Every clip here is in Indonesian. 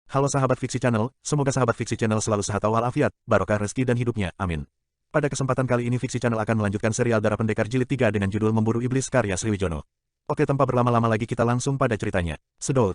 Halo sahabat Fiksi Channel, semoga sahabat Fiksi Channel selalu sehat walafiat, barokah rezeki dan hidupnya, amin. Pada kesempatan kali ini Fiksi Channel akan melanjutkan serial Darah Pendekar Jilid 3 dengan judul Memburu Iblis karya Sriwijono. Oke, tanpa berlama-lama lagi kita langsung pada ceritanya. Sedot.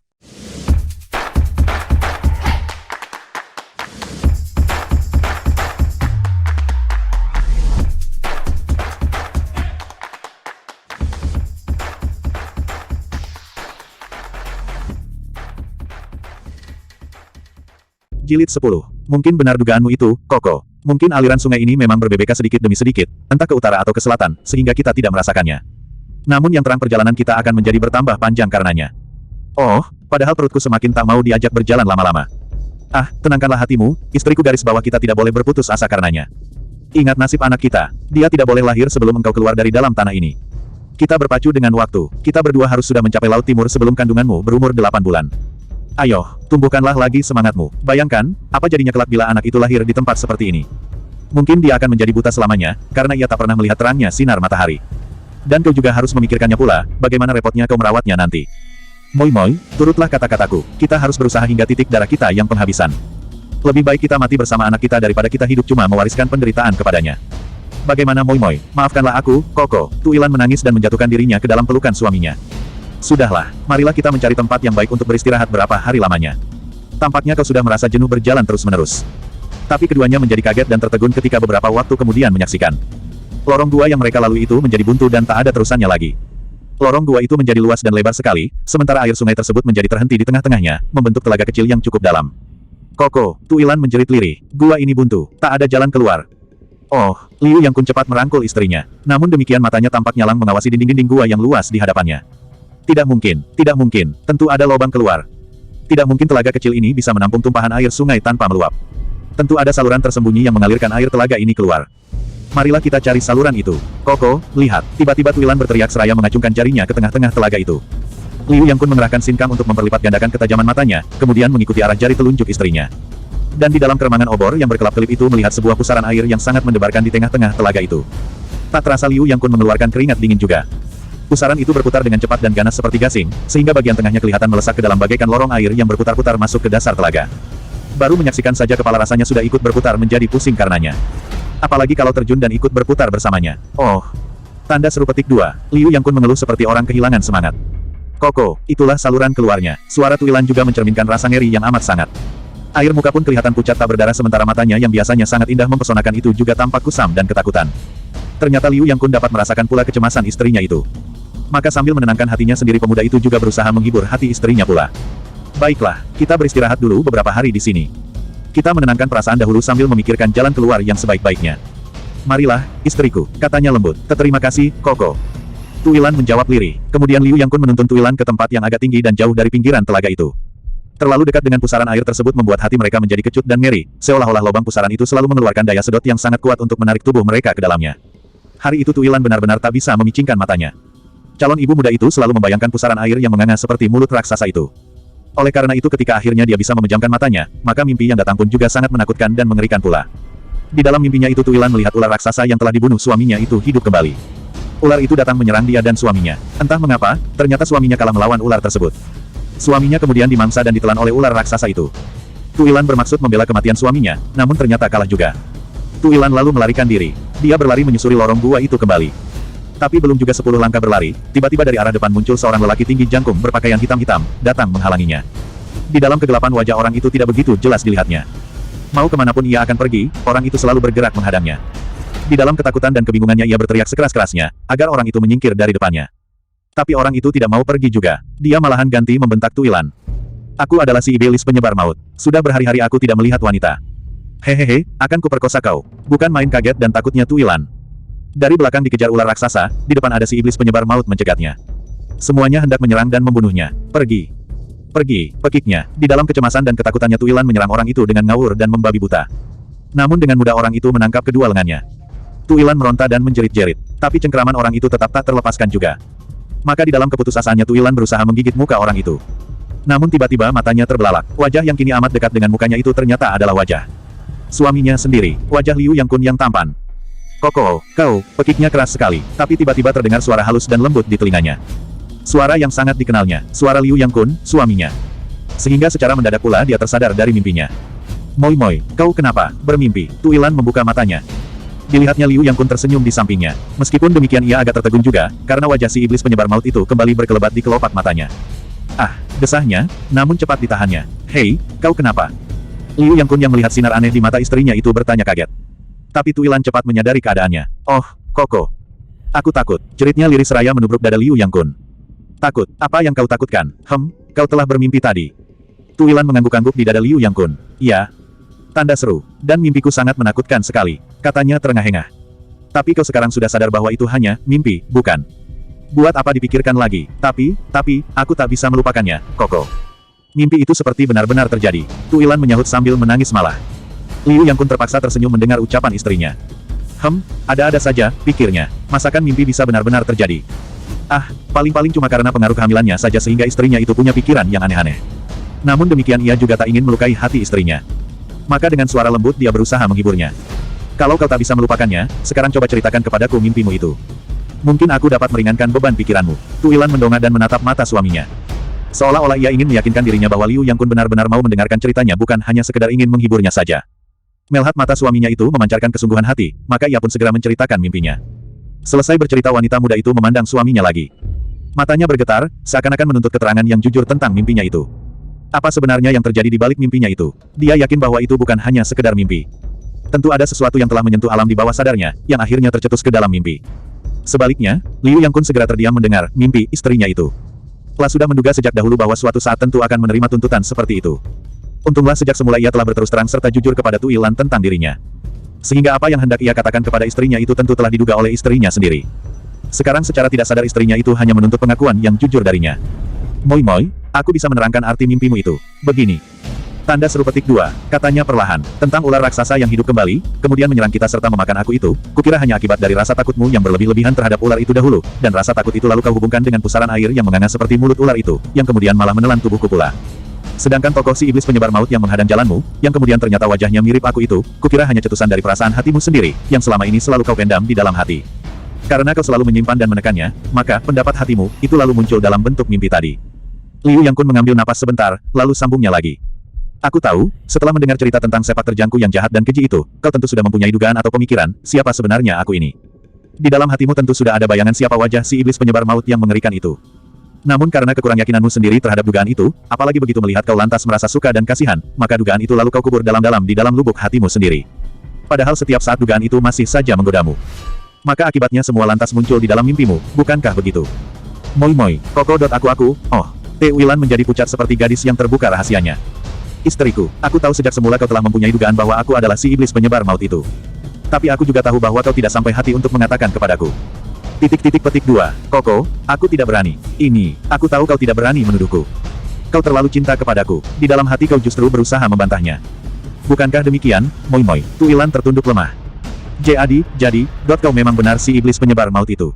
Jilid 10. Mungkin benar dugaanmu itu, Koko. Mungkin aliran sungai ini memang berbeka sedikit demi sedikit, entah ke utara atau ke selatan, sehingga kita tidak merasakannya. Namun yang terang perjalanan kita akan menjadi bertambah panjang karenanya. Oh, padahal perutku semakin tak mau diajak berjalan lama-lama. Ah, tenangkanlah hatimu, istriku garis bawah kita tidak boleh berputus asa karenanya. Ingat nasib anak kita, dia tidak boleh lahir sebelum engkau keluar dari dalam tanah ini. Kita berpacu dengan waktu, kita berdua harus sudah mencapai Laut Timur sebelum kandunganmu berumur 8 bulan. Ayo, tumbuhkanlah lagi semangatmu. Bayangkan, apa jadinya kelak bila anak itu lahir di tempat seperti ini. Mungkin dia akan menjadi buta selamanya, karena ia tak pernah melihat terangnya sinar matahari. Dan kau juga harus memikirkannya pula, bagaimana repotnya kau merawatnya nanti. Moi, turutlah kata-kataku, kita harus berusaha hingga titik darah kita yang penghabisan. Lebih baik kita mati bersama anak kita daripada kita hidup cuma mewariskan penderitaan kepadanya. Bagaimana Moi, maafkanlah aku, Koko. Tuilan menangis dan menjatuhkan dirinya ke dalam pelukan suaminya. Sudahlah, marilah kita mencari tempat yang baik untuk beristirahat berapa hari lamanya. Tampaknya kau sudah merasa jenuh berjalan terus-menerus. Tapi keduanya menjadi kaget dan tertegun ketika beberapa waktu kemudian menyaksikan. Lorong gua yang mereka lalui itu menjadi buntu dan tak ada terusannya lagi. Lorong gua itu menjadi luas dan lebar sekali, sementara air sungai tersebut menjadi terhenti di tengah-tengahnya, membentuk telaga kecil yang cukup dalam. Koko, Tuilan menjerit lirih, gua ini buntu, tak ada jalan keluar. Oh, Liu Yang Kun cepat merangkul istrinya. Namun demikian matanya tampak nyalang mengawasi dinding-dinding gua yang luas di hadapannya. Tidak mungkin, tentu ada lubang keluar. Tidak mungkin telaga kecil ini bisa menampung tumpahan air sungai tanpa meluap. Tentu ada saluran tersembunyi yang mengalirkan air telaga ini keluar. Marilah kita cari saluran itu. Koko, lihat, tiba-tiba Tuilan berteriak seraya mengacungkan jarinya ke tengah-tengah telaga itu. Liu Yang Kun mengerahkan sinkam untuk memperlipat gandakan ketajaman matanya, kemudian mengikuti arah jari telunjuk istrinya. Dan di dalam keremangan obor yang berkelap-kelip itu melihat sebuah pusaran air yang sangat mendebarkan di tengah-tengah telaga itu. Tak terasa Liu Yang Kun mengeluarkan keringat dingin juga. Pusaran itu berputar dengan cepat dan ganas seperti gasing, sehingga bagian tengahnya kelihatan melesak ke dalam bagaikan lorong air yang berputar-putar masuk ke dasar telaga. Baru menyaksikan saja kepala rasanya sudah ikut berputar menjadi pusing karenanya. Apalagi kalau terjun dan ikut berputar bersamanya. Oh. Tanda seru petik 2, Liu Yang Kun mengeluh seperti orang kehilangan semangat. Koko, itulah saluran keluarnya. Suara Tuilan juga mencerminkan rasa ngeri yang amat sangat. Air muka pun kelihatan pucat tak berdarah sementara matanya yang biasanya sangat indah mempesonakan itu juga tampak kusam dan ketakutan. Ternyata Liu Yang Kun dapat merasakan pula kecemasan istrinya itu. Maka sambil menenangkan hatinya sendiri pemuda itu juga berusaha menghibur hati istrinya pula. Baiklah, kita beristirahat dulu beberapa hari di sini. Kita menenangkan perasaan dahulu sambil memikirkan jalan keluar yang sebaik-baiknya. Marilah, istriku, katanya lembut. Terima kasih, Koko. Tuilan menjawab lirih. Kemudian Liu Yang Kun menuntun Tuilan ke tempat yang agak tinggi dan jauh dari pinggiran telaga itu. Terlalu dekat dengan pusaran air tersebut membuat hati mereka menjadi kecut dan ngeri, seolah-olah lubang pusaran itu selalu mengeluarkan daya sedot yang sangat kuat untuk menarik tubuh mereka ke dalamnya. Hari itu Tuilan benar-benar tak bisa memicingkan matanya. Calon ibu muda itu selalu membayangkan pusaran air yang menganga seperti mulut raksasa itu. Oleh karena itu ketika akhirnya dia bisa memejamkan matanya, maka mimpi yang datang pun juga sangat menakutkan dan mengerikan pula. Di dalam mimpinya itu Tuilan melihat ular raksasa yang telah dibunuh suaminya itu hidup kembali. Ular itu datang menyerang dia dan suaminya. Entah mengapa, ternyata suaminya kalah melawan ular tersebut. Suaminya kemudian dimangsa dan ditelan oleh ular raksasa itu. Tuilan bermaksud membela kematian suaminya, namun ternyata kalah juga. Tuilan lalu melarikan diri. Dia berlari menyusuri lorong gua itu kembali. Tapi belum juga 10 langkah berlari, tiba-tiba dari arah depan muncul seorang lelaki tinggi jangkung berpakaian hitam-hitam, datang menghalanginya. Di dalam kegelapan wajah orang itu tidak begitu jelas dilihatnya. Mau kemanapun ia akan pergi, orang itu selalu bergerak menghadangnya. Di dalam ketakutan dan kebingungannya ia berteriak sekeras-kerasnya, agar orang itu menyingkir dari depannya. Tapi orang itu tidak mau pergi juga, dia malahan ganti membentak Tuilan. Aku adalah si iblis penyebar maut, sudah berhari-hari aku tidak melihat wanita. Hehehe, akan kuperkosa kau. Bukan main kaget dan takutnya Tuilan. Dari belakang dikejar ular raksasa, di depan ada si iblis penyebar maut mencegatnya. Semuanya hendak menyerang dan membunuhnya. Pergi. Pergi, pekiknya. Di dalam kecemasan dan ketakutannya Tuilan menyerang orang itu dengan ngawur dan membabi buta. Namun dengan mudah orang itu menangkap kedua lengannya. Tuilan meronta dan menjerit-jerit. Tapi cengkeraman orang itu tetap tak terlepaskan juga. Maka di dalam keputusasaannya Tuilan berusaha menggigit muka orang itu. Namun tiba-tiba matanya terbelalak. Wajah yang kini amat dekat dengan mukanya itu ternyata adalah wajah suaminya sendiri, wajah Liu Yang Kun yang tampan. Koko, kau, pekiknya keras sekali, tapi tiba-tiba terdengar suara halus dan lembut di telinganya. Suara yang sangat dikenalnya, suara Liu Yang Kun, suaminya. Sehingga secara mendadak pula dia tersadar dari mimpinya. Moi Moi, kau kenapa bermimpi? Tu Ilan membuka matanya. Dilihatnya Liu Yang Kun tersenyum di sampingnya. Meskipun demikian ia agak tertegun juga, karena wajah si iblis penyebar maut itu kembali berkelebat di kelopak matanya. Ah, desahnya, namun cepat ditahannya. Hei, kau kenapa? Liu Yang Kun yang melihat sinar aneh di mata istrinya itu bertanya kaget. Tapi Tu Ilan cepat menyadari keadaannya. Oh, Koko. Aku takut, jeritnya lirih seraya menubruk dada Liu Yang Kun. Takut, apa yang kau takutkan? Kau telah bermimpi tadi. Tu Ilan mengangguk-angguk di dada Liu Yang Kun. Iya. Tanda seru, dan mimpiku sangat menakutkan sekali, katanya terengah-engah. Tapi kau sekarang sudah sadar bahwa itu hanya mimpi, bukan? Buat apa dipikirkan lagi? Tapi, aku tak bisa melupakannya, Koko. Mimpi itu seperti benar-benar terjadi. Tu Ilan menyahut sambil menangis malah. Liu Yang Kun terpaksa tersenyum mendengar ucapan istrinya. Ada-ada saja, pikirnya. Masakan mimpi bisa benar-benar terjadi? Ah, paling-paling cuma karena pengaruh kehamilannya saja sehingga istrinya itu punya pikiran yang aneh-aneh. Namun demikian ia juga tak ingin melukai hati istrinya. Maka dengan suara lembut dia berusaha menghiburnya. Kalau kau tak bisa melupakannya, sekarang coba ceritakan kepadaku mimpimu itu. Mungkin aku dapat meringankan beban pikiranmu. Tu Ilan mendongak dan menatap mata suaminya. Seolah-olah ia ingin meyakinkan dirinya bahwa Liu Yang Kun benar-benar mau mendengarkan ceritanya bukan hanya sekedar ingin menghiburnya saja. Melihat mata suaminya itu memancarkan kesungguhan hati, maka ia pun segera menceritakan mimpinya. Selesai bercerita wanita muda itu memandang suaminya lagi. Matanya bergetar, seakan-akan menuntut keterangan yang jujur tentang mimpinya itu. Apa sebenarnya yang terjadi di balik mimpinya itu? Dia yakin bahwa itu bukan hanya sekedar mimpi. Tentu ada sesuatu yang telah menyentuh alam di bawah sadarnya, yang akhirnya tercetus ke dalam mimpi. Sebaliknya, Liu Yang Kun segera terdiam mendengar mimpi istrinya itu. Telah sudah menduga sejak dahulu bahwa suatu saat tentu akan menerima tuntutan seperti itu. Untunglah sejak semula ia telah berterus terang serta jujur kepada Tu Ilan tentang dirinya. Sehingga apa yang hendak ia katakan kepada istrinya itu tentu telah diduga oleh istrinya sendiri. Sekarang secara tidak sadar istrinya itu hanya menuntut pengakuan yang jujur darinya. Moi Moi, aku bisa menerangkan arti mimpimu itu. Begini. Tanda seru petik 2, katanya perlahan, tentang ular raksasa yang hidup kembali, kemudian menyerang kita serta memakan aku itu, kukira hanya akibat dari rasa takutmu yang berlebih-lebihan terhadap ular itu dahulu, dan rasa takut itu lalu kau hubungkan dengan pusaran air yang menganga seperti mulut ular itu, yang kemudian malah menelan tubuhku pula. Sedangkan tokoh si iblis penyebar maut yang menghadang jalanmu, yang kemudian ternyata wajahnya mirip aku itu, kukira hanya cetusan dari perasaan hatimu sendiri, yang selama ini selalu kau pendam di dalam hati. Karena kau selalu menyimpan dan menekannya, maka pendapat hatimu, itu lalu muncul dalam bentuk mimpi tadi. Liu Yang Kun mengambil napas sebentar, lalu sambungnya lagi. Aku tahu, setelah mendengar cerita tentang sepak terjangku yang jahat dan keji itu, kau tentu sudah mempunyai dugaan atau pemikiran, siapa sebenarnya aku ini. Di dalam hatimu tentu sudah ada bayangan siapa wajah si iblis penyebar maut yang mengerikan itu. Namun karena kekurang yakinanmu sendiri terhadap dugaan itu, apalagi begitu melihat kau lantas merasa suka dan kasihan, maka dugaan itu lalu kau kubur dalam-dalam di dalam lubuk hatimu sendiri. Padahal setiap saat dugaan itu masih saja menggodamu. Maka akibatnya semua lantas muncul di dalam mimpimu, bukankah begitu? Moi Moi, Koko.aku, oh. Te Ilan menjadi pucat seperti gadis yang terbuka rahasianya. Istriku, aku tahu sejak semula kau telah mempunyai dugaan bahwa aku adalah si iblis penyebar maut itu. Tapi aku juga tahu bahwa kau tidak sampai hati untuk mengatakan kepadaku. Petik 2, Koko, aku tidak berani. Ini, aku tahu kau tidak berani menuduhku. Kau terlalu cinta kepadaku, di dalam hati kau justru berusaha membantahnya. Bukankah demikian, Moi Moi? Tu Ilan tertunduk lemah. Jadi, kau memang benar si iblis penyebar maut itu.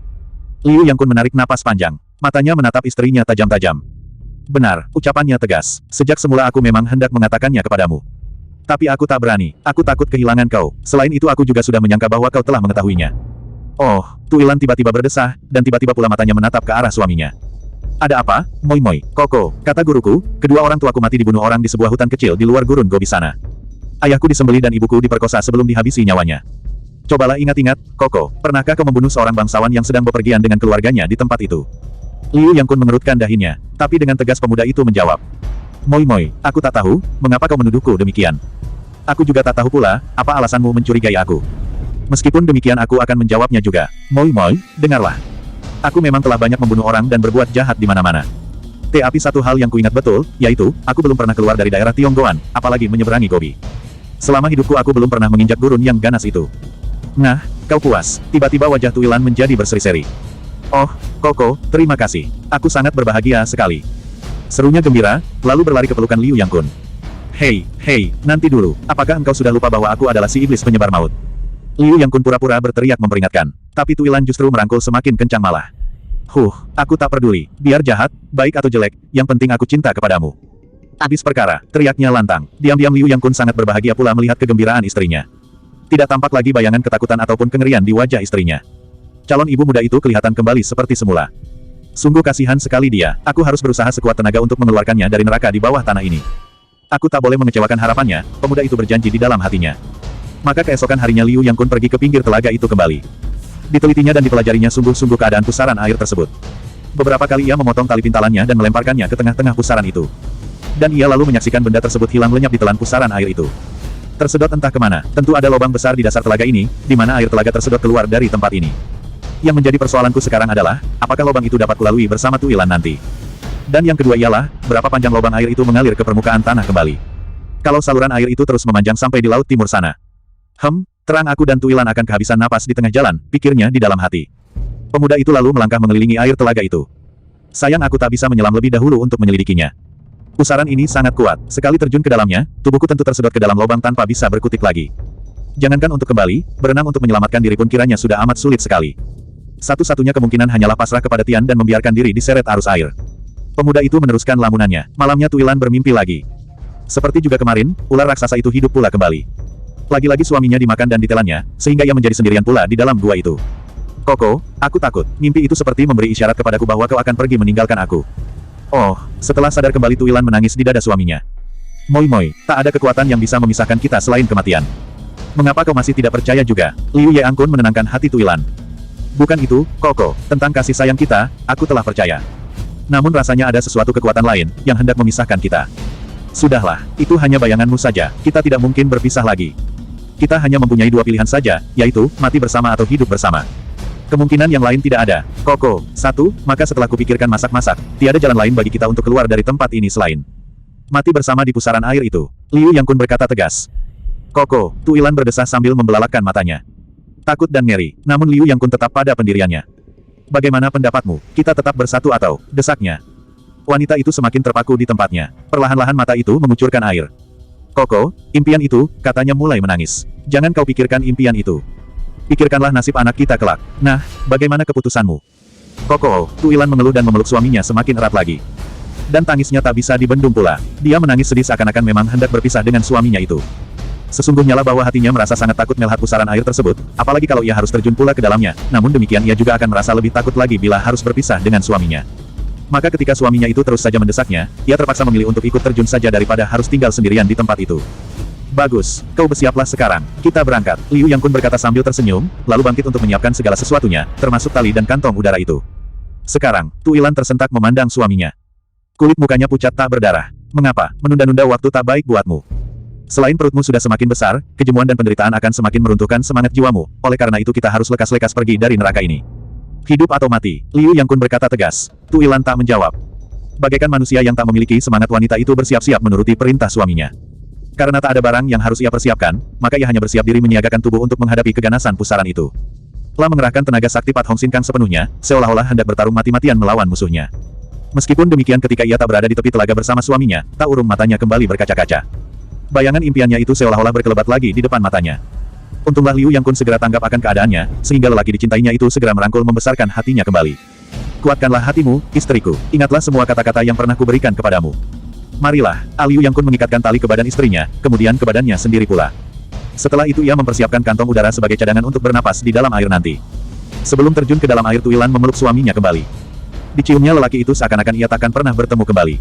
Liu Yang Kun menarik napas panjang. Matanya menatap istrinya tajam-tajam. Benar, ucapannya tegas. Sejak semula aku memang hendak mengatakannya kepadamu. Tapi aku tak berani, aku takut kehilangan kau. Selain itu aku juga sudah menyangka bahwa kau telah mengetahuinya. Oh, Tu Ilan tiba-tiba berdesah, dan tiba-tiba pula matanya menatap ke arah suaminya. Ada apa, Moi Moi? Koko, kata guruku, kedua orang tuaku mati dibunuh orang di sebuah hutan kecil di luar gurun Gobi sana. Ayahku disembelih dan ibuku diperkosa sebelum dihabisi nyawanya. Cobalah ingat-ingat, Koko, pernahkah kau membunuh seorang bangsawan yang sedang bepergian dengan keluarganya di tempat itu? Liu Yang Kun mengerutkan dahinya, tapi dengan tegas pemuda itu menjawab. Moi Moi, aku tak tahu, mengapa kau menuduhku demikian. Aku juga tak tahu pula, apa alasanmu mencurigai aku. Meskipun demikian aku akan menjawabnya juga. Moi Moi, dengarlah. Aku memang telah banyak membunuh orang dan berbuat jahat di mana-mana. Tapi satu hal yang kuingat betul, yaitu, aku belum pernah keluar dari daerah Tionggoan, apalagi menyeberangi Gobi. Selama hidupku aku belum pernah menginjak gurun yang ganas itu. Nah, kau puas. Tiba-tiba wajah Tu Ilan menjadi berseri-seri. Oh, Koko, terima kasih. Aku sangat berbahagia sekali. Serunya gembira, lalu berlari ke pelukan Liu Yang Kun. Hei, nanti dulu, apakah engkau sudah lupa bahwa aku adalah si iblis penyebar maut? Liu Yang Kun pura-pura berteriak memperingatkan. Tapi Tu Ilan justru merangkul semakin kencang malah. Aku tak peduli, biar jahat, baik atau jelek, yang penting aku cinta kepadamu. Habis perkara, teriaknya lantang. Diam-diam Liu Yang Kun sangat berbahagia pula melihat kegembiraan istrinya. Tidak tampak lagi bayangan ketakutan ataupun kengerian di wajah istrinya. Calon ibu muda itu kelihatan kembali seperti semula. Sungguh kasihan sekali dia. Aku harus berusaha sekuat tenaga untuk mengeluarkannya dari neraka di bawah tanah ini. Aku tak boleh mengecewakan harapannya, pemuda itu berjanji di dalam hatinya. Maka keesokan harinya Liu Yang Kun pergi ke pinggir telaga itu kembali. Ditelitinya dan dipelajarinya sungguh-sungguh keadaan pusaran air tersebut. Beberapa kali ia memotong tali pintalannya dan melemparkannya ke tengah-tengah pusaran itu. Dan ia lalu menyaksikan benda tersebut hilang lenyap di telan pusaran air itu. Tersedot entah kemana, tentu ada lubang besar di dasar telaga ini, di mana air telaga tersedot keluar dari tempat ini. Yang menjadi persoalanku sekarang adalah, apakah lubang itu dapat kulalui bersama Tu Ilan nanti? Dan yang kedua ialah, berapa panjang lubang air itu mengalir ke permukaan tanah kembali. Kalau saluran air itu terus memanjang sampai di laut timur sana. Terang aku dan Tu Ilan akan kehabisan napas di tengah jalan, pikirnya di dalam hati. Pemuda itu lalu melangkah mengelilingi air telaga itu. Sayang aku tak bisa menyelam lebih dahulu untuk menyelidikinya. Pusaran ini sangat kuat, sekali terjun ke dalamnya, tubuhku tentu tersedot ke dalam lubang tanpa bisa berkutik lagi. Jangankan untuk kembali, berenang untuk menyelamatkan diri pun kiranya sudah amat sulit sekali. Satu-satunya kemungkinan hanyalah pasrah kepada Tian dan membiarkan diri diseret arus air. Pemuda itu meneruskan lamunannya. Malamnya Tu Ilan bermimpi lagi. Seperti juga kemarin, ular raksasa itu hidup pula kembali. Lagi-lagi suaminya dimakan dan ditelannya, sehingga ia menjadi sendirian pula di dalam gua itu. Koko, aku takut. Mimpi itu seperti memberi isyarat kepadaku bahwa kau akan pergi meninggalkan aku. Oh, setelah sadar kembali Tu Ilan menangis di dada suaminya. Moi, tak ada kekuatan yang bisa memisahkan kita selain kematian. Mengapa kau masih tidak percaya juga? Liu Yang Kun menenangkan hati Tu Ilan. Bukan itu, Koko, tentang kasih sayang kita, aku telah percaya. Namun rasanya ada sesuatu kekuatan lain, yang hendak memisahkan kita. Sudahlah, itu hanya bayanganmu saja, kita tidak mungkin berpisah lagi. Kita hanya mempunyai dua pilihan saja, yaitu, mati bersama atau hidup bersama. Kemungkinan yang lain tidak ada. Koko, maka setelah kupikirkan masak-masak, tiada jalan lain bagi kita untuk keluar dari tempat ini selain mati bersama di pusaran air itu. Liu Yang Kun berkata tegas. Koko, Tu Ilan berdesah sambil membelalakkan matanya. Takut dan ngeri, namun Liu Yang Kun tetap pada pendiriannya. Bagaimana pendapatmu? Kita tetap bersatu atau? Desaknya. Wanita itu semakin terpaku di tempatnya. Perlahan-lahan mata itu mengucurkan air. Koko, impian itu, katanya mulai menangis. Jangan kau pikirkan impian itu. Pikirkanlah nasib anak kita kelak. Nah, bagaimana keputusanmu? Koko, Tu Ilan mengeluh dan memeluk suaminya semakin erat lagi. Dan tangisnya tak bisa dibendung pula. Dia menangis sedih seakan-akan memang hendak berpisah dengan suaminya itu. Sesungguhnya lah bahwa hatinya merasa sangat takut melihat pusaran air tersebut, apalagi kalau ia harus terjun pula ke dalamnya, namun demikian ia juga akan merasa lebih takut lagi bila harus berpisah dengan suaminya. Maka ketika suaminya itu terus saja mendesaknya, ia terpaksa memilih untuk ikut terjun saja daripada harus tinggal sendirian di tempat itu. Bagus, kau bersiaplah sekarang, kita berangkat. Liu Yang Kun berkata sambil tersenyum, lalu bangkit untuk menyiapkan segala sesuatunya, termasuk tali dan kantong udara itu. Sekarang, Tu Ilan tersentak memandang suaminya. Kulit mukanya pucat tak berdarah. Mengapa, menunda-nunda waktu tak baik buatmu? Selain perutmu sudah semakin besar, kejemuan dan penderitaan akan semakin meruntuhkan semangat jiwamu, oleh karena itu kita harus lekas-lekas pergi dari neraka ini. Hidup atau mati, Liu Yang Kun berkata tegas. Tu Ilan tak menjawab. Bagaikan manusia yang tak memiliki semangat, wanita itu bersiap-siap menuruti perintah suaminya. Karena tak ada barang yang harus ia persiapkan, maka ia hanya bersiap diri menyiagakan tubuh untuk menghadapi keganasan pusaran itu. Telah mengerahkan tenaga sakti Pat Hong Sin Kang sepenuhnya, seolah-olah hendak bertarung mati-matian melawan musuhnya. Meskipun demikian ketika ia tak berada di tepi telaga bersama suaminya, tak urung matanya kembali berkaca-kaca. Bayangan impiannya itu seolah-olah berkelebat lagi di depan matanya. Untunglah Liu Yang Kun segera tanggap akan keadaannya, sehingga lelaki dicintainya itu segera merangkul membesarkan hatinya kembali. Kuatkanlah hatimu, istriku. Ingatlah semua kata-kata yang pernah kuberikan kepadamu. Marilah, Liu Yang Kun mengikatkan tali ke badan istrinya, kemudian ke badannya sendiri pula. Setelah itu ia mempersiapkan kantong udara sebagai cadangan untuk bernapas di dalam air nanti. Sebelum terjun ke dalam air, Tu Ilan memeluk suaminya kembali. Diciumnya lelaki itu seakan-akan ia takkan pernah bertemu kembali.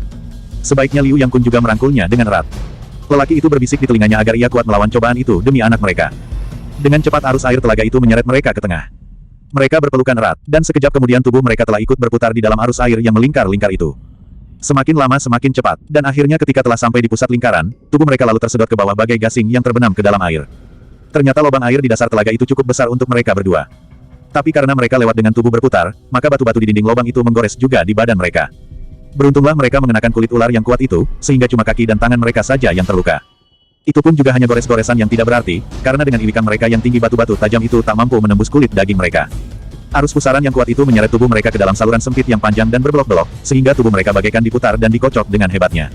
Sebaiknya Liu Yang Kun juga merangkulnya dengan erat. Lelaki itu berbisik di telinganya agar ia kuat melawan cobaan itu demi anak mereka. Dengan cepat arus air telaga itu menyeret mereka ke tengah. Mereka berpelukan erat, dan sekejap kemudian tubuh mereka telah ikut berputar di dalam arus air yang melingkar-lingkar itu. Semakin lama semakin cepat, dan akhirnya ketika telah sampai di pusat lingkaran, tubuh mereka lalu tersedot ke bawah bagai gasing yang terbenam ke dalam air. Ternyata lubang air di dasar telaga itu cukup besar untuk mereka berdua. Tapi karena mereka lewat dengan tubuh berputar, maka batu-batu di dinding lubang itu menggores juga di badan mereka. Beruntunglah mereka mengenakan kulit ular yang kuat itu, sehingga cuma kaki dan tangan mereka saja yang terluka. Itu pun juga hanya gores-goresan yang tidak berarti, karena dengan ilikan mereka yang tinggi batu-batu tajam itu tak mampu menembus kulit daging mereka. Arus pusaran yang kuat itu menyeret tubuh mereka ke dalam saluran sempit yang panjang dan berbelok-belok, sehingga tubuh mereka bagaikan diputar dan dikocok dengan hebatnya.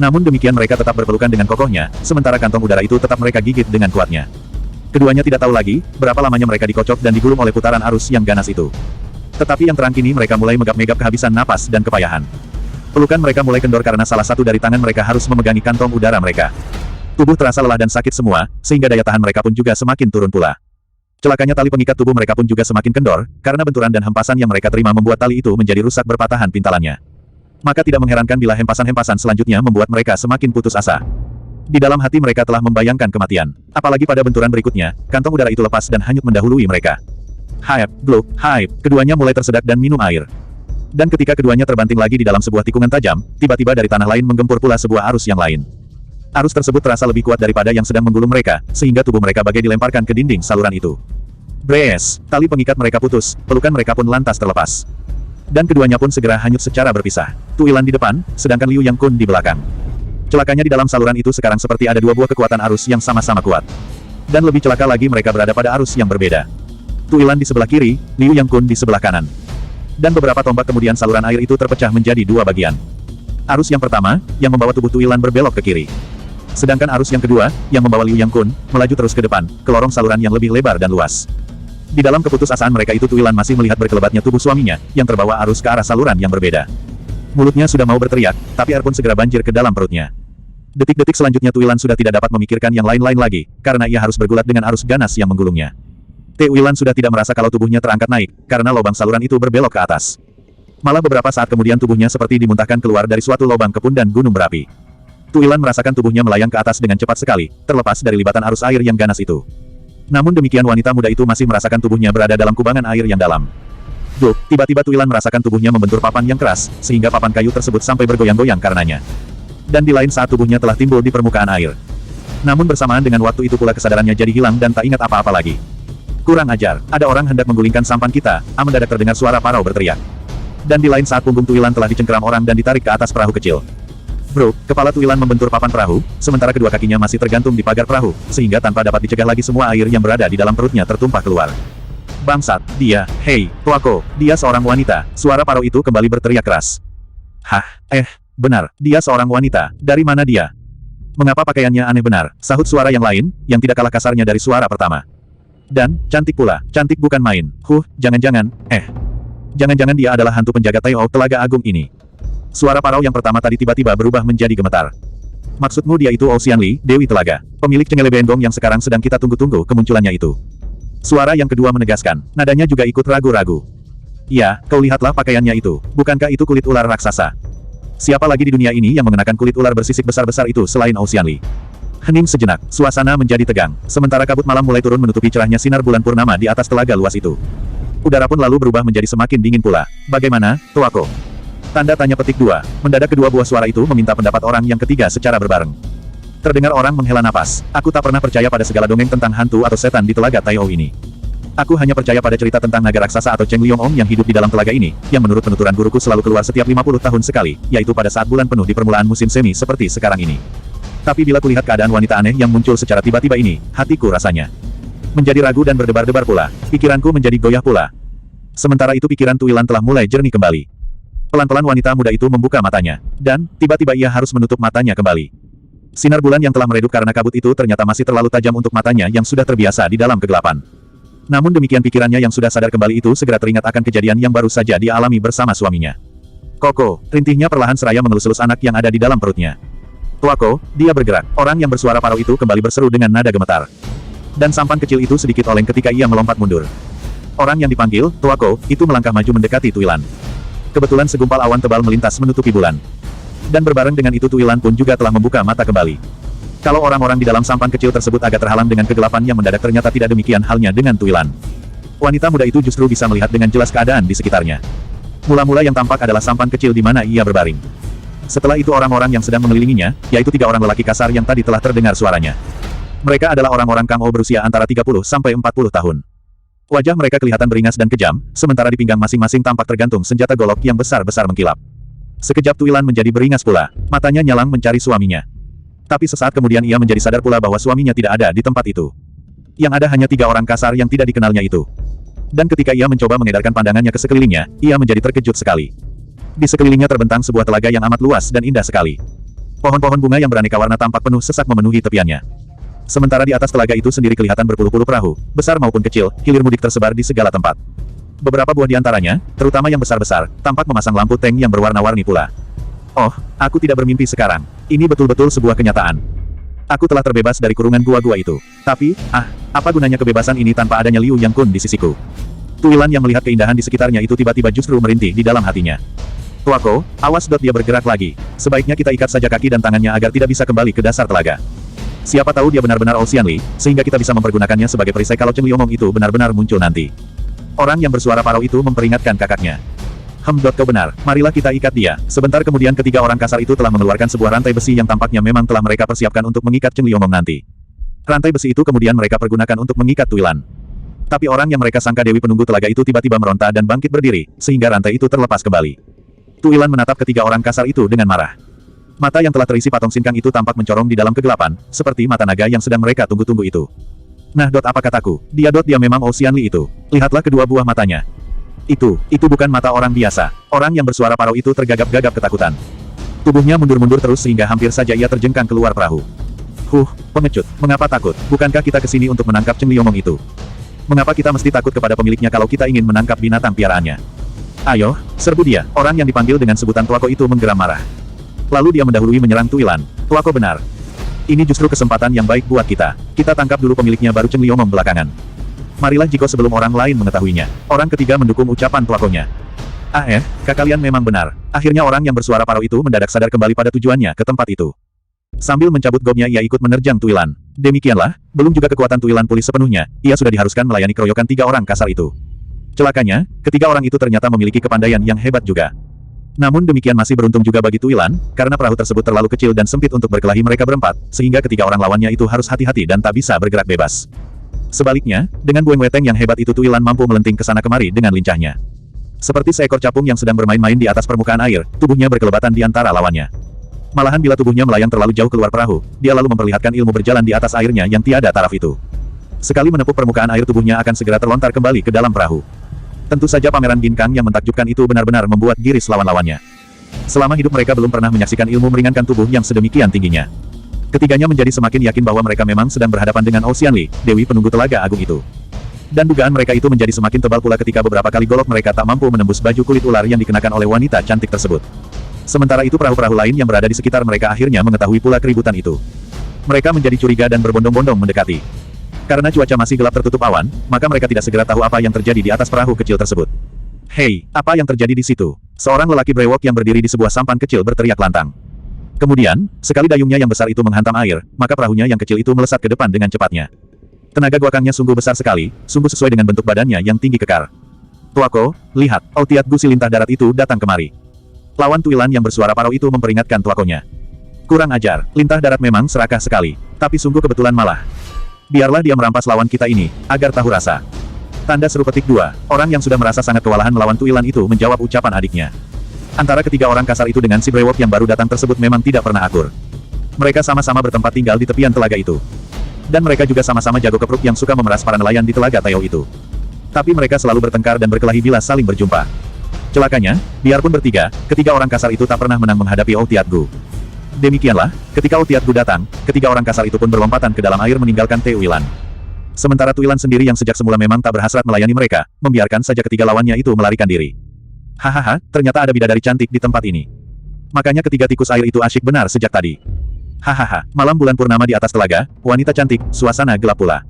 Namun demikian mereka tetap berpelukan dengan kokohnya, sementara kantong udara itu tetap mereka gigit dengan kuatnya. Keduanya tidak tahu lagi, berapa lamanya mereka dikocok dan digulung oleh putaran arus yang ganas itu. Tetapi yang terang kini mereka mulai megap-megap kehabisan napas dan kepayahan. Pelukan mereka mulai kendor karena salah satu dari tangan mereka harus memegangi kantong udara mereka. Tubuh terasa lelah dan sakit semua, sehingga daya tahan mereka pun juga semakin turun pula. Celakanya tali pengikat tubuh mereka pun juga semakin kendor, karena benturan dan hempasan yang mereka terima membuat tali itu menjadi rusak berpatahan pintalannya. Maka tidak mengherankan bila hempasan-hempasan selanjutnya membuat mereka semakin putus asa. Di dalam hati mereka telah membayangkan kematian. Apalagi pada benturan berikutnya, kantong udara itu lepas dan hanyut mendahului mereka. Hype, gluk, hype, keduanya mulai tersedak dan minum air. Dan ketika keduanya terbanting lagi di dalam sebuah tikungan tajam, tiba-tiba dari tanah lain menggempur pula sebuah arus yang lain. Arus tersebut terasa lebih kuat daripada yang sedang menggulung mereka, sehingga tubuh mereka bagai dilemparkan ke dinding saluran itu. Bres! Tali pengikat mereka putus, pelukan mereka pun lantas terlepas. Dan keduanya pun segera hanyut secara berpisah. Tuilan di depan, sedangkan Liu Yang Kun di belakang. Celakanya di dalam saluran itu sekarang seperti ada dua buah kekuatan arus yang sama-sama kuat. Dan lebih celaka lagi mereka berada pada arus yang berbeda. Tuilan di sebelah kiri, Liu Yang Kun di sebelah kanan. Dan beberapa tombak kemudian saluran air itu terpecah menjadi dua bagian. Arus yang pertama, yang membawa tubuh Tuilan berbelok ke kiri. Sedangkan arus yang kedua, yang membawa Liu Yang Kun, melaju terus ke depan, ke lorong saluran yang lebih lebar dan luas. Di dalam keputusasaan mereka itu Tuilan masih melihat berkelebatnya tubuh suaminya, yang terbawa arus ke arah saluran yang berbeda. Mulutnya sudah mau berteriak, tapi air pun segera banjir ke dalam perutnya. Detik-detik selanjutnya Tuilan sudah tidak dapat memikirkan yang lain-lain lagi, karena ia harus bergulat dengan arus ganas yang menggulungnya. Tuilan sudah tidak merasa kalau tubuhnya terangkat naik, karena lubang saluran itu berbelok ke atas. Malah beberapa saat kemudian tubuhnya seperti dimuntahkan keluar dari suatu lubang kebun dan gunung berapi. Tuilan merasakan tubuhnya melayang ke atas dengan cepat sekali, terlepas dari libatan arus air yang ganas itu. Namun demikian wanita muda itu masih merasakan tubuhnya berada dalam kubangan air yang dalam. Duk, tiba-tiba Tuilan merasakan tubuhnya membentur papan yang keras, sehingga papan kayu tersebut sampai bergoyang-goyang karenanya. Dan di lain saat tubuhnya telah timbul di permukaan air. Namun bersamaan dengan waktu itu pula kesadarannya jadi hilang dan tak ingat apa-apa lagi. Kurang ajar, ada orang hendak menggulingkan sampan kita, mendadak terdengar suara Parau berteriak. Dan di lain saat punggung Tuilan telah dicengkeram orang dan ditarik ke atas perahu kecil. Bro, kepala Tuilan membentur papan perahu, sementara kedua kakinya masih tergantung di pagar perahu, sehingga tanpa dapat dicegah lagi semua air yang berada di dalam perutnya tertumpah keluar. Bangsat, dia, hei, Tuako, dia seorang wanita, suara Parau itu kembali berteriak keras. Hah, benar, dia seorang wanita, dari mana dia? Mengapa pakaiannya aneh benar, sahut suara yang lain, yang tidak kalah kasarnya dari suara pertama. Dan, cantik pula, cantik bukan main, jangan-jangan, jangan-jangan dia adalah hantu penjaga Taiao Telaga Agung ini. Suara Parau yang pertama tadi tiba-tiba berubah menjadi gemetar. Maksudmu dia itu Oxianli, Dewi Telaga, pemilik Cengelebendong yang sekarang sedang kita tunggu-tunggu kemunculannya itu. Suara yang kedua menegaskan, nadanya juga ikut ragu-ragu. Ya, kau lihatlah pakaiannya itu, bukankah itu kulit ular raksasa? Siapa lagi di dunia ini yang mengenakan kulit ular bersisik besar-besar itu selain Oxianli? Hening sejenak, suasana menjadi tegang, sementara kabut malam mulai turun menutupi cerahnya sinar bulan purnama di atas telaga luas itu. Udara pun lalu berubah menjadi semakin dingin pula. Bagaimana, Tuako? Tanda tanya petik 2. Mendadak kedua buah suara itu meminta pendapat orang yang ketiga secara berbareng. Terdengar orang menghela napas. Aku tak pernah percaya pada segala dongeng tentang hantu atau setan di telaga Taiao ini. Aku hanya percaya pada cerita tentang naga raksasa atau Cheng Liongong yang hidup di dalam telaga ini, yang menurut penuturan guruku selalu keluar setiap 50 tahun sekali, yaitu pada saat bulan penuh di permulaan musim semi seperti sekarang ini. Tapi bila kulihat keadaan wanita aneh yang muncul secara tiba-tiba ini, hatiku rasanya menjadi ragu dan berdebar-debar pula. Pikiranku menjadi goyah pula. Sementara itu pikiran Tuilan telah mulai jernih kembali. Pelan-pelan wanita muda itu membuka matanya. Dan, tiba-tiba ia harus menutup matanya kembali. Sinar bulan yang telah meredup karena kabut itu ternyata masih terlalu tajam untuk matanya yang sudah terbiasa di dalam kegelapan. Namun demikian pikirannya yang sudah sadar kembali itu segera teringat akan kejadian yang baru saja dia alami bersama suaminya. Koko, rintihnya perlahan seraya mengelus-elus anak yang ada di dalam perutnya. Tuako, dia bergerak. Orang yang bersuara Parau itu kembali berseru dengan nada gemetar. Dan sampan kecil itu sedikit oleng ketika ia melompat mundur. Orang yang dipanggil, Tuako, itu melangkah maju mendekati Tuilan. Kebetulan segumpal awan tebal melintas menutupi bulan. Dan berbareng dengan itu Tuilan pun juga telah membuka mata kembali. Kalau orang-orang di dalam sampan kecil tersebut agak terhalang dengan kegelapan yang mendadak ternyata tidak demikian halnya dengan Tuilan. Wanita muda itu justru bisa melihat dengan jelas keadaan di sekitarnya. Mula-mula yang tampak adalah sampan kecil di mana ia berbaring. Setelah itu orang-orang yang sedang mengelilinginya, yaitu 3 orang lelaki kasar yang tadi telah terdengar suaranya. Mereka adalah orang-orang Kang O berusia antara 30 sampai 40 tahun. Wajah mereka kelihatan beringas dan kejam, sementara di pinggang masing-masing tampak tergantung senjata golok yang besar-besar mengkilap. Sekejap Tuilan menjadi beringas pula, matanya nyalang mencari suaminya. Tapi sesaat kemudian ia menjadi sadar pula bahwa suaminya tidak ada di tempat itu. Yang ada hanya 3 orang kasar yang tidak dikenalnya itu. Dan ketika ia mencoba mengedarkan pandangannya ke sekelilingnya, ia menjadi terkejut sekali. Di sekelilingnya terbentang sebuah telaga yang amat luas dan indah sekali. Pohon-pohon bunga yang beraneka warna tampak penuh sesak memenuhi tepiannya. Sementara di atas telaga itu sendiri kelihatan berpuluh-puluh perahu, besar maupun kecil, hilir mudik tersebar di segala tempat. Beberapa buah di antaranya, terutama yang besar-besar, tampak memasang lampu tank yang berwarna-warni pula. Oh, aku tidak bermimpi sekarang. Ini betul-betul sebuah kenyataan. Aku telah terbebas dari kurungan gua-gua itu. Tapi, apa gunanya kebebasan ini tanpa adanya Liu Yang Kun di sisiku? Tuilan yang melihat keindahan di sekitarnya itu tiba-tiba justru merintih di dalam hatinya. Tuako, awas. Dia bergerak lagi. Sebaiknya kita ikat saja kaki dan tangannya agar tidak bisa kembali ke dasar telaga. Siapa tahu dia benar-benar Ocean Li, sehingga kita bisa mempergunakannya sebagai perisai kalau Cheng Liomong itu benar-benar muncul nanti. Orang yang bersuara parau itu memperingatkan kakaknya. Kau benar, marilah kita ikat dia. Sebentar kemudian ketiga orang kasar itu telah mengeluarkan sebuah rantai besi yang tampaknya memang telah mereka persiapkan untuk mengikat Cheng Liomong nanti. Rantai besi itu kemudian mereka pergunakan untuk mengikat Tuilan. Tapi orang yang mereka sangka Dewi Penunggu Telaga itu tiba-tiba meronta dan bangkit berdiri, sehingga rantai itu terlepas kembali. Tuilan menatap ketiga orang kasar itu dengan marah. Mata yang telah terisi patong sinkang itu tampak mencorong di dalam kegelapan, seperti mata naga yang sedang mereka tunggu-tunggu itu. Nah, apa kataku? Dia memang Ocean Li itu. Lihatlah kedua buah matanya. Itu bukan mata orang biasa. Orang yang bersuara parau itu tergagap-gagap ketakutan. Tubuhnya mundur-mundur terus sehingga hampir saja ia terjengkang keluar perahu. Pengecut. Mengapa takut? Bukankah kita kesini untuk menangkap Cheng Liomong itu? Mengapa kita mesti takut kepada pemiliknya kalau kita ingin menangkap binatang piaraannya? Ayo, serbu dia. Orang yang dipanggil dengan sebutan Tuako itu menggeram marah. Lalu dia mendahului menyerang Tuilan. Tuako benar. Ini justru kesempatan yang baik buat kita. Kita tangkap dulu pemiliknya baru Cheng Liomong belakangan. Marilah jika sebelum orang lain mengetahuinya. Orang ketiga mendukung ucapan Tuakonya. Kalian memang benar. Akhirnya orang yang bersuara parau itu mendadak sadar kembali pada tujuannya ke tempat itu. Sambil mencabut gobnya ia ikut menerjang Tuilan. Demikianlah, belum juga kekuatan Tuilan pulih sepenuhnya, ia sudah diharuskan melayani keroyokan tiga orang kasar itu. Celakanya, ketiga orang itu ternyata memiliki kepandaian yang hebat juga. Namun demikian masih beruntung juga bagi Tuilan, karena perahu tersebut terlalu kecil dan sempit untuk berkelahi mereka berempat, sehingga ketiga orang lawannya itu harus hati-hati dan tak bisa bergerak bebas. Sebaliknya, dengan Bueng Weteng yang hebat itu Tuilan mampu melenting ke sana kemari dengan lincahnya. Seperti seekor capung yang sedang bermain-main di atas permukaan air, tubuhnya berkelebatan di antara lawannya. Malahan bila tubuhnya melayang terlalu jauh keluar perahu, dia lalu memperlihatkan ilmu berjalan di atas airnya yang tiada taraf itu. Sekali menepuk permukaan air tubuhnya akan segera terlontar kembali ke dalam perahu. Tentu saja pameran ginkang yang mentakjubkan itu benar-benar membuat giris lawan-lawannya. Selama hidup mereka belum pernah menyaksikan ilmu meringankan tubuh yang sedemikian tingginya. Ketiganya menjadi semakin yakin bahwa mereka memang sedang berhadapan dengan Ocean Li, Dewi Penunggu Telaga Agung itu. Dan dugaan mereka itu menjadi semakin tebal pula ketika beberapa kali golok mereka tak mampu menembus baju kulit ular yang dikenakan oleh wanita cantik tersebut. Sementara itu perahu-perahu lain yang berada di sekitar mereka akhirnya mengetahui pula keributan itu. Mereka menjadi curiga dan berbondong-bondong mendekati. Karena cuaca masih gelap tertutup awan, maka mereka tidak segera tahu apa yang terjadi di atas perahu kecil tersebut. Hei, apa yang terjadi di situ? Seorang lelaki brewok yang berdiri di sebuah sampan kecil berteriak lantang. Kemudian, sekali dayungnya yang besar itu menghantam air, maka perahunya yang kecil itu melesat ke depan dengan cepatnya. Tenaga guakangnya sungguh besar sekali, sungguh sesuai dengan bentuk badannya yang tinggi kekar. Tuako, lihat, Outiat Gu si lintah darat itu datang kemari. Lawan Tuilan yang bersuara parau itu memperingatkan Tuakonya. Kurang ajar, lintah darat memang serakah sekali, tapi sungguh kebetulan malah. Biarlah dia merampas lawan kita ini, agar tahu rasa. Tanda seru petik 2, orang yang sudah merasa sangat kewalahan melawan Tuilan itu menjawab ucapan adiknya. Antara ketiga orang kasar itu dengan si brewok yang baru datang tersebut memang tidak pernah akur. Mereka sama-sama bertempat tinggal di tepian telaga itu. Dan mereka juga sama-sama jago kepruk yang suka memeras para nelayan di telaga Tayo itu. Tapi mereka selalu bertengkar dan berkelahi bila saling berjumpa. Celakanya, biarpun bertiga, ketiga orang kasar itu tak pernah menang menghadapi Outiat Gu. Demikianlah, ketika Outiat Gu datang, ketiga orang kasar itu pun berlompatan ke dalam air meninggalkan Tuilan. Sementara Tuilan sendiri yang sejak semula memang tak berhasrat melayani mereka, membiarkan saja ketiga lawannya itu melarikan diri. Hahaha, ternyata ada bidadari cantik di tempat ini. Makanya ketiga tikus air itu asyik benar sejak tadi. Hahaha, malam bulan purnama di atas telaga, wanita cantik, suasana gelap pula.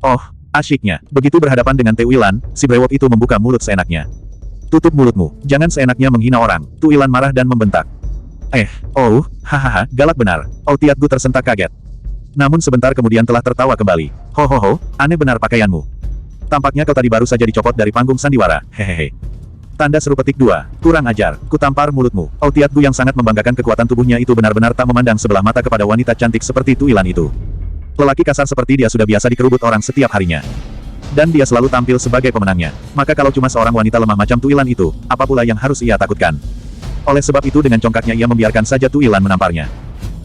Oh, asyiknya, begitu berhadapan dengan Tuilan, si brewok itu membuka mulut seenaknya. Tutup mulutmu, jangan seenaknya menghina orang. Tuilan marah dan membentak. Hahaha, galak benar. Outiat Gu tersentak kaget. Namun sebentar kemudian telah tertawa kembali. Hohoho, aneh benar pakaianmu. Tampaknya kau tadi baru saja dicopot dari panggung sandiwara, hehehe. Tanda seru petik 2, kurang ajar, kutampar mulutmu. Outiat Gu yang sangat membanggakan kekuatan tubuhnya itu benar-benar tak memandang sebelah mata kepada wanita cantik seperti Tuilan itu. Lelaki kasar seperti dia sudah biasa dikerubut orang setiap harinya. Dan dia selalu tampil sebagai pemenangnya. Maka kalau cuma seorang wanita lemah macam Tuilan itu, apa pula yang harus ia takutkan? Oleh sebab itu dengan congkaknya ia membiarkan saja Tuilan menamparnya.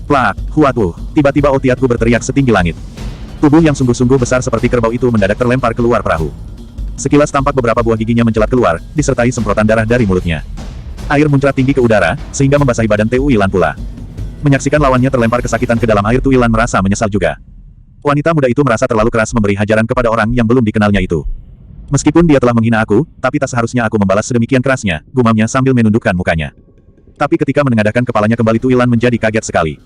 Plak, huatu, tiba-tiba Outiat Gu berteriak setinggi langit. Tubuh yang sungguh-sungguh besar seperti kerbau itu mendadak terlempar keluar perahu. Sekilas tampak beberapa buah giginya mencelat keluar, disertai semprotan darah dari mulutnya. Air muncrat tinggi ke udara, sehingga membasahi badan Tuilan pula. Menyaksikan lawannya terlempar kesakitan ke dalam air, Tuilan merasa menyesal juga. Wanita muda itu merasa terlalu keras memberi hajaran kepada orang yang belum dikenalnya itu. Meskipun dia telah menghina aku, tapi tak seharusnya aku membalas sedemikian kerasnya, gumamnya sambil menundukkan mukanya. Tapi ketika menengadahkan kepalanya kembali Tuilan menjadi kaget sekali.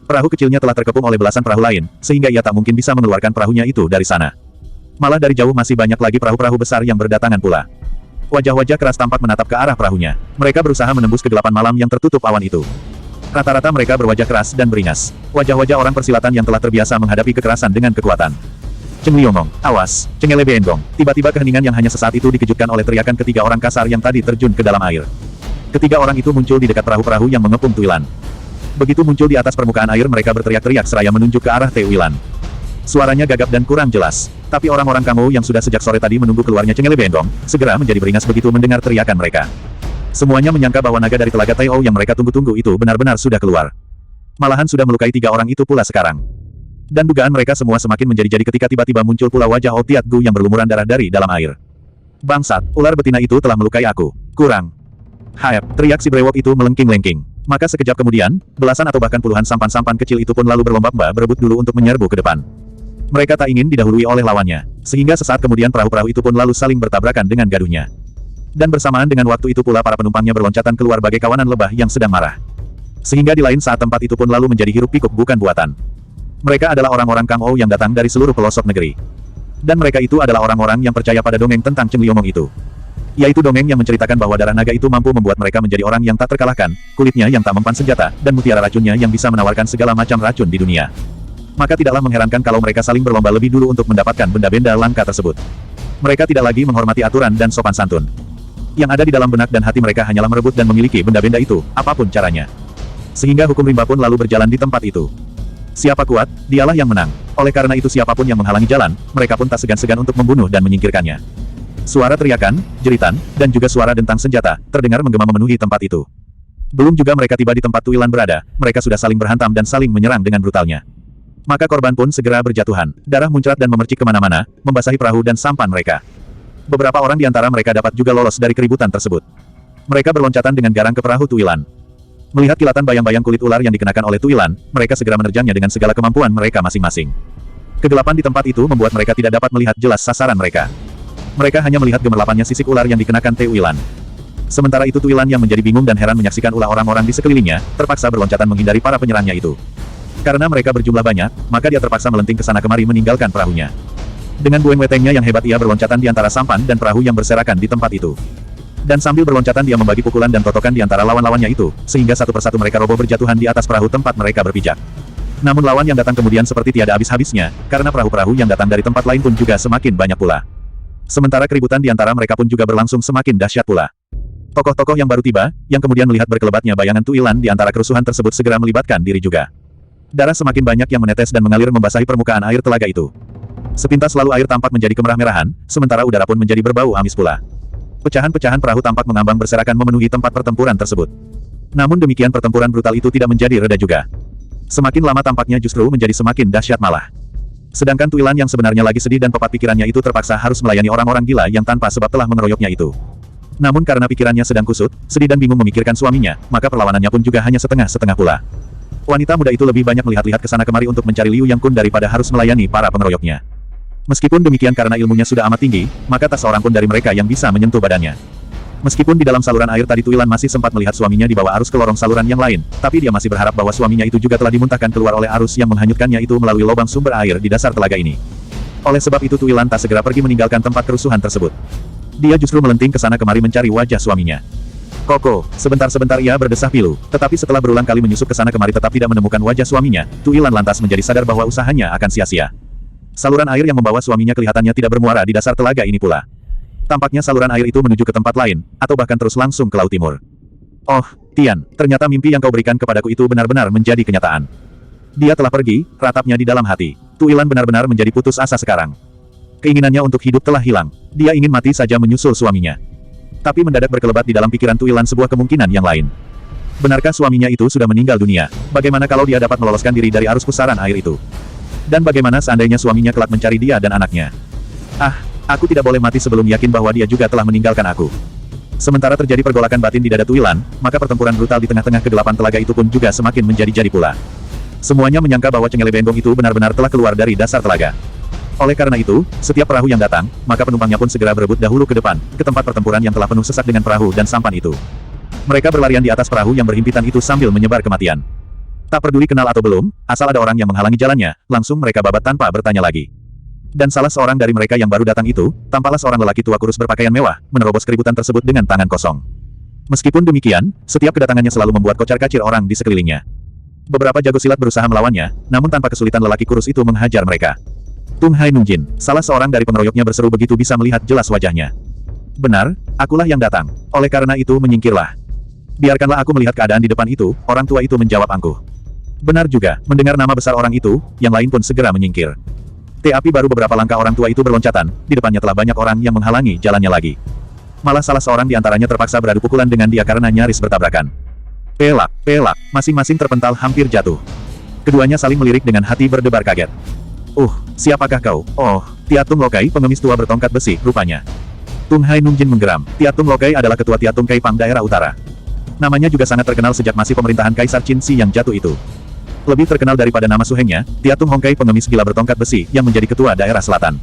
Perahu kecilnya telah terkepung oleh belasan perahu lain, sehingga ia tak mungkin bisa mengeluarkan perahunya itu dari sana. Malah dari jauh masih banyak lagi perahu-perahu besar yang berdatangan pula. Wajah-wajah keras tampak menatap ke arah perahunya. Mereka berusaha menembus kegelapan malam yang tertutup awan itu. Rata-rata mereka berwajah keras dan beringas. Wajah-wajah orang persilatan yang telah terbiasa menghadapi kekerasan dengan kekuatan. Cheng Liongong, awas, Cengele Beengong. Tiba-tiba keheningan yang hanya sesaat itu dikejutkan oleh teriakan ketiga orang kasar yang tadi terjun ke dalam air. Ketiga orang itu muncul di dekat perahu-perahu yang mengepung Tuilan. Begitu muncul di atas permukaan air mereka berteriak-teriak seraya menunjuk ke arah Tuilan. Suaranya gagap dan kurang jelas. Tapi orang-orang Kangou yang sudah sejak sore tadi menunggu keluarnya Cengele Beengong, segera menjadi beringas begitu mendengar teriakan mereka. Semuanya menyangka bahwa naga dari telaga Taiou yang mereka tunggu-tunggu itu benar-benar sudah keluar. Malahan sudah melukai tiga orang itu pula sekarang. Dan dugaan mereka semua semakin menjadi-jadi ketika tiba-tiba muncul pula wajah Otiat Gu yang berlumuran darah dari dalam air. Bangsat, ular betina itu telah melukai aku. Kurang. Haep, teriak si brewok itu melengking-lengking. Maka sekejap kemudian, belasan atau bahkan puluhan sampan-sampan kecil itu pun lalu berlomba-lomba berebut dulu untuk menyerbu ke depan. Mereka tak ingin didahului oleh lawannya, sehingga sesaat kemudian perahu-perahu itu pun lalu saling bertabrakan dengan gaduhnya. Dan bersamaan dengan waktu itu pula para penumpangnya berloncatan keluar bagai kawanan lebah yang sedang marah. Sehingga di lain saat tempat itu pun lalu menjadi hiruk-pikuk bukan buatan. Mereka adalah orang-orang Kangou yang datang dari seluruh pelosok negeri. Dan mereka itu adalah orang-orang yang percaya pada dongeng tentang Cheng Liongong itu. Yaitu dongeng yang menceritakan bahwa darah naga itu mampu membuat mereka menjadi orang yang tak terkalahkan, kulitnya yang tak mempan senjata, dan mutiara racunnya yang bisa menawarkan segala macam racun di dunia. Maka tidaklah mengherankan kalau mereka saling berlomba lebih dulu untuk mendapatkan benda-benda langka tersebut. Mereka tidak lagi menghormati aturan dan sopan santun. Yang ada di dalam benak dan hati mereka hanyalah merebut dan memiliki benda-benda itu, apapun caranya. Sehingga hukum rimba pun lalu berjalan di tempat itu. Siapa kuat, dialah yang menang. Oleh karena itu siapapun yang menghalangi jalan, mereka pun tak segan-segan untuk membunuh dan menyingkirkannya. Suara teriakan, jeritan, dan juga suara dentang senjata, terdengar menggema memenuhi tempat itu. Belum juga mereka tiba di tempat Tuilan berada, mereka sudah saling berhantam dan saling menyerang dengan brutalnya. Maka korban pun segera berjatuhan, darah muncrat dan memercik kemana-mana, membasahi perahu dan sampan mereka. Beberapa orang di antara mereka dapat juga lolos dari keributan tersebut. Mereka berloncatan dengan garang ke perahu Tuilan. Melihat kilatan bayang-bayang kulit ular yang dikenakan oleh Tuilan, mereka segera menerjangnya dengan segala kemampuan mereka masing-masing. Kegelapan di tempat itu membuat mereka tidak dapat melihat jelas sasaran mereka. Mereka hanya melihat gemerlapannya sisik ular yang dikenakan Tuilan. Sementara itu Tuilan yang menjadi bingung dan heran menyaksikan ulah orang-orang di sekelilingnya, terpaksa berloncatan menghindari para penyerangnya itu. Karena mereka berjumlah banyak, maka dia terpaksa melenting ke sana kemari meninggalkan perahunya. Dengan bueng wetengnya yang hebat ia berloncatan di antara sampan dan perahu yang berserakan di tempat itu. Dan sambil berloncatan dia membagi pukulan dan totokan di antara lawan-lawannya itu, sehingga satu persatu mereka roboh berjatuhan di atas perahu tempat mereka berpijak. Namun lawan yang datang kemudian seperti tiada habis-habisnya, karena perahu-perahu yang datang dari tempat lain pun juga semakin banyak pula. Sementara keributan di antara mereka pun juga berlangsung semakin dahsyat pula. Tokoh-tokoh yang baru tiba, yang kemudian melihat berkelebatnya bayangan Tuilan di antara kerusuhan tersebut segera melibatkan diri juga. Darah semakin banyak yang menetes dan mengalir membasahi permukaan air telaga itu. Sepintas lalu air tampak menjadi kemerah-merahan, sementara udara pun menjadi berbau amis pula. Pecahan-pecahan perahu tampak mengambang berserakan memenuhi tempat pertempuran tersebut. Namun demikian pertempuran brutal itu tidak menjadi reda juga. Semakin lama tampaknya justru menjadi semakin dahsyat malah. Sedangkan Tuilan yang sebenarnya lagi sedih dan pepat pikirannya itu terpaksa harus melayani orang-orang gila yang tanpa sebab telah mengeroyoknya itu. Namun karena pikirannya sedang kusut, sedih dan bingung memikirkan suaminya, maka perlawanannya pun juga hanya setengah-setengah pula. Wanita muda itu lebih banyak melihat-lihat ke sana kemari untuk mencari Liu Yang Kun daripada harus melayani para pengeroyoknya. Meskipun demikian karena ilmunya sudah amat tinggi, maka tak seorang pun dari mereka yang bisa menyentuh badannya. Meskipun di dalam saluran air tadi Tuilan masih sempat melihat suaminya dibawa arus ke lorong saluran yang lain, tapi dia masih berharap bahwa suaminya itu juga telah dimuntahkan keluar oleh arus yang menghanyutkannya itu melalui lubang sumber air di dasar telaga ini. Oleh sebab itu Tuilan tak segera pergi meninggalkan tempat kerusuhan tersebut. Dia justru melenting ke sana kemari mencari wajah suaminya. Koko, sebentar-sebentar ia berdesah pilu, tetapi setelah berulang kali menyusup ke sana kemari tetap tidak menemukan wajah suaminya, Tuilan lantas menjadi sadar bahwa usahanya akan sia-sia. Saluran air yang membawa suaminya kelihatannya tidak bermuara di dasar telaga ini pula. Tampaknya saluran air itu menuju ke tempat lain, atau bahkan terus langsung ke Laut Timur. Oh, Tian, ternyata mimpi yang kau berikan kepadaku itu benar-benar menjadi kenyataan. Dia telah pergi, ratapnya di dalam hati. Tuilan benar-benar menjadi putus asa sekarang. Keinginannya untuk hidup telah hilang. Dia ingin mati saja menyusul suaminya. Tapi mendadak berkelebat di dalam pikiran Tuilan sebuah kemungkinan yang lain. Benarkah suaminya itu sudah meninggal dunia? Bagaimana kalau dia dapat meloloskan diri dari arus pusaran air itu? Dan bagaimana seandainya suaminya kelak mencari dia dan anaknya? Ah, aku tidak boleh mati sebelum yakin bahwa dia juga telah meninggalkan aku. Sementara terjadi pergolakan batin di dada Tuilan, maka pertempuran brutal di tengah-tengah kegelapan telaga itu pun juga semakin menjadi-jadi pula. Semuanya menyangka bahwa Cengele Beengong itu benar-benar telah keluar dari dasar telaga. Oleh karena itu, setiap perahu yang datang, maka penumpangnya pun segera berebut dahulu ke depan, ke tempat pertempuran yang telah penuh sesak dengan perahu dan sampan itu. Mereka berlarian di atas perahu yang berhimpitan itu sambil menyebar kematian. Tak peduli kenal atau belum, asal ada orang yang menghalangi jalannya, langsung mereka babat tanpa bertanya lagi. Dan salah seorang dari mereka yang baru datang itu, tampaklah seorang lelaki tua kurus berpakaian mewah, menerobos keributan tersebut dengan tangan kosong. Meskipun demikian, setiap kedatangannya selalu membuat kocar-kacir orang di sekelilingnya. Beberapa jago silat berusaha melawannya, namun tanpa kesulitan lelaki kurus itu menghajar mereka. Tung Hai Nungjin, salah seorang dari pengeroyoknya berseru begitu bisa melihat jelas wajahnya. Benar, akulah yang datang. Oleh karena itu menyingkirlah. Biarkanlah aku melihat keadaan di depan itu, orang tua itu menjawab angkuh. Benar juga, mendengar nama besar orang itu, yang lain pun segera menyingkir. Tapi baru beberapa langkah orang tua itu berloncatan, di depannya telah banyak orang yang menghalangi jalannya lagi. Malah salah seorang di antaranya terpaksa beradu pukulan dengan dia karena nyaris bertabrakan. Pelak, masing-masing terpental hampir jatuh. Keduanya saling melirik dengan hati berdebar kaget. Siapakah kau? Oh, Tiatung Lokai, pengemis tua bertongkat besi, rupanya. Tung Hai Nungjin menggeram. Tiatung Lokai adalah ketua Tiatung Kaipang daerah utara. Namanya juga sangat terkenal sejak masih pemerintahan Kaisar Qin Shi yang jatuh itu. Lebih terkenal daripada nama suhengnya, Tiatung Hongkai pengemis gila bertongkat besi yang menjadi ketua daerah selatan.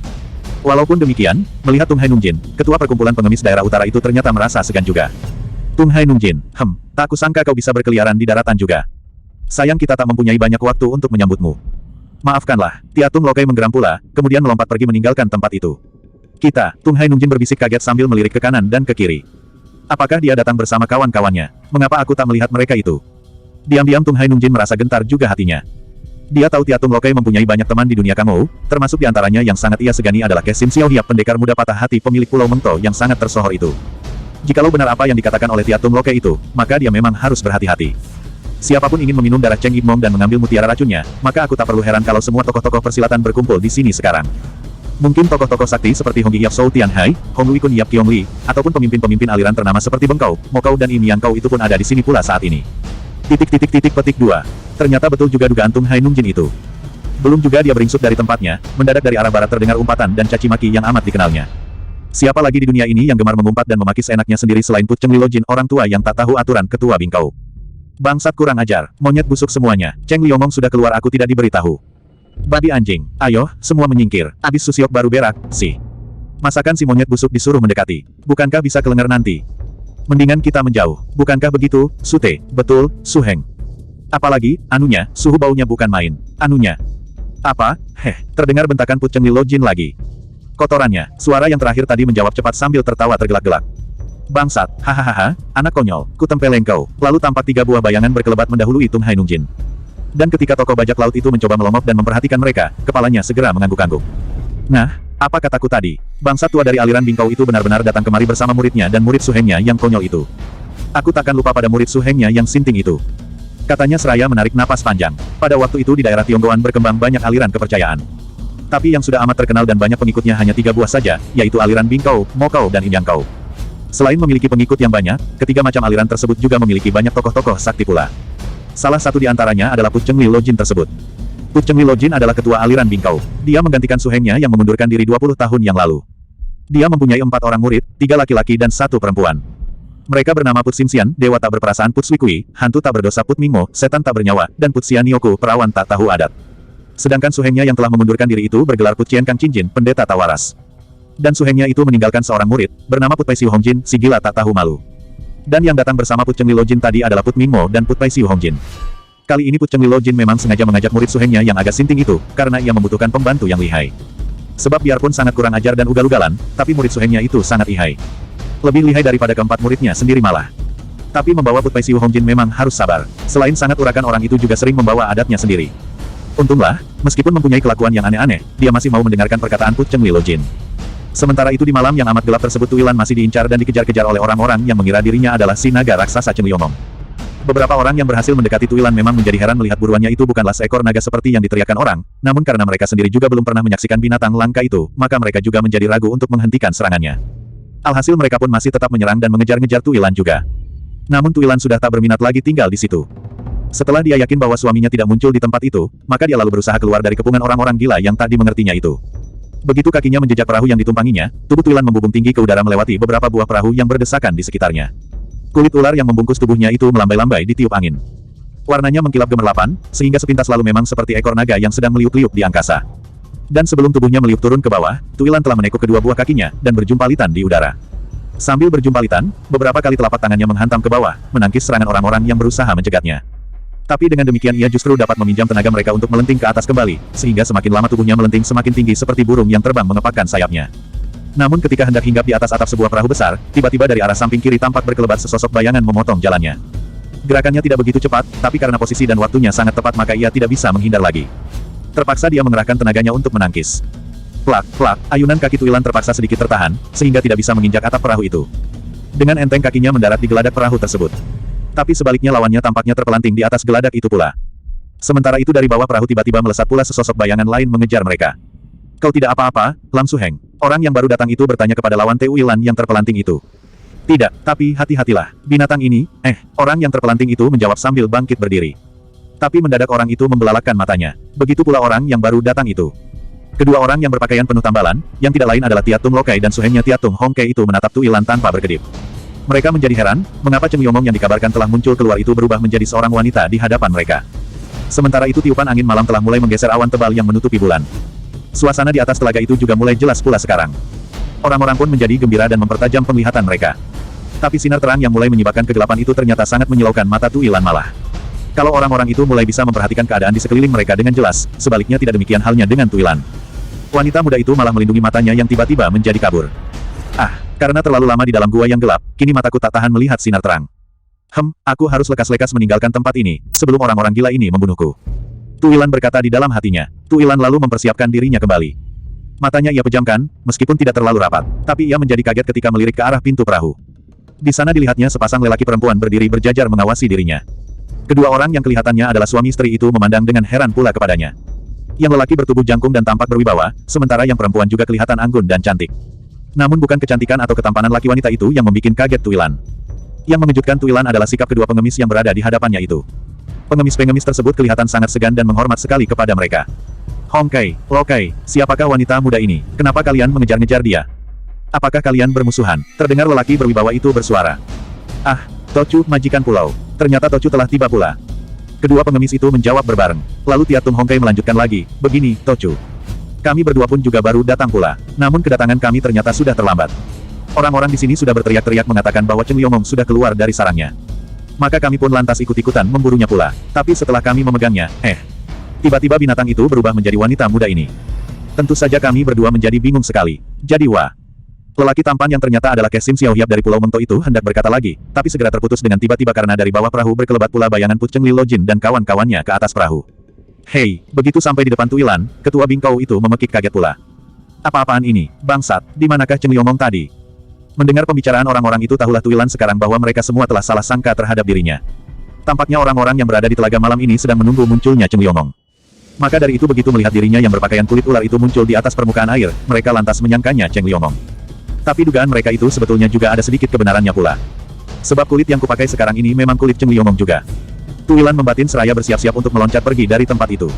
Walaupun demikian, melihat Tung Hai Nungjin, ketua perkumpulan pengemis daerah utara itu ternyata merasa segan juga. Tung Hai Nungjin, tak kusangka kau bisa berkeliaran di daratan juga. Sayang kita tak mempunyai banyak waktu untuk menyambutmu. Maafkanlah, Tiatung Lokai menggeram pula, kemudian melompat pergi meninggalkan tempat itu. Tung Hai Nungjin berbisik kaget sambil melirik ke kanan dan ke kiri. Apakah dia datang bersama kawan-kawannya? Mengapa aku tak melihat mereka itu? Diam-diam Tung Hai Nungjin merasa gentar juga hatinya. Dia tahu Tiatung Lokai mempunyai banyak teman di dunia Kangou, termasuk di antaranya yang sangat ia segani adalah Kesim Xiao Hiap pendekar muda patah hati pemilik Pulau Mengto yang sangat tersohor itu. Jikalau benar apa yang dikatakan oleh Tiatung Lokai itu, maka dia memang harus berhati-hati. Siapapun ingin meminum darah Cheng Yimong dan mengambil mutiara racunnya, maka aku tak perlu heran kalau semua tokoh-tokoh persilatan berkumpul di sini sekarang. Mungkin tokoh-tokoh sakti seperti Hong Yap Shou Tianhai, Hong Wei Kun Yap Kiong Li, ataupun pemimpin-pemimpin aliran ternama seperti Beng Kau, Mo Kau dan Im Yang Kau itu pun ada di sini pula saat ini. Petik 2. Ternyata betul juga dugaan Tung Hai Nungjin itu. Belum juga dia beringsut dari tempatnya, mendadak dari arah barat terdengar umpatan dan caci maki yang amat dikenalnya. Siapa lagi di dunia ini yang gemar mengumpat dan memaki seenaknya sendiri selain Put Cheng Lilojin, orang tua yang tak tahu aturan ketua Bing Kau. Bangsat kurang ajar, monyet busuk semuanya, Cheng Liomong sudah keluar aku tidak diberitahu. Babi anjing, ayo, semua menyingkir, abis Susiok baru berak, sih. Masakan si monyet busuk disuruh mendekati, bukankah bisa kelengar nanti? Mendingan kita menjauh, bukankah begitu, Sute? Betul, Suheng. Apalagi, anunya, suhu baunya bukan main. Anunya. Apa? Terdengar bentakan Put Cheng Lilojin lagi. Kotorannya, suara yang terakhir tadi menjawab cepat sambil tertawa tergelak-gelak. Bangsat, hahaha, anak konyol, ku tempeleng kau. Lalu tampak 3 buah bayangan berkelebat mendahului Tung Hai Nungjin. Dan ketika tokoh bajak laut itu mencoba melomok dan memperhatikan mereka, kepalanya segera mengangguk-angguk. Nah, apa kataku tadi? Bangsat tua dari aliran Bing Kau itu benar-benar datang kemari bersama muridnya dan murid suhengnya yang konyol itu. Aku takkan lupa pada murid suhengnya yang sinting itu. Katanya seraya menarik napas panjang. Pada waktu itu di daerah Tionggoan berkembang banyak aliran kepercayaan. Tapi yang sudah amat terkenal dan banyak pengikutnya hanya 3 buah saja, yaitu aliran Bing Kau, Mo Kau dan Im Yang Kau. Selain memiliki pengikut yang banyak, ketiga macam aliran tersebut juga memiliki banyak tokoh-tokoh sakti pula. Salah satu di antaranya adalah Put Cheng Lilojin tersebut. Put Cheng Lilojin adalah ketua aliran Bing Kau. Dia menggantikan suhengnya yang mengundurkan diri 20 tahun yang lalu. Dia mempunyai 4 orang murid, 3 laki-laki dan 1 perempuan. Mereka bernama Put Simsian, dewa tak berperasaan Put Swikui, hantu tak berdosa Put Mingmo, setan tak bernyawa, dan Put Sianioku, perawan tak tahu adat. Sedangkan suhengnya yang telah mengundurkan diri itu bergelar Put Chien Kang Cinjin, pendeta tak waras. Dan suhengnya itu meninggalkan seorang murid, bernama Put Pai Siu Hongjin, si gila tak tahu malu. Dan yang datang bersama Put Cheng Lilojin tadi adalah Put Mingmo dan Put Pai Siu Hongjin. Kali ini Put Cheng Lilojin memang sengaja mengajak murid suhengnya yang agak sinting itu, karena ia membutuhkan pembantu yang lihai. Sebab biarpun sangat kurang ajar dan ugal-ugalan, tapi murid suhengnya itu sangat lihai. Lebih lihai daripada keempat muridnya sendiri malah. Tapi membawa Put Pai Siu Hongjin memang harus sabar. Selain sangat urakan orang itu juga sering membawa adatnya sendiri. Untunglah, meskipun mempunyai kelakuan yang aneh-aneh, dia masih mau mendengarkan perkataan Put Cheng Lilojin. Sementara itu di malam yang amat gelap tersebut Tuilan masih diincar dan dikejar-kejar oleh orang-orang yang mengira dirinya adalah si naga raksasa Cheng Liomong. Beberapa orang yang berhasil mendekati Tuilan memang menjadi heran melihat buruannya itu bukanlah seekor naga seperti yang diteriakan orang, namun karena mereka sendiri juga belum pernah menyaksikan binatang langka itu, maka mereka juga menjadi ragu untuk menghentikan serangannya. Alhasil mereka pun masih tetap menyerang dan mengejar-ngejar Tuilan juga. Namun Tuilan sudah tak berminat lagi tinggal di situ. Setelah dia yakin bahwa suaminya tidak muncul di tempat itu, maka dia lalu berusaha keluar dari kepungan orang-orang gila yang tak dimengertinya itu. Begitu kakinya menjejak perahu yang ditumpanginya, tubuh Tuilan membubung tinggi ke udara melewati beberapa buah perahu yang berdesakan di sekitarnya. Kulit ular yang membungkus tubuhnya itu melambai-lambai ditiup angin. Warnanya mengkilap gemerlapan, sehingga sepintas lalu memang seperti ekor naga yang sedang meliuk-liuk di angkasa. Dan sebelum tubuhnya meliuk turun ke bawah, Tuilan telah menekuk kedua buah kakinya, dan berjumpalitan di udara. Sambil berjumpalitan, beberapa kali telapak tangannya menghantam ke bawah, menangkis serangan orang-orang yang berusaha mencegatnya. Tapi dengan demikian ia justru dapat meminjam tenaga mereka untuk melenting ke atas kembali, sehingga semakin lama tubuhnya melenting semakin tinggi seperti burung yang terbang mengepakkan sayapnya. Namun ketika hendak hinggap di atas atap sebuah perahu besar, tiba-tiba dari arah samping kiri tampak berkelebat sesosok bayangan memotong jalannya. Gerakannya tidak begitu cepat, tapi karena posisi dan waktunya sangat tepat maka ia tidak bisa menghindar lagi. Terpaksa dia mengerahkan tenaganya untuk menangkis. Plak, plak, ayunan kaki Tuilan terpaksa sedikit tertahan, sehingga tidak bisa menginjak atap perahu itu. Dengan enteng kakinya mendarat di geladak perahu tersebut. Tapi sebaliknya lawannya tampaknya terpelanting di atas geladak itu pula. Sementara itu dari bawah perahu tiba-tiba melesat pula sesosok bayangan lain mengejar mereka. Kau tidak apa-apa, Lam Suheng. Orang yang baru datang itu bertanya kepada lawan Tuilan yang terpelanting itu. Tidak, tapi hati-hatilah. Binatang ini, orang yang terpelanting itu menjawab sambil bangkit berdiri. Tapi mendadak orang itu membelalakkan matanya. Begitu pula orang yang baru datang itu. Kedua orang yang berpakaian penuh tambalan, yang tidak lain adalah Tiatung Lokai dan suhengnya Tiatung Hongkei itu menatap Tuilan tanpa berkedip. Mereka menjadi heran, mengapa Cheng Yongong yang dikabarkan telah muncul keluar itu berubah menjadi seorang wanita di hadapan mereka. Sementara itu tiupan angin malam telah mulai menggeser awan tebal yang menutupi bulan. Suasana di atas telaga itu juga mulai jelas pula sekarang. Orang-orang pun menjadi gembira dan mempertajam penglihatan mereka. Tapi sinar terang yang mulai menyibakkan kegelapan itu ternyata sangat menyilaukan mata Tuilan malah. Kalau orang-orang itu mulai bisa memperhatikan keadaan di sekeliling mereka dengan jelas, sebaliknya tidak demikian halnya dengan Tuilan. Wanita muda itu malah melindungi matanya yang tiba-tiba menjadi kabur. Karena terlalu lama di dalam gua yang gelap, kini mataku tak tahan melihat sinar terang. Aku harus lekas-lekas meninggalkan tempat ini, sebelum orang-orang gila ini membunuhku. Tuilan berkata di dalam hatinya. Tuilan lalu mempersiapkan dirinya kembali. Matanya ia pejamkan, meskipun tidak terlalu rapat, tapi ia menjadi kaget ketika melirik ke arah pintu perahu. Di sana dilihatnya sepasang lelaki perempuan berdiri berjajar mengawasi dirinya. Kedua orang yang kelihatannya adalah suami istri itu memandang dengan heran pula kepadanya. Yang lelaki bertubuh jangkung dan tampak berwibawa, sementara yang perempuan juga kelihatan anggun dan cantik. Namun bukan kecantikan atau ketampanan laki wanita itu yang membuat kaget Tuilan. Yang mengejutkan Tuilan adalah sikap kedua pengemis yang berada di hadapannya itu. Pengemis-pengemis tersebut kelihatan sangat segan dan menghormat sekali kepada mereka. Hongkei, Lokai, siapakah wanita muda ini? Kenapa kalian mengejar-ngejar dia? Apakah kalian bermusuhan? Terdengar lelaki berwibawa itu bersuara. Tochu, majikan pulau. Ternyata Tochu telah tiba pula. Kedua pengemis itu menjawab berbareng. Lalu Tiatung Hongkei melanjutkan lagi, begini, Tochu. Kami berdua pun juga baru datang pula. Namun kedatangan kami ternyata sudah terlambat. Orang-orang di sini sudah berteriak-teriak mengatakan bahwa Cheng Yongong sudah keluar dari sarangnya. Maka kami pun lantas ikut-ikutan memburunya pula. Tapi setelah kami memegangnya, tiba-tiba binatang itu berubah menjadi wanita muda ini. Tentu saja kami berdua menjadi bingung sekali. Jadi lelaki tampan yang ternyata adalah Kesim Xiaohiap dari Pulau Mengto itu hendak berkata lagi, tapi segera terputus dengan tiba-tiba karena dari bawah perahu berkelebat pula bayangan Pu Cheng Li Lojin dan kawan-kawannya ke atas perahu. Hei, begitu sampai di depan Tuilan, ketua bingkau itu memekik kaget pula. Apa-apaan ini, bangsat, di manakah Cheng Yongong tadi? Mendengar pembicaraan orang-orang itu tahulah Tuilan sekarang bahwa mereka semua telah salah sangka terhadap dirinya. Tampaknya orang-orang yang berada di telaga malam ini sedang menunggu munculnya Cheng Yongong. Maka dari itu begitu melihat dirinya yang berpakaian kulit ular itu muncul di atas permukaan air, mereka lantas menyangkanya Cheng Yongong. Tapi dugaan mereka itu sebetulnya juga ada sedikit kebenarannya pula. Sebab kulit yang kupakai sekarang ini memang kulit Cheng Yongong juga. Tuilan membatin seraya bersiap-siap untuk meloncat pergi dari tempat itu.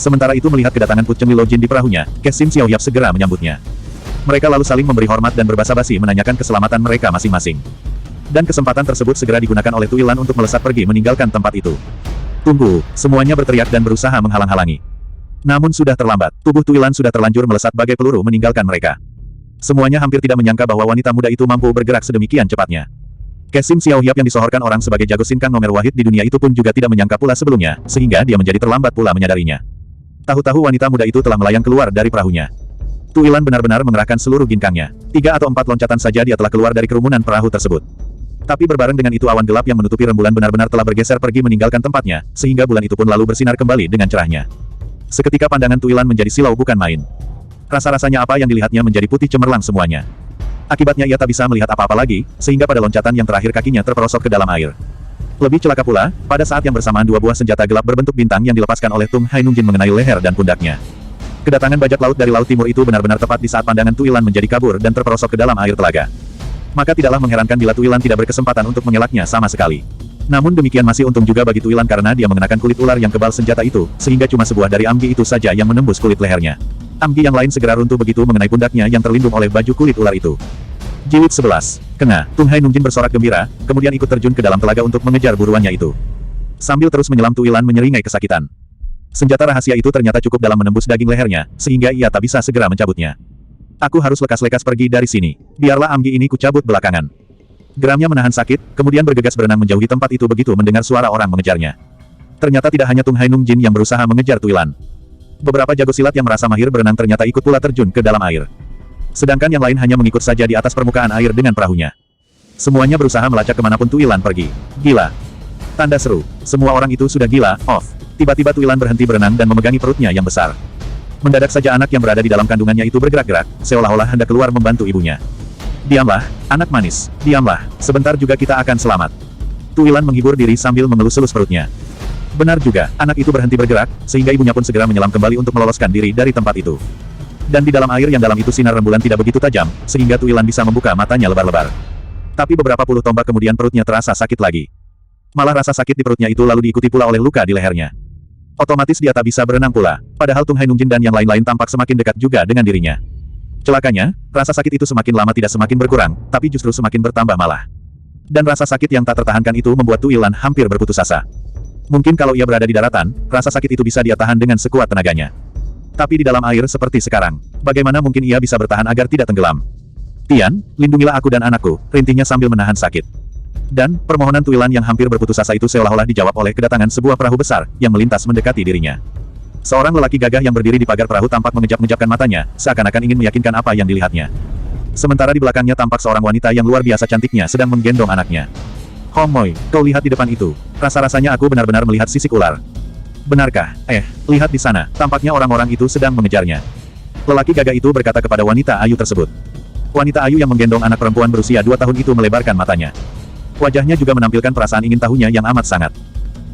Sementara itu melihat kedatangan Pu Cheng Li Lojin di perahunya, Kesim Xiaohiap segera menyambutnya. Mereka lalu saling memberi hormat dan berbasa-basi menanyakan keselamatan mereka masing-masing. Dan kesempatan tersebut segera digunakan oleh Tuilan untuk melesat pergi meninggalkan tempat itu. Tunggu, semuanya berteriak dan berusaha menghalang-halangi. Namun sudah terlambat, tubuh Tuilan sudah terlanjur melesat bagai peluru meninggalkan mereka. Semuanya hampir tidak menyangka bahwa wanita muda itu mampu bergerak sedemikian cepatnya. Kesim Xiaohiap yang disohorkan orang sebagai jago sinkang nomor wahid di dunia itu pun juga tidak menyangka pula sebelumnya, sehingga dia menjadi terlambat pula menyadarinya. Tahu-tahu wanita muda itu telah melayang keluar dari perahunya. Tuilan benar-benar mengerahkan seluruh ginkangnya. 3 atau 4 loncatan saja dia telah keluar dari kerumunan perahu tersebut. Tapi berbareng dengan itu awan gelap yang menutupi rembulan benar-benar telah bergeser pergi meninggalkan tempatnya, sehingga bulan itu pun lalu bersinar kembali dengan cerahnya. Seketika pandangan Tuilan menjadi silau bukan main. Rasa-rasanya apa yang dilihatnya menjadi putih cemerlang semuanya. Akibatnya ia tak bisa melihat apa-apa lagi, sehingga pada loncatan yang terakhir kakinya terperosok ke dalam air. Lebih celaka pula, pada saat yang bersamaan 2 buah senjata gelap berbentuk bintang yang dilepaskan oleh Tung Hai Nungjin mengenai leher dan pundaknya. Kedatangan bajak laut dari Laut Timur itu benar-benar tepat di saat pandangan Tuilan menjadi kabur dan terperosok ke dalam air telaga. Maka tidaklah mengherankan bila Tuilan tidak berkesempatan untuk mengelaknya sama sekali. Namun demikian masih untung juga bagi Tuilan karena dia mengenakan kulit ular yang kebal senjata itu, sehingga cuma sebuah dari amgi itu saja yang menembus kulit lehernya. Amgi yang lain segera runtuh begitu mengenai pundaknya yang terlindung oleh baju kulit ular itu. Jilid 11. Kena, Tung Hai Nungjin bersorak gembira, kemudian ikut terjun ke dalam telaga untuk mengejar buruannya itu. Sambil terus menyelam Tuilan menyeringai kesakitan. Senjata rahasia itu ternyata cukup dalam menembus daging lehernya, sehingga ia tak bisa segera mencabutnya. Aku harus lekas-lekas pergi dari sini. Biarlah amgi ini kucabut belakangan. Geramnya menahan sakit, kemudian bergegas berenang menjauhi tempat itu begitu mendengar suara orang mengejarnya. Ternyata tidak hanya Tung Hai Nung Jin yang berusaha mengejar Tuilan. Beberapa jago silat yang merasa mahir berenang ternyata ikut pula terjun ke dalam air. Sedangkan yang lain hanya mengikut saja di atas permukaan air dengan perahunya. Semuanya berusaha melacak kemanapun Tuilan pergi. Gila. Tanda seru. Semua orang itu sudah gila, off. Tiba-tiba Tuilan berhenti berenang dan memegangi perutnya yang besar. Mendadak saja anak yang berada di dalam kandungannya itu bergerak-gerak, seolah-olah hendak keluar membantu ibunya. Diamlah, anak manis. Diamlah, sebentar juga kita akan selamat. Tuilan menghibur diri sambil mengelus-elus perutnya. Benar juga, anak itu berhenti bergerak, sehingga ibunya pun segera menyelam kembali untuk meloloskan diri dari tempat itu. Dan di dalam air yang dalam itu sinar rembulan tidak begitu tajam, sehingga Tuilan bisa membuka matanya lebar-lebar. Tapi beberapa puluh tombak kemudian perutnya terasa sakit lagi. Malah rasa sakit di perutnya itu lalu diikuti pula oleh luka di lehernya. Otomatis dia tak bisa berenang pula, padahal Tung Hai Nung Jin dan yang lain-lain tampak semakin dekat juga dengan dirinya. Celakanya, rasa sakit itu semakin lama tidak semakin berkurang, tapi justru semakin bertambah malah. Dan rasa sakit yang tak tertahankan itu membuat Tuilan hampir berputus asa. Mungkin kalau ia berada di daratan, rasa sakit itu bisa dia tahan dengan sekuat tenaganya. Tapi di dalam air seperti sekarang, bagaimana mungkin ia bisa bertahan agar tidak tenggelam? Tian, lindungilah aku dan anakku, rintihnya sambil menahan sakit. Dan, permohonan Tuilan yang hampir berputus asa itu seolah-olah dijawab oleh kedatangan sebuah perahu besar, yang melintas mendekati dirinya. Seorang lelaki gagah yang berdiri di pagar perahu tampak mengejap-ngejapkan matanya, seakan-akan ingin meyakinkan apa yang dilihatnya. Sementara di belakangnya tampak seorang wanita yang luar biasa cantiknya sedang menggendong anaknya. Hong Moi, kau lihat di depan itu. Rasa-rasanya aku benar-benar melihat sisik ular. Benarkah? Lihat di sana, tampaknya orang-orang itu sedang mengejarnya. Lelaki gagah itu berkata kepada wanita ayu tersebut. Wanita ayu yang menggendong anak perempuan berusia 2 tahun itu melebarkan matanya. Wajahnya juga menampilkan perasaan ingin tahunya yang amat sangat.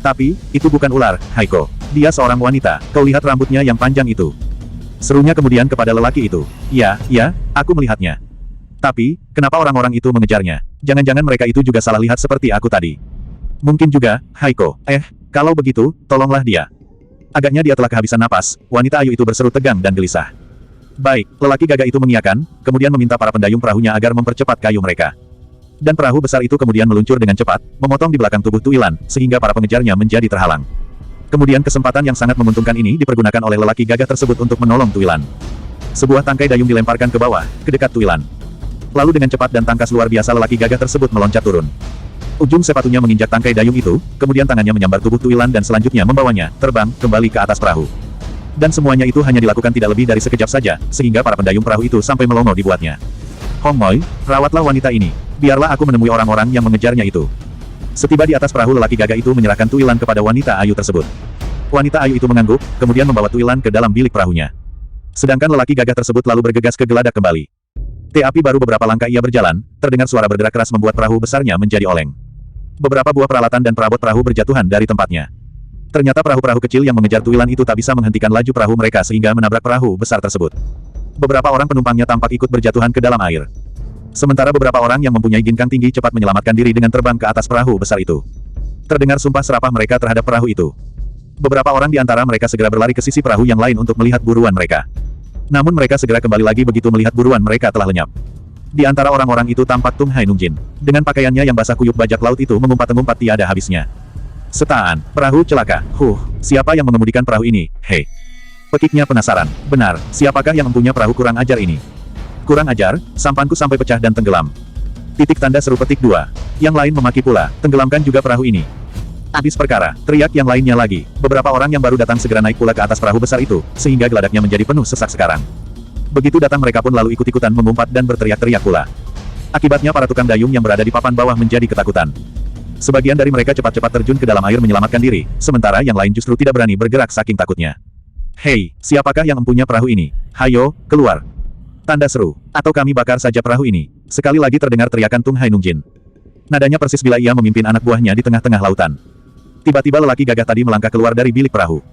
Tapi, itu bukan ular, Haiko. Dia seorang wanita, kau lihat rambutnya yang panjang itu. Serunya kemudian kepada lelaki itu. Ya, aku melihatnya. Tapi, kenapa orang-orang itu mengejarnya? Jangan-jangan mereka itu juga salah lihat seperti aku tadi. Mungkin juga, Haiko. Kalau begitu, tolonglah dia. Agaknya dia telah kehabisan napas, wanita ayu itu berseru tegang dan gelisah. Baik, lelaki gagah itu mengiyakan, kemudian meminta para pendayung perahunya agar mempercepat kayu mereka. Dan perahu besar itu kemudian meluncur dengan cepat, memotong di belakang tubuh Tuilan, sehingga para pengejarnya menjadi terhalang. Kemudian kesempatan yang sangat menguntungkan ini dipergunakan oleh lelaki gagah tersebut untuk menolong Tuilan. Sebuah tangkai dayung dilemparkan ke bawah, ke dekat Tuilan. Lalu dengan cepat dan tangkas luar biasa lelaki gagah tersebut meloncat turun. Ujung sepatunya menginjak tangkai dayung itu, kemudian tangannya menyambar tubuh Tuilan dan selanjutnya membawanya, terbang, kembali ke atas perahu. Dan semuanya itu hanya dilakukan tidak lebih dari sekejap saja, sehingga para pendayung perahu itu sampai melongo dibuatnya. Hong Moi, rawatlah wanita ini. Biarlah aku menemui orang-orang yang mengejarnya itu. Setiba di atas perahu lelaki gagah itu menyerahkan Tuilan kepada wanita ayu tersebut. Wanita ayu itu mengangguk, kemudian membawa Tuilan ke dalam bilik perahunya. Sedangkan lelaki gagah tersebut lalu bergegas ke geladak kembali. Tapi baru beberapa langkah ia berjalan, terdengar suara bergerak keras membuat perahu besarnya menjadi oleng. Beberapa buah peralatan dan perabot perahu berjatuhan dari tempatnya. Ternyata perahu-perahu kecil yang mengejar Tuilan itu tak bisa menghentikan laju perahu mereka sehingga menabrak perahu besar tersebut. Beberapa orang penumpangnya tampak ikut berjatuhan ke dalam air. Sementara beberapa orang yang mempunyai ginkang tinggi cepat menyelamatkan diri dengan terbang ke atas perahu besar itu. Terdengar sumpah serapah mereka terhadap perahu itu. Beberapa orang di antara mereka segera berlari ke sisi perahu yang lain untuk melihat buruan mereka. Namun mereka segera kembali lagi begitu melihat buruan mereka telah lenyap. Di antara orang-orang itu tampak Tung Hai Nung Jin. Dengan pakaiannya yang basah kuyup bajak laut itu mengumpat-ngumpat tiada habisnya. Setaan, perahu celaka. Siapa yang mengemudikan perahu ini? Hei. Pekiknya penasaran. Benar, siapakah yang mempunyai perahu kurang ajar ini? Kurang ajar, sampanku sampai pecah dan tenggelam. Titik tanda seru petik 2. Yang lain memaki pula, tenggelamkan juga perahu ini. Habis perkara, teriak yang lainnya lagi. Beberapa orang yang baru datang segera naik pula ke atas perahu besar itu, sehingga geladaknya menjadi penuh sesak sekarang. Begitu datang mereka pun lalu ikut-ikutan mengumpat dan berteriak-teriak pula. Akibatnya para tukang dayung yang berada di papan bawah menjadi ketakutan. Sebagian dari mereka cepat-cepat terjun ke dalam air menyelamatkan diri, sementara yang lain justru tidak berani bergerak saking takutnya. Hei, siapakah yang mempunyai perahu ini? Hayo, keluar. Tanda seru. Atau kami bakar saja perahu ini. Sekali lagi terdengar teriakan Tung Hai Nung Jin. Nadanya persis bila ia memimpin anak buahnya di tengah-tengah lautan. Tiba-tiba lelaki gagah tadi melangkah keluar dari bilik perahu.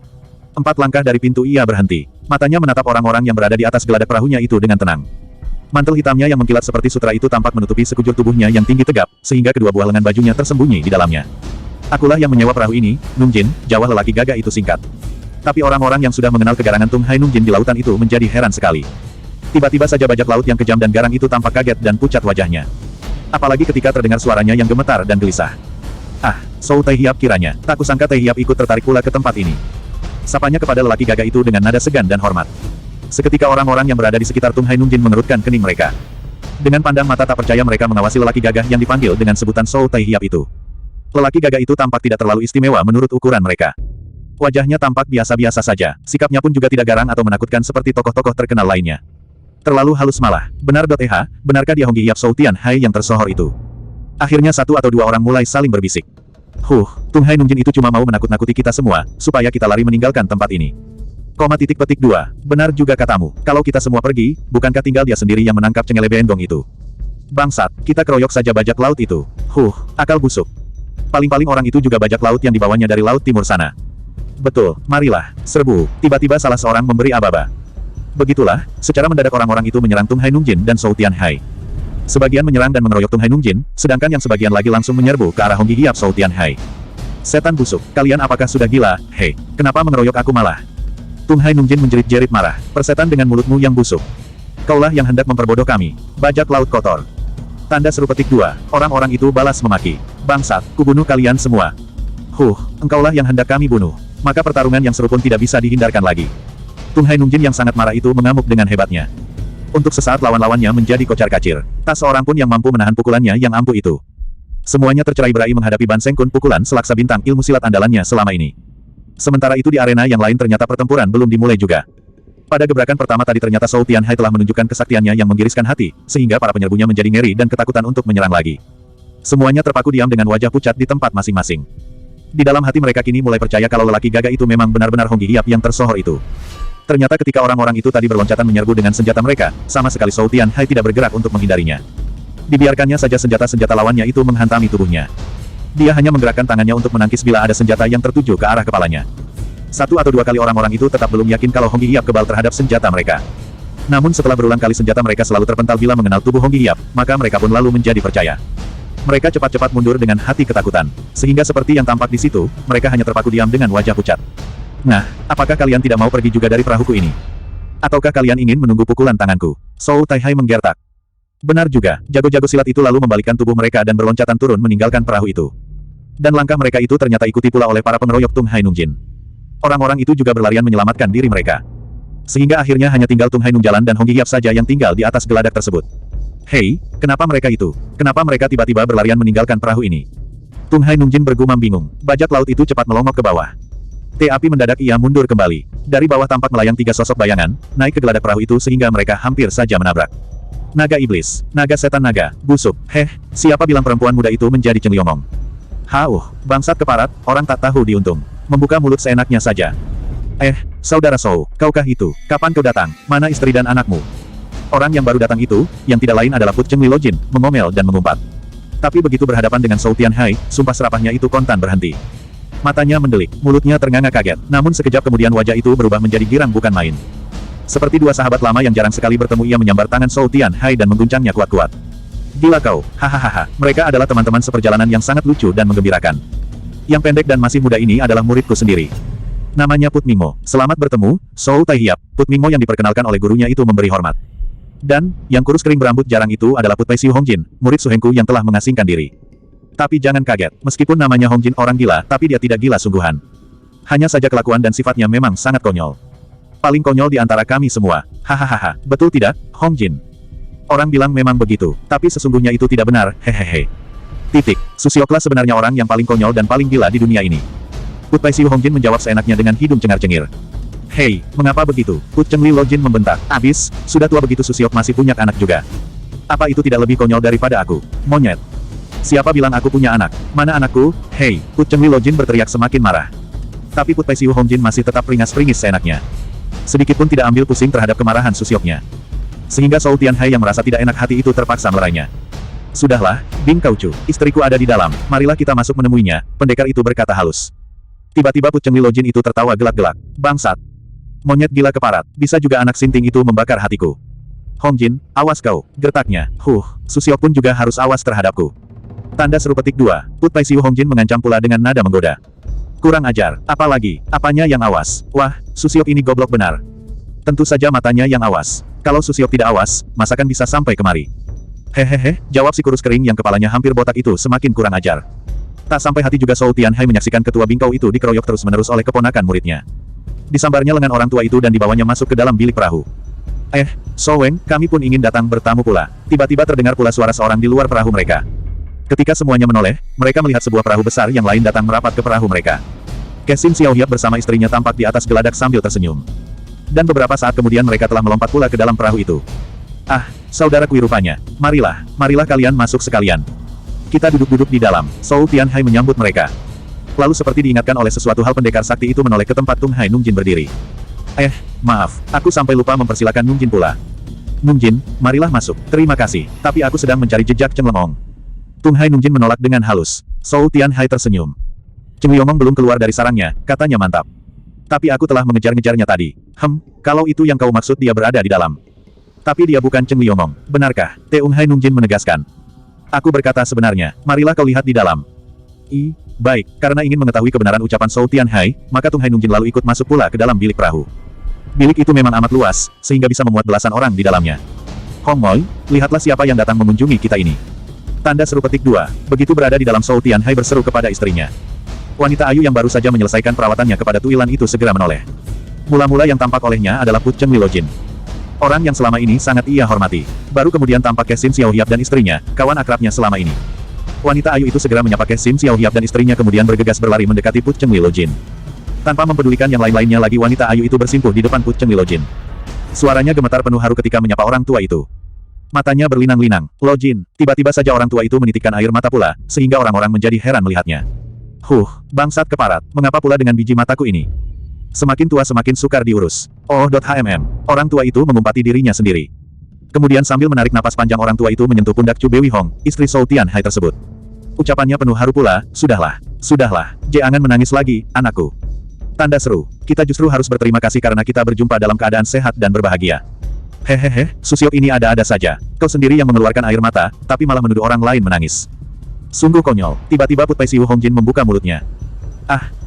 4 langkah dari pintu ia berhenti. Matanya menatap orang-orang yang berada di atas geladak perahunya itu dengan tenang. Mantel hitamnya yang mengkilat seperti sutra itu tampak menutupi sekujur tubuhnya yang tinggi tegap, sehingga kedua buah lengan bajunya tersembunyi di dalamnya. Akulah yang menyewa perahu ini, Nung Jin, jawab lelaki gagah itu singkat. Tapi orang-orang yang sudah mengenal kegarangan Tung Hai Nung Jin di lautan itu menjadi heran sekali. Tiba-tiba saja bajak laut yang kejam dan garang itu tampak kaget dan pucat wajahnya. Apalagi ketika terdengar suaranya yang gemetar dan gelisah. Sou Tai Hiap kiranya, tak kusangka Tai Hiap ikut tertarik pula ke tempat ini. Sapanya kepada lelaki gagah itu dengan nada segan dan hormat. Seketika orang-orang yang berada di sekitar Tung Hai Nung Jin mengerutkan kening mereka. Dengan pandang mata tak percaya mereka mengawasi lelaki gagah yang dipanggil dengan sebutan Sou Tai Hiap itu. Lelaki gagah itu tampak tidak terlalu istimewa menurut ukuran mereka. Wajahnya tampak biasa-biasa saja, sikapnya pun juga tidak garang atau menakutkan seperti tokoh-tokoh terkenal lainnya. Terlalu halus malah. Benar. Benarkah dia Honggi Yap Shou Tianhai yang tersohor itu? Akhirnya satu atau dua orang mulai saling berbisik. Tung Hai Nungjin itu cuma mau menakut-nakuti kita semua, supaya kita lari meninggalkan tempat ini. Petik 2. Benar juga katamu, kalau kita semua pergi, bukankah tinggal dia sendiri yang menangkap Cengelebendong itu? Bangsat, kita keroyok saja bajak laut itu. Akal busuk. Paling-paling orang itu juga bajak laut yang dibawanya dari laut timur sana. Betul, marilah, serbu. Tiba-tiba salah seorang memberi aba-aba. Begitulah, secara mendadak orang-orang itu menyerang Tung Hai Nungjin dan Shou Tianhai. Sebagian menyerang dan mengeroyok Tung Hai Nungjin, sedangkan yang sebagian lagi langsung menyerbu ke arah Honggi Hiap Shou Tianhai. Setan busuk, kalian apakah sudah gila? Hei, kenapa mengeroyok aku malah? Tung Hai Nungjin menjerit-jerit marah. Persetan dengan mulutmu yang busuk. Kaulah yang hendak memperbodoh kami. Bajak laut kotor. Tanda seru petik 2. Orang-orang itu balas memaki. Bangsat, kubunuh kalian semua. Engkaulah yang hendak kami bunuh. Maka pertarungan yang seru pun tidak bisa dihindarkan lagi. Tung Hai Nungjin yang sangat marah itu mengamuk dengan hebatnya. Untuk sesaat lawan-lawannya menjadi kocar-kacir. Tak seorang pun yang mampu menahan pukulannya yang ampuh itu. Semuanya tercerai-berai menghadapi Ban Seng Kun, pukulan selaksa bintang ilmu silat andalannya selama ini. Sementara itu di arena yang lain ternyata pertempuran belum dimulai juga. Pada gebrakan pertama tadi ternyata Shou Tianhai telah menunjukkan kesaktiannya yang menggiriskan hati, sehingga para penyerbunya menjadi ngeri dan ketakutan untuk menyerang lagi. Semuanya terpaku diam dengan wajah pucat di tempat masing-masing. Di dalam hati mereka kini mulai percaya kalau lelaki gagah itu memang benar-benar Honggi Hiap yang tersohor itu. Ternyata ketika orang-orang itu tadi berloncatan menyerbu dengan senjata mereka, sama sekali Shou Tianhai tidak bergerak untuk menghindarinya. Dibiarkannya saja senjata-senjata lawannya itu menghantami tubuhnya. Dia hanya menggerakkan tangannya untuk menangkis bila ada senjata yang tertuju ke arah kepalanya. Satu atau dua kali orang-orang itu tetap belum yakin kalau Honggi Hiap kebal terhadap senjata mereka. Namun setelah berulang kali senjata mereka selalu terpental bila mengenal tubuh Honggi Hiap, maka mereka pun lalu menjadi percaya. Mereka cepat-cepat mundur dengan hati ketakutan. Sehingga seperti yang tampak di situ, mereka hanya terpaku diam dengan wajah pucat. Nah, apakah kalian tidak mau pergi juga dari perahuku ini? Ataukah kalian ingin menunggu pukulan tanganku? Shou Taihai menggertak. Benar juga, jago-jago silat itu lalu membalikkan tubuh mereka dan berloncatan turun meninggalkan perahu itu. Dan langkah mereka itu ternyata ikuti pula oleh para pengeroyok Tung Hai Nungjin. Orang-orang itu juga berlarian menyelamatkan diri mereka. Sehingga akhirnya hanya tinggal Tung Hai Nungjalan dan Honggi Hiap saja yang tinggal di atas geladak tersebut. Hei, kenapa mereka itu? Kenapa mereka tiba-tiba berlarian meninggalkan perahu ini? Tung Hai Nungjin bergumam bingung. Bajak laut itu cepat melongok ke bawah. Api mendadak ia mundur kembali. Dari bawah tampak melayang tiga sosok bayangan, naik ke geladak perahu itu sehingga mereka hampir saja menabrak. Naga iblis, naga setan naga, busuk. Siapa bilang perempuan muda itu menjadi cengliongong? Bangsat keparat, orang tak tahu diuntung. Membuka mulut seenaknya saja. Saudara Shou, kaukah itu? Kapan kau datang? Mana istri dan anakmu? Orang yang baru datang itu, yang tidak lain adalah Put Cheng Lilojin, mengomel dan mengumpat. Tapi begitu berhadapan dengan Shou Tianhai, sumpah serapahnya itu kontan berhenti. Matanya mendelik, mulutnya ternganga kaget, namun sekejap kemudian wajah itu berubah menjadi girang bukan main. Seperti dua sahabat lama yang jarang sekali bertemu, ia menyambar tangan Shou Tianhai dan mengguncangnya kuat-kuat. Gila kau, hahaha, mereka adalah teman-teman seperjalanan yang sangat lucu dan menggembirakan. Yang pendek dan masih muda ini adalah muridku sendiri. Namanya Put Mingmo. Selamat bertemu, Shou Taihiap. Put Mingmo yang diperkenalkan oleh gurunya itu memberi hormat. Dan, yang kurus kering berambut jarang itu adalah Put Pai Siu Hongjin, murid Suhengku yang telah mengasingkan diri. Tapi jangan kaget, meskipun namanya Hongjin orang gila, tapi dia tidak gila sungguhan. Hanya saja kelakuan dan sifatnya memang sangat konyol. Paling konyol di antara kami semua. Hahaha, betul tidak, Hongjin? Orang bilang memang begitu, tapi sesungguhnya itu tidak benar, hehehe. Susioklah sebenarnya orang yang paling konyol dan paling gila di dunia ini. Put Pai Siu Hongjin menjawab seenaknya dengan hidung cengar-cengir. Hei, mengapa begitu? Put Cheng Lilojin membentak. Abis, sudah tua begitu Susiok masih punya anak juga. Apa itu tidak lebih konyol daripada aku? Monyet. Siapa bilang aku punya anak? Mana anakku? Hei, Put Cheng Lilojin berteriak semakin marah. Tapi Put Pai Siu Hongjin masih tetap peringas-peringis seenaknya. Sedikit pun tidak ambil pusing terhadap kemarahan Susioknya. Sehingga Shou Tianhai yang merasa tidak enak hati itu terpaksa melerainya. Sudahlah, Bing Kaucu, istriku ada di dalam, marilah kita masuk menemuinya, pendekar itu berkata halus. Tiba-tiba Put Cheng Lilojin itu tertawa gelak-gelak. Bangsat. Monyet gila keparat, bisa juga anak sinting itu membakar hatiku. Hongjin, awas kau, gertaknya. Susiok pun juga harus awas terhadapku. Tanda seru petik 2, Put Pai Siu Hongjin mengancam pula dengan nada menggoda. Kurang ajar, apalagi, apanya yang awas? Wah, Susiok ini goblok benar. Tentu saja matanya yang awas. Kalau Susiok tidak awas, masakan bisa sampai kemari? Hehehe, jawab si kurus kering yang kepalanya hampir botak itu semakin kurang ajar. Tak sampai hati juga Shou Tianhai menyaksikan ketua bingkau itu dikeroyok terus-menerus oleh keponakan muridnya. Disambarnya lengan orang tua itu dan dibawanya masuk ke dalam bilik perahu. Shou Weng, kami pun ingin datang bertamu pula. Tiba-tiba terdengar pula suara seorang di luar perahu mereka. Ketika semuanya menoleh, mereka melihat sebuah perahu besar yang lain datang merapat ke perahu mereka. Kesim Xiaohiap bersama istrinya tampak di atas geladak sambil tersenyum. Dan beberapa saat kemudian mereka telah melompat pula ke dalam perahu itu. Ah, saudaraku rupanya. Marilah kalian masuk sekalian. Kita duduk-duduk di dalam. Zhou Tianhai menyambut mereka. Lalu seperti diingatkan oleh sesuatu hal pendekar sakti itu menoleh ke tempat Tung Hai Nungjin berdiri. Maaf, aku sampai lupa mempersilakan Nungjin pula. Nungjin, marilah masuk. Terima kasih, tapi aku sedang mencari jejak Cheng Lemong. Tung Hai Nungjin menolak dengan halus. Zhou Tianhai tersenyum. Cheng Liomong belum keluar dari sarangnya, katanya mantap. Tapi aku telah mengejar-ngejarnya tadi. Kalau itu yang kau maksud dia berada di dalam. Tapi dia bukan Cheng Liomong, benarkah? Tung Hai Nungjin menegaskan. Aku berkata sebenarnya, marilah kau lihat di dalam. Baik, karena ingin mengetahui kebenaran ucapan Zhou Tianhai, maka Tung Hai Nungjin lalu ikut masuk pula ke dalam bilik perahu. Bilik itu memang amat luas, sehingga bisa memuat belasan orang di dalamnya. Hong Moi, lihatlah siapa yang datang mengunjungi kita ini. Tanda seru petik 2. Begitu berada di dalam, Zhou Tianhai berseru kepada istrinya. Wanita ayu yang baru saja menyelesaikan perawatannya kepada tuilan itu segera menoleh. Mula-mula yang tampak olehnya adalah Put Cheng Lilojin. Orang yang selama ini sangat ia hormati. Baru kemudian tampak Kesim Xiaohiap dan istrinya, kawan akrabnya selama ini. Wanita ayu itu segera menyapa Kesim Xiaohiap dan istrinya kemudian bergegas berlari mendekati Put Cheng Lilojin. Tanpa mempedulikan yang lain-lainnya lagi, wanita ayu itu bersimpuh di depan Put Cheng Lilojin. Suaranya gemetar penuh haru ketika menyapa orang tua itu. Matanya berlinang-linang. Lojin, tiba-tiba saja orang tua itu menitikkan air mata pula, sehingga orang-orang menjadi heran melihatnya. Bangsat keparat, mengapa pula dengan biji mataku ini? Semakin tua semakin sukar diurus. Orang tua itu mengumpati dirinya sendiri. Kemudian sambil menarik napas panjang, orang tua itu menyentuh pundak Chu Bewi Hong, istri Zhou Tianhai tersebut. Ucapannya penuh haru pula, sudahlah, jangan menangis lagi, anakku. Tanda seru, kita justru harus berterima kasih karena kita berjumpa dalam keadaan sehat dan berbahagia. Susiok ini ada-ada saja. Kau sendiri yang mengeluarkan air mata, tapi malah menuduh orang lain menangis. Sungguh konyol. Tiba-tiba Put Pai Siu Hongjin membuka mulutnya.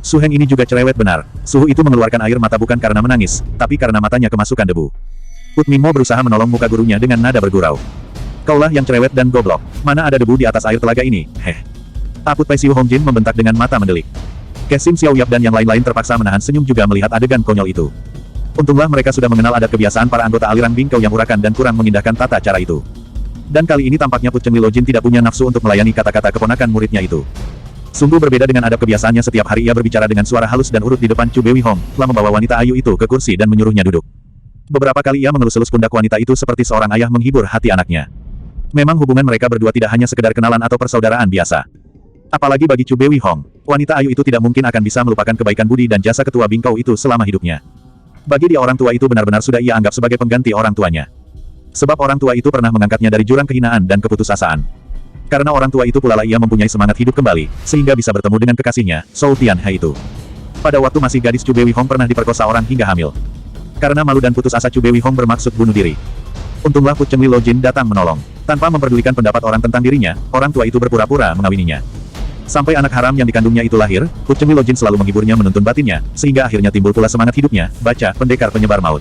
Su Heng ini juga cerewet benar. Suhu itu mengeluarkan air mata bukan karena menangis, tapi karena matanya kemasukan debu. Put Mimo berusaha menolong muka gurunya dengan nada bergurau. Kaulah yang cerewet dan goblok. Mana ada debu di atas air telaga ini, Put Pai Siu Hongjin membentak dengan mata mendelik. Kesim Xiaohiap dan yang lain-lain terpaksa menahan senyum juga melihat adegan konyol itu. Untunglah mereka sudah mengenal adat kebiasaan para anggota aliran bingkau yang urakan dan kurang mengindahkan tata cara itu. Dan kali ini tampaknya Put Cheng Lilojin tidak punya nafsu untuk melayani kata-kata keponakan muridnya itu. Sungguh berbeda dengan adab kebiasaannya, setiap hari ia berbicara dengan suara halus dan urut di depan Chu Bewi Hong, telah membawa wanita ayu itu ke kursi dan menyuruhnya duduk. Beberapa kali ia mengelus-elus pundak wanita itu seperti seorang ayah menghibur hati anaknya. Memang hubungan mereka berdua tidak hanya sekedar kenalan atau persaudaraan biasa. Apalagi bagi Chu Bewi Hong, wanita ayu itu tidak mungkin akan bisa melupakan kebaikan budi dan jasa ketua bingkau itu selama hidupnya. Bagi dia, orang tua itu benar-benar sudah ia anggap sebagai pengganti orang tuanya. Sebab orang tua itu pernah mengangkatnya dari jurang kehinaan dan keputusasaan. Karena orang tua itu pula lah ia mempunyai semangat hidup kembali, sehingga bisa bertemu dengan kekasihnya, Zhou Tianhai itu. Pada waktu masih gadis, Chu Bewi Hong pernah diperkosa orang hingga hamil. Karena malu dan putus asa, Chu Bewi Hong bermaksud bunuh diri. Untunglah Put Cheng Lilojin datang menolong. Tanpa memperdulikan pendapat orang tentang dirinya, orang tua itu berpura-pura mengawininya. Sampai anak haram yang dikandungnya itu lahir, Put Cheng Lilojin selalu menghiburnya menuntun batinnya, sehingga akhirnya timbul pula semangat hidupnya, baca, pendekar penyebar maut.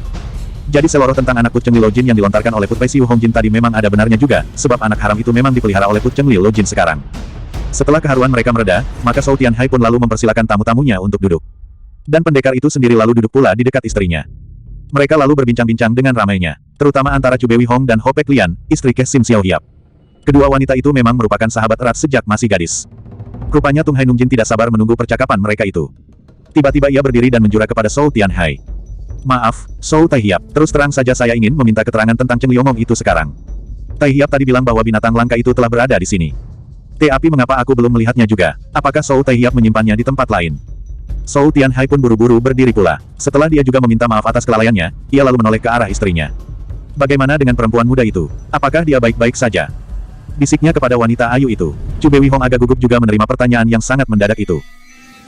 Jadi seloroh tentang anak Put Cheng Lilojin yang dilontarkan oleh Put Pai Siu Hongjin tadi memang ada benarnya juga, sebab anak haram itu memang dipelihara oleh Put Cheng Lilojin sekarang. Setelah keharuan mereka mereda, maka Zhou Tianhai pun lalu mempersilakan tamu-tamunya untuk duduk. Dan pendekar itu sendiri lalu duduk pula di dekat istrinya. Mereka lalu berbincang-bincang dengan ramainya, terutama antara Chu Bewi Hong dan Ho Pek Lian, istri Kesim Xiaohiap. Kedua wanita itu memang merupakan sahabat erat sejak masih gadis. Rupanya Tung Hai Nungjin tidak sabar menunggu percakapan mereka itu. Tiba-tiba ia berdiri dan menjura kepada Zhou Tianhai. Maaf, Zhou Taihiap, terus terang saja saya ingin meminta keterangan tentang Cheng Liomong itu sekarang. Taihiap tadi bilang bahwa binatang langka itu telah berada di sini. Tapi mengapa aku belum melihatnya juga? Apakah Zhou Taihiap menyimpannya di tempat lain? Zhou Tianhai pun buru-buru berdiri pula. Setelah dia juga meminta maaf atas kelalaiannya, ia lalu menoleh ke arah istrinya. Bagaimana dengan perempuan muda itu? Apakah dia baik-baik saja? Bisiknya kepada wanita ayu itu. Chu Bewi Hong agak gugup juga menerima pertanyaan yang sangat mendadak itu.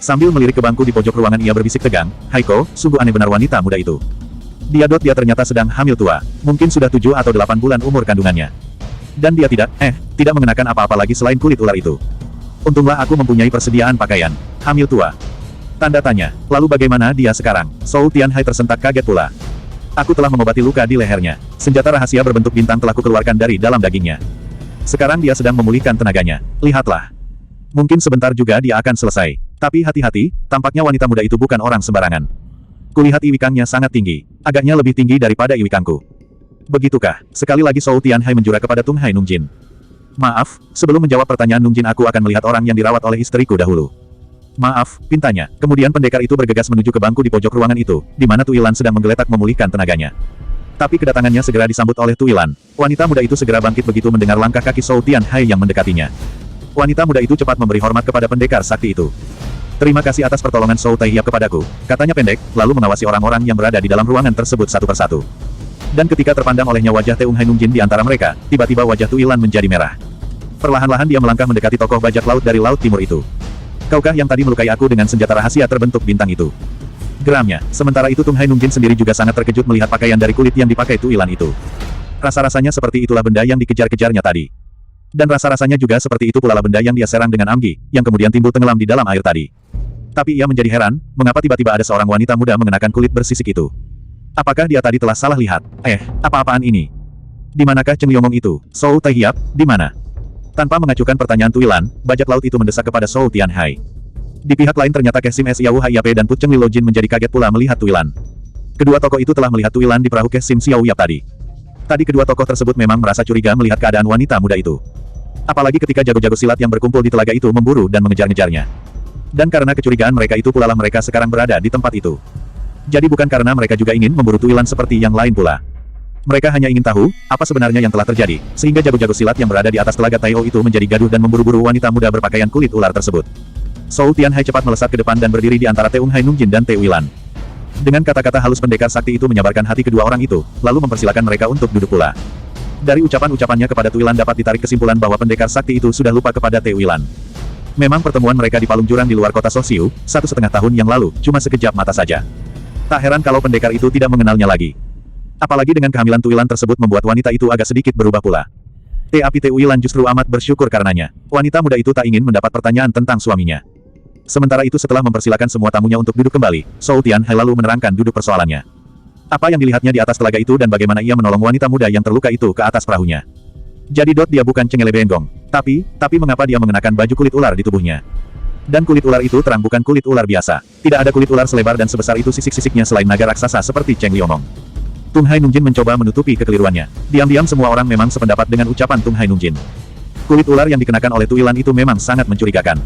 Sambil melirik ke bangku di pojok ruangan, ia berbisik tegang, Haiko, sungguh aneh benar wanita muda itu. Dia ternyata sedang hamil tua. Mungkin sudah 7 atau 8 bulan umur kandungannya. Dan dia tidak mengenakan apa-apa lagi selain kulit ular itu. Untunglah aku mempunyai persediaan pakaian. Hamil tua. Tanda tanya. Lalu bagaimana dia sekarang? Zhou Tianhai tersentak kaget pula. Aku telah mengobati luka di lehernya. Senjata rahasia berbentuk bintang telah kukeluarkan dari dalam dagingnya. Sekarang dia sedang memulihkan tenaganya. Lihatlah. Mungkin sebentar juga dia akan selesai. Tapi hati-hati, tampaknya wanita muda itu bukan orang sembarangan. Kulihat iwikangnya sangat tinggi. Agaknya lebih tinggi daripada iwikangku. Begitukah? Sekali lagi Zhou Tianhai menjura kepada Tung Hai Nungjin. Maaf, sebelum menjawab pertanyaan Nung Jin aku akan melihat orang yang dirawat oleh istriku dahulu. Maaf, pintanya. Kemudian pendekar itu bergegas menuju ke bangku di pojok ruangan itu, di mana Tuilan sedang menggeletak memulihkan tenaganya. Tapi kedatangannya segera disambut oleh Tuilan. Wanita muda itu segera bangkit begitu mendengar langkah kaki Zhou Tianhai yang mendekatinya. Wanita muda itu cepat memberi hormat kepada pendekar sakti itu. Terima kasih atas pertolongan Zhou Taihiap kepadaku, katanya pendek, lalu mengawasi orang-orang yang berada di dalam ruangan tersebut satu persatu. Dan ketika terpandang olehnya wajah Teung Hai Nung Jin di antara mereka, tiba-tiba wajah Tuilan menjadi merah. Perlahan-lahan dia melangkah mendekati tokoh bajak laut dari Laut Timur itu. Kaukah yang tadi melukai aku dengan senjata rahasia terbentuk bintang itu? Geramnya. Sementara itu Tung Hai Nung Jin sendiri juga sangat terkejut melihat pakaian dari kulit yang dipakai Tuilan itu. Rasa-rasanya seperti itulah benda yang dikejar-kejarnya tadi. Dan rasa-rasanya juga seperti itu pula benda yang dia serang dengan Amgi, yang kemudian timbul tenggelam di dalam air tadi. Tapi ia menjadi heran, mengapa tiba-tiba ada seorang wanita muda mengenakan kulit bersisik itu? Apakah dia tadi telah salah lihat? Apa-apaan ini? Di manakah Cheng Liomong itu? Zhou Taihiap, di mana? Tanpa mengacukan pertanyaan Tuilan, bajak laut itu mendesak kepada Zhou Tianhai. Di pihak lain ternyata Kesim Xiao Haiap dan Put Cheng Lilo Jin menjadi kaget pula melihat Tuilan. Kedua tokoh itu telah melihat Tuilan di perahu Kesim Xiao Yap tadi. Tadi kedua tokoh tersebut memang merasa curiga melihat keadaan wanita muda itu. Apalagi ketika jago-jago silat yang berkumpul di telaga itu memburu dan mengejar-ngejarnya. Dan karena kecurigaan mereka itu pula lah mereka sekarang berada di tempat itu. Jadi bukan karena mereka juga ingin memburu Tuilan seperti yang lain pula. Mereka hanya ingin tahu, apa sebenarnya yang telah terjadi, sehingga jago-jago silat yang berada di atas telaga Taio itu menjadi gaduh dan memburu-buru wanita muda berpakaian kulit ular tersebut. Zhou Tianhai cepat melesat ke depan dan berdiri di antara Teung Hai Nung Jin dan Tuilan. Dengan kata-kata halus pendekar sakti itu menyabarkan hati kedua orang itu, lalu mempersilakan mereka untuk duduk pula. Dari ucapan-ucapannya kepada Tuilan dapat ditarik kesimpulan bahwa pendekar sakti itu sudah lupa kepada Tuilan. Memang pertemuan mereka di palung jurang di luar kota Sosiu, 1,5 tahun yang lalu, cuma sekejap mata saja. Tak heran kalau pendekar itu tidak mengenalnya lagi. Apalagi dengan kehamilan Tuilan tersebut membuat wanita itu agak sedikit berubah pula. Tapi Tuilan justru amat bersyukur karenanya. Wanita muda itu tak ingin mendapat pertanyaan tentang suaminya. Sementara itu setelah mempersilakan semua tamunya untuk duduk kembali, Zhou Tianhai lalu menerangkan duduk persoalannya. Apa yang dilihatnya di atas telaga itu dan bagaimana ia menolong wanita muda yang terluka itu ke atas perahunya. Jadi dia bukan Cengele Benggong. Tapi mengapa dia mengenakan baju kulit ular di tubuhnya? Dan kulit ular itu terang bukan kulit ular biasa. Tidak ada kulit ular selebar dan sebesar itu sisik-sisiknya selain naga raksasa seperti Cheng Liomong. Tung Hai Nung Jin mencoba menutupi kekeliruannya. Diam-diam semua orang memang sependapat dengan ucapan Tung Hai Nung Jin. Kulit ular yang dikenakan oleh Tuilan itu memang sangat mencurigakan.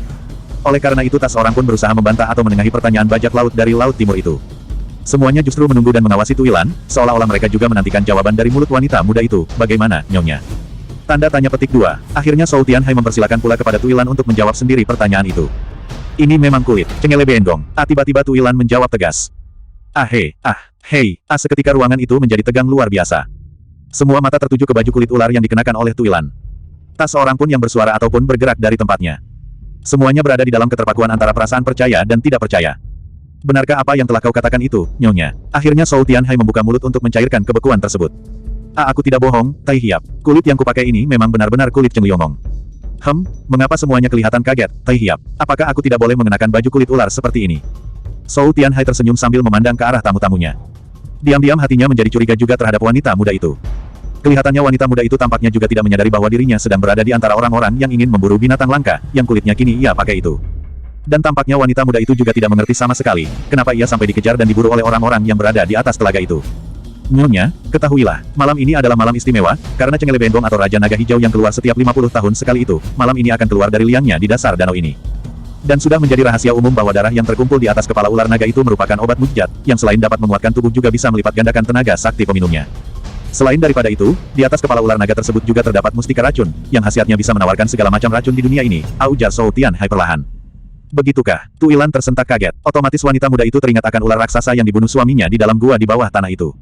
Oleh karena itu tak seorang pun berusaha membantah atau menengahi pertanyaan bajak laut dari Laut Timur itu. Semuanya justru menunggu dan mengawasi Tuilan, seolah-olah mereka juga menantikan jawaban dari mulut wanita muda itu. Bagaimana, Nyonya? Tanda tanya petik 2. Akhirnya Zhou Tianhai mempersilakan pula kepada Tuilan untuk menjawab sendiri pertanyaan itu. Ini memang kulit Cengele Benggong. Tiba-tiba Tuilan menjawab tegas. Seketika ruangan itu menjadi tegang luar biasa. Semua mata tertuju ke baju kulit ular yang dikenakan oleh Tuilan. Tak seorang pun yang bersuara ataupun bergerak dari tempatnya. Semuanya berada di dalam keterpakuan antara perasaan percaya dan tidak percaya. Benarkah apa yang telah kau katakan itu, Nyonya? Akhirnya Zhou Tianhai membuka mulut untuk mencairkan kebekuan tersebut. Aku tidak bohong, Taihiap. Kulit yang kupakai ini memang benar-benar kulit Cheng Liomong. Mengapa semuanya kelihatan kaget, Taihiap? Apakah aku tidak boleh mengenakan baju kulit ular seperti ini? Zhou Tianhai tersenyum sambil memandang ke arah tamu-tamunya. Diam-diam hatinya menjadi curiga juga terhadap wanita muda itu. Kelihatannya wanita muda itu tampaknya juga tidak menyadari bahwa dirinya sedang berada di antara orang-orang yang ingin memburu binatang langka, yang kulitnya kini ia pakai itu. Dan tampaknya wanita muda itu juga tidak mengerti sama sekali, kenapa ia sampai dikejar dan diburu oleh orang-orang yang berada di atas telaga itu. Nyonya, ketahuilah, malam ini adalah malam istimewa, karena Cengele Benggong atau Raja Naga Hijau yang keluar setiap 50 tahun sekali itu, malam ini akan keluar dari liangnya di dasar danau ini. Dan sudah menjadi rahasia umum bahwa darah yang terkumpul di atas kepala ular naga itu merupakan obat mujizat, yang selain dapat menguatkan tubuh juga bisa melipat gandakan tenaga sakti peminumnya. Selain daripada itu, di atas kepala ular naga tersebut juga terdapat mustika racun, yang khasiatnya bisa menawarkan segala macam racun di dunia ini, ujar Zhou Tianhai perlahan. Begitukah? Tuilan tersentak kaget. Otomatis wanita muda itu teringat akan ular raksasa yang dibunuh suaminya di dalam gua di bawah tanah itu.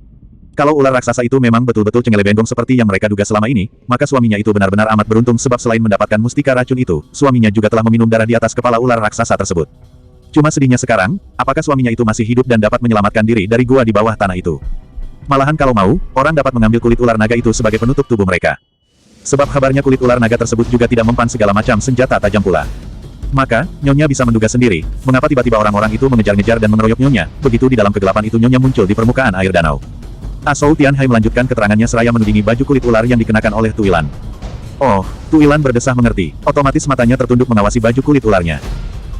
Kalau ular raksasa itu memang betul-betul Cengele Benggong seperti yang mereka duga selama ini, maka suaminya itu benar-benar amat beruntung sebab selain mendapatkan mustika racun itu, suaminya juga telah meminum darah di atas kepala ular raksasa tersebut. Cuma sedihnya sekarang, apakah suaminya itu masih hidup dan dapat menyelamatkan diri dari gua di bawah tanah itu? Malahan kalau mau, orang dapat mengambil kulit ular naga itu sebagai penutup tubuh mereka. Sebab kabarnya kulit ular naga tersebut juga tidak mempan segala macam senjata tajam pula. Maka, Nyonya bisa menduga sendiri, mengapa tiba-tiba orang-orang itu mengejar-ngejar dan mengeroyok Nyonya, begitu di dalam kegelapan itu Nyonya muncul di permukaan air danau. Zhou Tianhai melanjutkan keterangannya seraya menudingi baju kulit ular yang dikenakan oleh Tuilan. Oh, Tuilan berdesah mengerti, otomatis matanya tertunduk mengawasi baju kulit ularnya.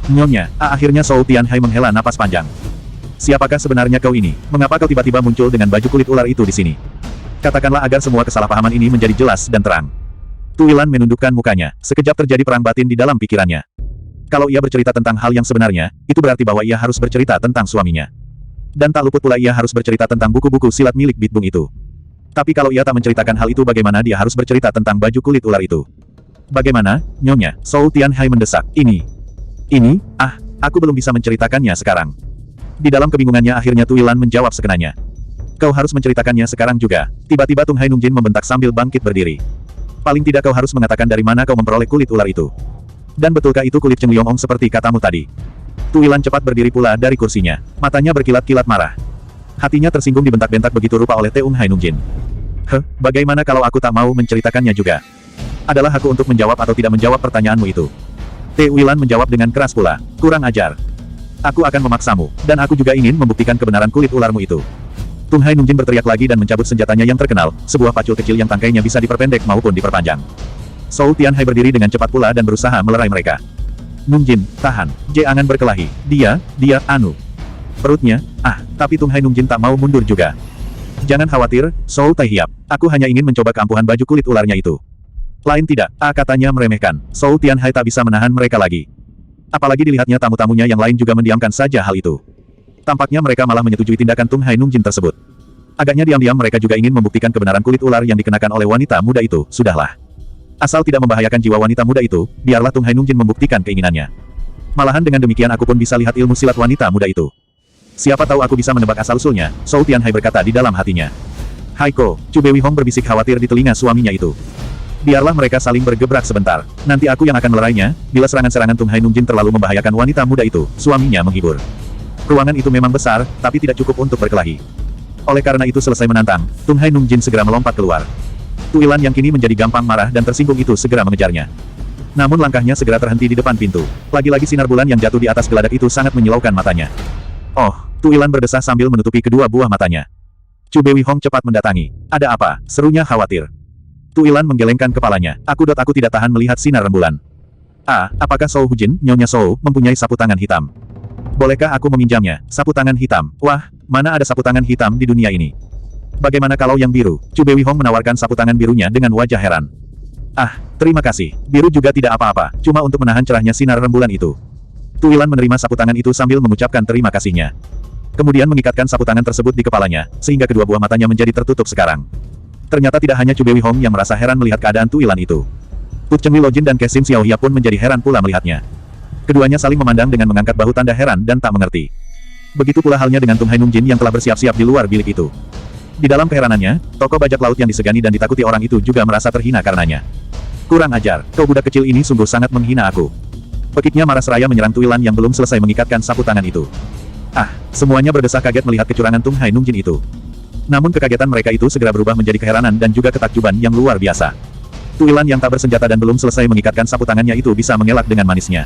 Nyonya, akhirnya Zhou Tianhai menghela napas panjang. Siapakah sebenarnya kau ini? Mengapa kau tiba-tiba muncul dengan baju kulit ular itu di sini? Katakanlah agar semua kesalahpahaman ini menjadi jelas dan terang. Tu Yilan menundukkan mukanya. Sekejap terjadi perang batin di dalam pikirannya. Kalau ia bercerita tentang hal yang sebenarnya, itu berarti bahwa ia harus bercerita tentang suaminya. Dan tak luput pula ia harus bercerita tentang buku-buku silat milik Bitbung itu. Tapi kalau ia tak menceritakan hal itu, bagaimana dia harus bercerita tentang baju kulit ular itu? Bagaimana, Nyonya? Zhou Tianhai mendesak. Ini, aku belum bisa menceritakannya sekarang. Di dalam kebingungannya akhirnya Tu Yilan menjawab sekenanya. Kau harus menceritakannya sekarang juga. Tiba-tiba Tung Hai Nungjin membentak sambil bangkit berdiri. Paling tidak kau harus mengatakan dari mana kau memperoleh kulit ular itu. Dan betulkah itu kulit Cheng Liong Ong seperti katamu tadi? Tu Yilan cepat berdiri pula dari kursinya. Matanya berkilat-kilat marah. Hatinya tersinggung dibentak-bentak begitu rupa oleh Teung Hai Nungjin. Bagaimana kalau aku tak mau menceritakannya juga? Adalah hakku untuk menjawab atau tidak menjawab pertanyaanmu itu. Te Yilan menjawab dengan keras pula. Kurang ajar. Aku akan memaksamu, dan aku juga ingin membuktikan kebenaran kulit ularmu itu. Tung Hai Nungjin berteriak lagi dan mencabut senjatanya yang terkenal, sebuah pacul kecil yang tangkainya bisa diperpendek maupun diperpanjang. Zhou Tianhai berdiri dengan cepat pula dan berusaha melerai mereka. Nungjin, tahan. Jangan berkelahi. Dia, Perutnya, tapi Tung Hai Nungjin tak mau mundur juga. Jangan khawatir, Zhou Taihiap. Aku hanya ingin mencoba keampuhan baju kulit ularnya itu. Lain tidak, katanya meremehkan. Zhou Tianhai tak bisa menahan mereka lagi. Apalagi dilihatnya tamu-tamunya yang lain juga mendiamkan saja hal itu. Tampaknya mereka malah menyetujui tindakan Tung Hai Nungjin tersebut. Agaknya diam-diam mereka juga ingin membuktikan kebenaran kulit ular yang dikenakan oleh wanita muda itu. Sudahlah. Asal tidak membahayakan jiwa wanita muda itu, biarlah Tung Hai Nungjin membuktikan keinginannya. Malahan dengan demikian aku pun bisa lihat ilmu silat wanita muda itu. Siapa tahu aku bisa menebak asal-usulnya, Zhou Tianhai berkata di dalam hatinya. Haiko, Chu Bewi Hong berbisik khawatir di telinga suaminya itu. Biarlah mereka saling bergebrak sebentar. Nanti aku yang akan melerainya, bila serangan-serangan Tung Hai Nungjin terlalu membahayakan wanita muda itu, suaminya menghibur. Ruangan itu memang besar, tapi tidak cukup untuk berkelahi. Oleh karena itu selesai menantang, Tung Hai Nungjin segera melompat keluar. Tu Yilan yang kini menjadi gampang marah dan tersinggung itu segera mengejarnya. Namun langkahnya segera terhenti di depan pintu. Lagi-lagi sinar bulan yang jatuh di atas geladak itu sangat menyilaukan matanya. Oh, Tu Yilan berdesah sambil menutupi kedua buah matanya. Chu Bewi Hong cepat mendatangi. Ada apa? Serunya khawatir. Tu Yilan menggelengkan kepalanya. Aku tidak tahan melihat sinar rembulan. Apakah Zhou Hujin, Nyonya Zhou, mempunyai sapu tangan hitam? Bolehkah aku meminjamnya? Sapu tangan hitam. Wah, mana ada sapu tangan hitam di dunia ini? Bagaimana kalau yang biru? Chu Bewi Hong menawarkan sapu tangan birunya dengan wajah heran. Terima kasih. Biru juga tidak apa-apa, cuma untuk menahan cerahnya sinar rembulan itu. Tu Yilan menerima sapu tangan itu sambil mengucapkan terima kasihnya. Kemudian mengikatkan sapu tangan tersebut di kepalanya, sehingga kedua buah matanya menjadi tertutup sekarang. Ternyata tidak hanya Chu Bewi Hong yang merasa heran melihat keadaan Tu Yilan itu. Put Cheng Lilojin dan Kesim Xiaohia pun menjadi heran pula melihatnya. Keduanya saling memandang dengan mengangkat bahu tanda heran dan tak mengerti. Begitu pula halnya dengan Tung Hai Nungjin yang telah bersiap-siap di luar bilik itu. Di dalam keheranannya, tokoh bajak laut yang disegani dan ditakuti orang itu juga merasa terhina karenanya. Kurang ajar, kau budak kecil ini sungguh sangat menghina aku. Pekiknya marah seraya menyerang Tu Yilan yang belum selesai mengikatkan sapu tangan itu. Semuanya berdesah kaget melihat kecurangan Tung Hai Nungjin itu. Namun kekagetan mereka itu segera berubah menjadi keheranan dan juga ketakjuban yang luar biasa. Tu Yilan yang tak bersenjata dan belum selesai mengikatkan sapu tangannya itu bisa mengelak dengan manisnya.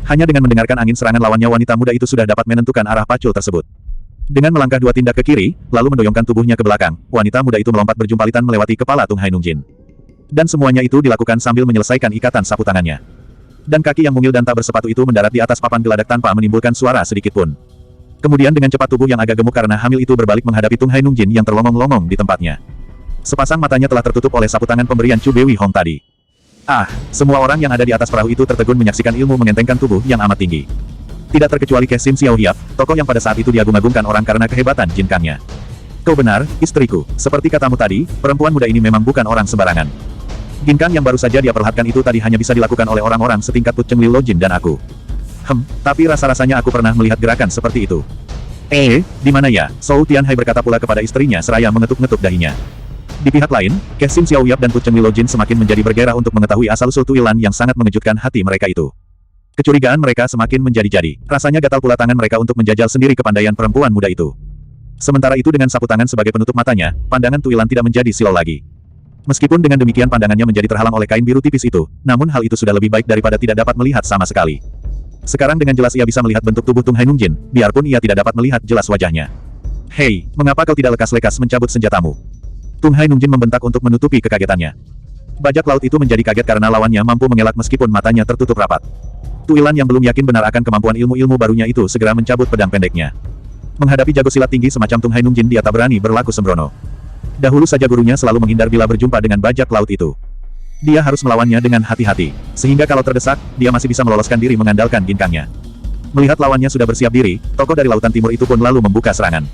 Hanya dengan mendengarkan angin serangan lawannya wanita muda itu sudah dapat menentukan arah pacul tersebut. Dengan melangkah 2 tindak ke kiri, lalu mendoyongkan tubuhnya ke belakang, wanita muda itu melompat berjumpalitan melewati kepala Tung Hai Nungjin. Dan semuanya itu dilakukan sambil menyelesaikan ikatan sapu tangannya. Dan kaki yang mungil dan tak bersepatu itu mendarat di atas papan geladak tanpa menimbulkan suara sedikit pun. Kemudian dengan cepat tubuh yang agak gemuk karena hamil itu berbalik menghadapi Tung Hai Nungjin yang terlongong-longong di tempatnya. Sepasang matanya telah tertutup oleh sapu tangan pemberian Chu Bewi Hong tadi. Semua orang yang ada di atas perahu itu tertegun menyaksikan ilmu mengentengkan tubuh yang amat tinggi. Tidak terkecuali Kesim Xiaohia, tokoh yang pada saat itu diagung-agungkan orang karena kehebatan jinkannya. Kau benar, istriku. Seperti katamu tadi, perempuan muda ini memang bukan orang sembarangan. Ginkan yang baru saja dia perlihatkan itu tadi hanya bisa dilakukan oleh orang-orang setingkat Put Cheng Lilojin dan aku. Tapi rasa-rasanya aku pernah melihat gerakan seperti itu. Di mana ya? Zhou Tianhai berkata pula kepada istrinya seraya mengetuk-ngetuk dahinya. Di pihak lain, Kesim Xiaohia dan Put Cheng Lilojin semakin menjadi bergairah untuk mengetahui asal-usul Tu Yilan yang sangat mengejutkan hati mereka itu. Kecurigaan mereka semakin menjadi-jadi. Rasanya gatal pula tangan mereka untuk menjajal sendiri kepandaian perempuan muda itu. Sementara itu dengan sapu tangan sebagai penutup matanya, pandangan Tu Yilan tidak menjadi silau lagi. Meskipun dengan demikian pandangannya menjadi terhalang oleh kain biru tipis itu, namun hal itu sudah lebih baik daripada tidak dapat melihat sama sekali. Sekarang dengan jelas ia bisa melihat bentuk tubuh Tung Hai Nungjin, biarpun ia tidak dapat melihat jelas wajahnya. Hei, mengapa kau tidak lekas-lekas mencabut senjatamu? Tung Hai Nungjin membentak untuk menutupi kekagetannya. Bajak laut itu menjadi kaget karena lawannya mampu mengelak meskipun matanya tertutup rapat. Tu Yilan yang belum yakin benar akan kemampuan ilmu-ilmu barunya itu segera mencabut pedang pendeknya. Menghadapi jago silat tinggi semacam Tung Hai Nungjin dia tak berani berlaku sembrono. Dahulu saja gurunya selalu menghindar bila berjumpa dengan bajak laut itu. Dia harus melawannya dengan hati-hati. Sehingga kalau terdesak, dia masih bisa meloloskan diri mengandalkan ginkangnya. Melihat lawannya sudah bersiap diri, tokoh dari Lautan Timur itu pun lalu membuka serangan.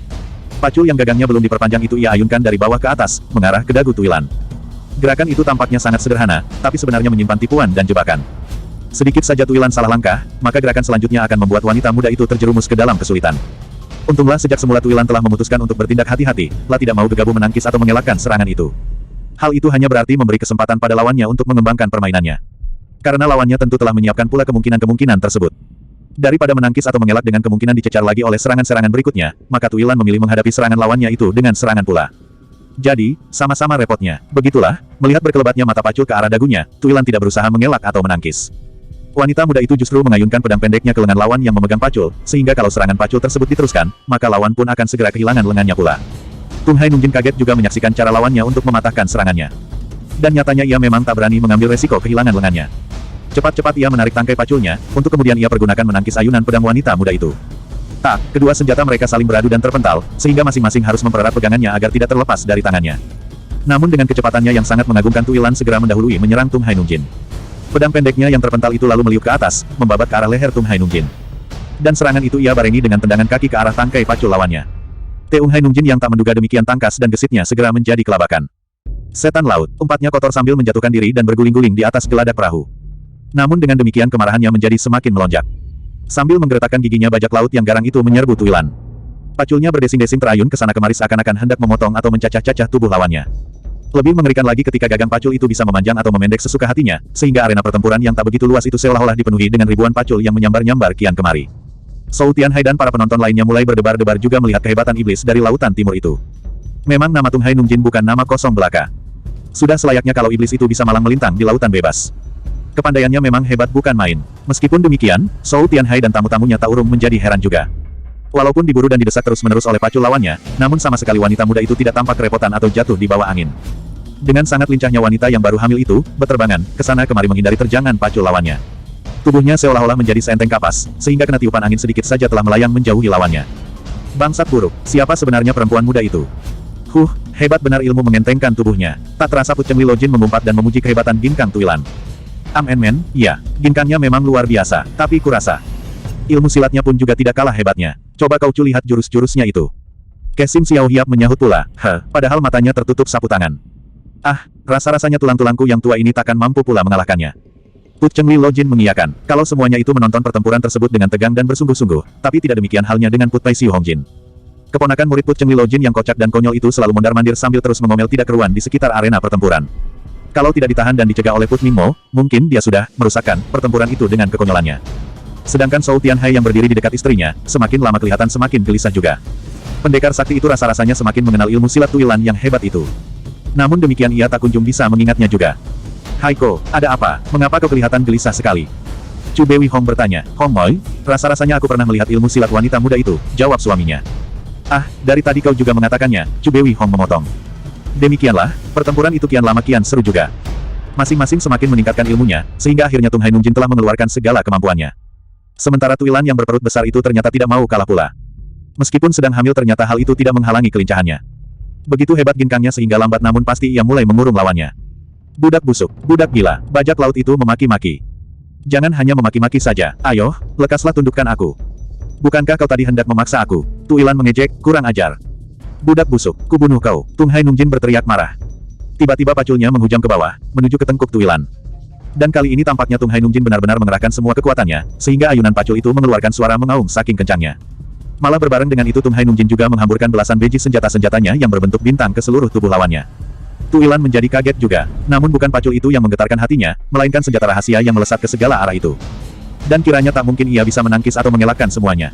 Pacul yang gagangnya belum diperpanjang itu ia ayunkan dari bawah ke atas, mengarah ke dagu Tuilan. Gerakan itu tampaknya sangat sederhana, tapi sebenarnya menyimpan tipuan dan jebakan. Sedikit saja Tuilan salah langkah, maka gerakan selanjutnya akan membuat wanita muda itu terjerumus ke dalam kesulitan. Untunglah sejak semula Tuilan telah memutuskan untuk bertindak hati-hati, tidak mau gegabah menangkis atau mengelakkan serangan itu. Hal itu hanya berarti memberi kesempatan pada lawannya untuk mengembangkan permainannya. Karena lawannya tentu telah menyiapkan pula kemungkinan-kemungkinan tersebut. Daripada menangkis atau mengelak dengan kemungkinan dicecar lagi oleh serangan-serangan berikutnya, maka Tuilan memilih menghadapi serangan lawannya itu dengan serangan pula. Jadi, sama-sama repotnya. Begitulah, melihat berkelebatnya mata Pacul ke arah dagunya, Tuilan tidak berusaha mengelak atau menangkis. Wanita muda itu justru mengayunkan pedang pendeknya ke lengan lawan yang memegang Pacul, sehingga kalau serangan Pacul tersebut diteruskan, maka lawan pun akan segera kehilangan lengannya pula. Tung Hai Nungjin kaget juga menyaksikan cara lawannya untuk mematahkan serangannya. Dan nyatanya ia memang tak berani mengambil resiko kehilangan lengannya. Cepat-cepat ia menarik tangkai Paculnya, untuk kemudian ia pergunakan menangkis ayunan pedang wanita muda itu. Tak, kedua senjata mereka saling beradu dan terpental, sehingga masing-masing harus mempererat pegangannya agar tidak terlepas dari tangannya. Namun dengan kecepatannya yang sangat mengagumkan Tuilan segera mendahului menyerang Tung Hai Nungjin. Pedang pendeknya yang terpental itu lalu meliuk ke atas, membabat ke arah leher Tung Hai Nungjin. Dan serangan itu ia barengi dengan tendangan kaki ke arah tangkai Pacul lawannya. Tung Hai Nungjin yang tak menduga demikian tangkas dan gesitnya segera menjadi kelabakan. Setan laut, umpatnya kotor sambil menjatuhkan diri dan berguling-guling di atas geladak perahu. Namun dengan demikian kemarahannya menjadi semakin melonjak. Sambil menggeretakkan giginya bajak laut yang garang itu menyerbu Tuilan. Paculnya berdesing-desing terayun ke sana kemari seakan-akan hendak memotong atau mencacah-cacah tubuh lawannya. Lebih mengerikan lagi ketika gagang Pacul itu bisa memanjang atau memendek sesuka hatinya, sehingga arena pertempuran yang tak begitu luas itu seolah-olah dipenuhi dengan ribuan Pacul yang menyambar-nyambar kian kemari. Zhou Tianhai dan para penonton lainnya mulai berdebar-debar juga melihat kehebatan iblis dari Lautan Timur itu. Memang nama Tung Hai Nungjin bukan nama kosong belaka. Sudah selayaknya kalau iblis itu bisa malang melintang di lautan bebas. Kepandaiannya memang hebat bukan main. Meskipun demikian, Zhou Tianhai dan tamu-tamunya tak urung menjadi heran juga. Walaupun diburu dan didesak terus-menerus oleh Pacul lawannya, namun sama sekali wanita muda itu tidak tampak kerepotan atau jatuh di bawah angin. Dengan sangat lincahnya wanita yang baru hamil itu, berterbangan, ke sana kemari menghindari terjangan Pacul lawannya. Tubuhnya seolah-olah menjadi seenteng kapas, sehingga kena tiupan angin sedikit saja telah melayang menjauhi lawannya. Bangsat buruk, siapa sebenarnya perempuan muda itu? Hebat benar ilmu mengentengkan tubuhnya. Tak terasa Put Cheng Li Lojin mengumpat dan memuji kehebatan ginkang Tuilan. Ya, ginkangnya memang luar biasa, tapi kurasa ilmu silatnya pun juga tidak kalah hebatnya. Coba kau lihat jurus-jurusnya itu. Kesim Xiao Hiap menyahut pula, padahal matanya tertutup sapu tangan. Rasa-rasanya tulang-tulangku yang tua ini takkan mampu pula mengalahkannya. Put Cheng Li Lojin mengiyakan, kalau semuanya itu menonton pertempuran tersebut dengan tegang dan bersungguh-sungguh, tapi tidak demikian halnya dengan Put Pai Siu Hongjin. Keponakan murid Put Cheng Li Lojin yang kocak dan konyol itu selalu mondar-mandir sambil terus mengomel tidak keruan di sekitar arena pertempuran. Kalau tidak ditahan dan dicegah oleh Put Ningmo, mungkin dia sudah merusakkan pertempuran itu dengan kekonyolannya. Sedangkan Zhou Tianhai yang berdiri di dekat istrinya, semakin lama kelihatan semakin gelisah juga. Pendekar sakti itu rasa-rasanya semakin mengenal ilmu silat Tuilan yang hebat itu. Namun demikian ia tak kunjung bisa mengingatnya juga. Haiko, ada apa? Mengapa kau kelihatan gelisah sekali? Chu Bewi Hong bertanya. Hong Moi, rasa-rasanya aku pernah melihat ilmu silat wanita muda itu, jawab suaminya. Dari tadi kau juga mengatakannya, Chu Bewi Hong memotong. Demikianlah, pertempuran itu kian lama kian seru juga. Masing-masing semakin meningkatkan ilmunya, sehingga akhirnya Tung Hai Nungjin telah mengeluarkan segala kemampuannya. Sementara Tuilan yang berperut besar itu ternyata tidak mau kalah pula. Meskipun sedang hamil ternyata hal itu tidak menghalangi kelincahannya. Begitu hebat ginkangnya sehingga lambat namun pasti ia mulai mengurung lawannya. Budak busuk, budak gila, bajak laut itu memaki-maki. Jangan hanya memaki-maki saja, ayo, lekaslah tundukkan aku. Bukankah kau tadi hendak memaksa aku? Tuilan mengejek, kurang ajar. Budak busuk, kubunuh kau, Tung Hai Nungjin berteriak marah. Tiba-tiba Paculnya menghujam ke bawah, menuju ke tengkuk Tuilan. Dan kali ini tampaknya Tung Hai Nungjin benar-benar mengerahkan semua kekuatannya, sehingga ayunan Pacul itu mengeluarkan suara mengaum saking kencangnya. Malah berbareng dengan itu Tung Hai Nungjin juga menghamburkan belasan beji senjata-senjatanya yang berbentuk bintang ke seluruh tubuh lawannya. Tuilan menjadi kaget juga, namun bukan Pacul itu yang menggetarkan hatinya, melainkan senjata rahasia yang melesat ke segala arah itu. Dan kiranya tak mungkin ia bisa menangkis atau mengelakkan semuanya.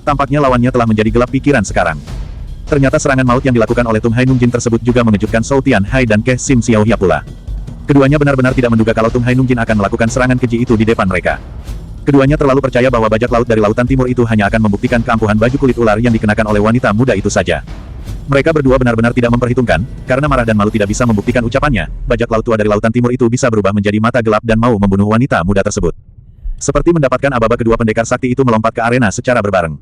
Tampaknya lawannya telah menjadi gelap pikiran sekarang. Ternyata serangan maut yang dilakukan oleh Tung Hai Nungjin tersebut juga mengejutkan Zhou Tianhai dan Kesim Xiao Hiap pula. Keduanya benar-benar tidak menduga kalau Tung Hai Nungjin akan melakukan serangan keji itu di depan mereka. Keduanya terlalu percaya bahwa bajak laut dari Lautan Timur itu hanya akan membuktikan keampuhan baju kulit ular yang dikenakan oleh wanita muda itu saja. Mereka berdua benar-benar tidak memperhitungkan, karena marah dan malu tidak bisa membuktikan ucapannya, bajak laut tua dari Lautan Timur itu bisa berubah menjadi mata gelap dan mau membunuh wanita muda tersebut. Seperti mendapatkan aba-aba kedua pendekar sakti itu melompat ke arena secara berbareng.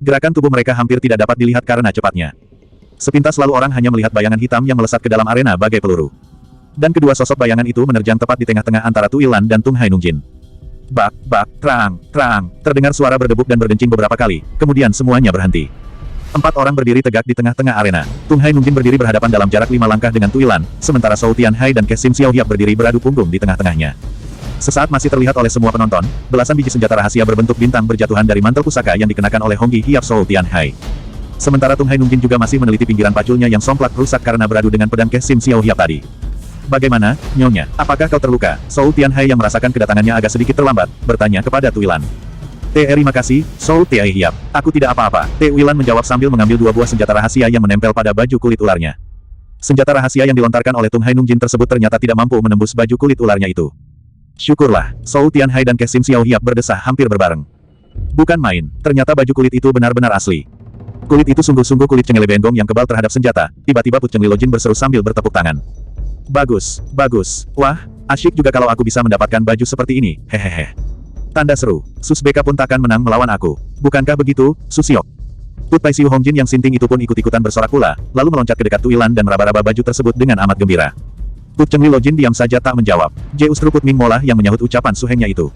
Gerakan tubuh mereka hampir tidak dapat dilihat karena cepatnya. Sepintas lalu orang hanya melihat bayangan hitam yang melesat ke dalam arena bagai peluru. Dan kedua sosok bayangan itu menerjang tepat di tengah-tengah antara Tu Yilan dan Tung Hai Nungjin. Bak, bak, terang, terang, terdengar suara berdebuk dan berdencing beberapa kali, kemudian semuanya berhenti. 4 orang berdiri tegak di tengah-tengah arena. Tung Hai Nungjin berdiri berhadapan dalam jarak 5 langkah dengan Tu Yilan, sementara Zhou Tianhai dan Kesim Xiaohiap berdiri beradu punggung di tengah-tengahnya. Sesaat masih terlihat oleh semua penonton, belasan biji senjata rahasia berbentuk bintang berjatuhan dari mantel pusaka yang dikenakan oleh Honggi Hiap Zhou Tianhai. Sementara Tung Hai Nungjin juga masih meneliti pinggiran paculnya yang somplak rusak karena beradu dengan pedang Kesim Xiaohiap tadi. Bagaimana, Nyonya? Apakah kau terluka? Zhou Tianhai yang merasakan kedatangannya agak sedikit terlambat, bertanya kepada Tu Yilan. Terima kasih, Zhou Tianhai. Aku tidak apa-apa. Tu Yilan menjawab sambil mengambil 2 buah senjata rahasia yang menempel pada baju kulit ularnya. Senjata rahasia yang dilontarkan oleh Tung Hai Nungjin tersebut ternyata tidak mampu menembus baju kulit ularnya itu. Syukurlah, Zhou Tianhai dan Kesim Xiaohiap berdesah hampir berbareng. Bukan main, ternyata baju kulit itu benar-benar asli. Kulit itu sungguh-sungguh kulit Cengele Benggong yang kebal terhadap senjata. Tiba-tiba Put Cheng Lilojin berseru sambil bertepuk tangan. Bagus, bagus. Wah, asyik juga kalau aku bisa mendapatkan baju seperti ini. Hehehe. Tanda seru. Sus Beka pun takkan menang melawan aku. Bukankah begitu, Susiok? Put Pai Siu Hongjin yang sinting itu pun ikut-ikutan bersorak pula, lalu meloncat ke dekat Tu Yilan dan meraba-raba baju tersebut dengan amat gembira. Put Cheng Lilojin diam saja tak menjawab. Justru Put Ming Molah yang menyahut ucapan suhengnya itu.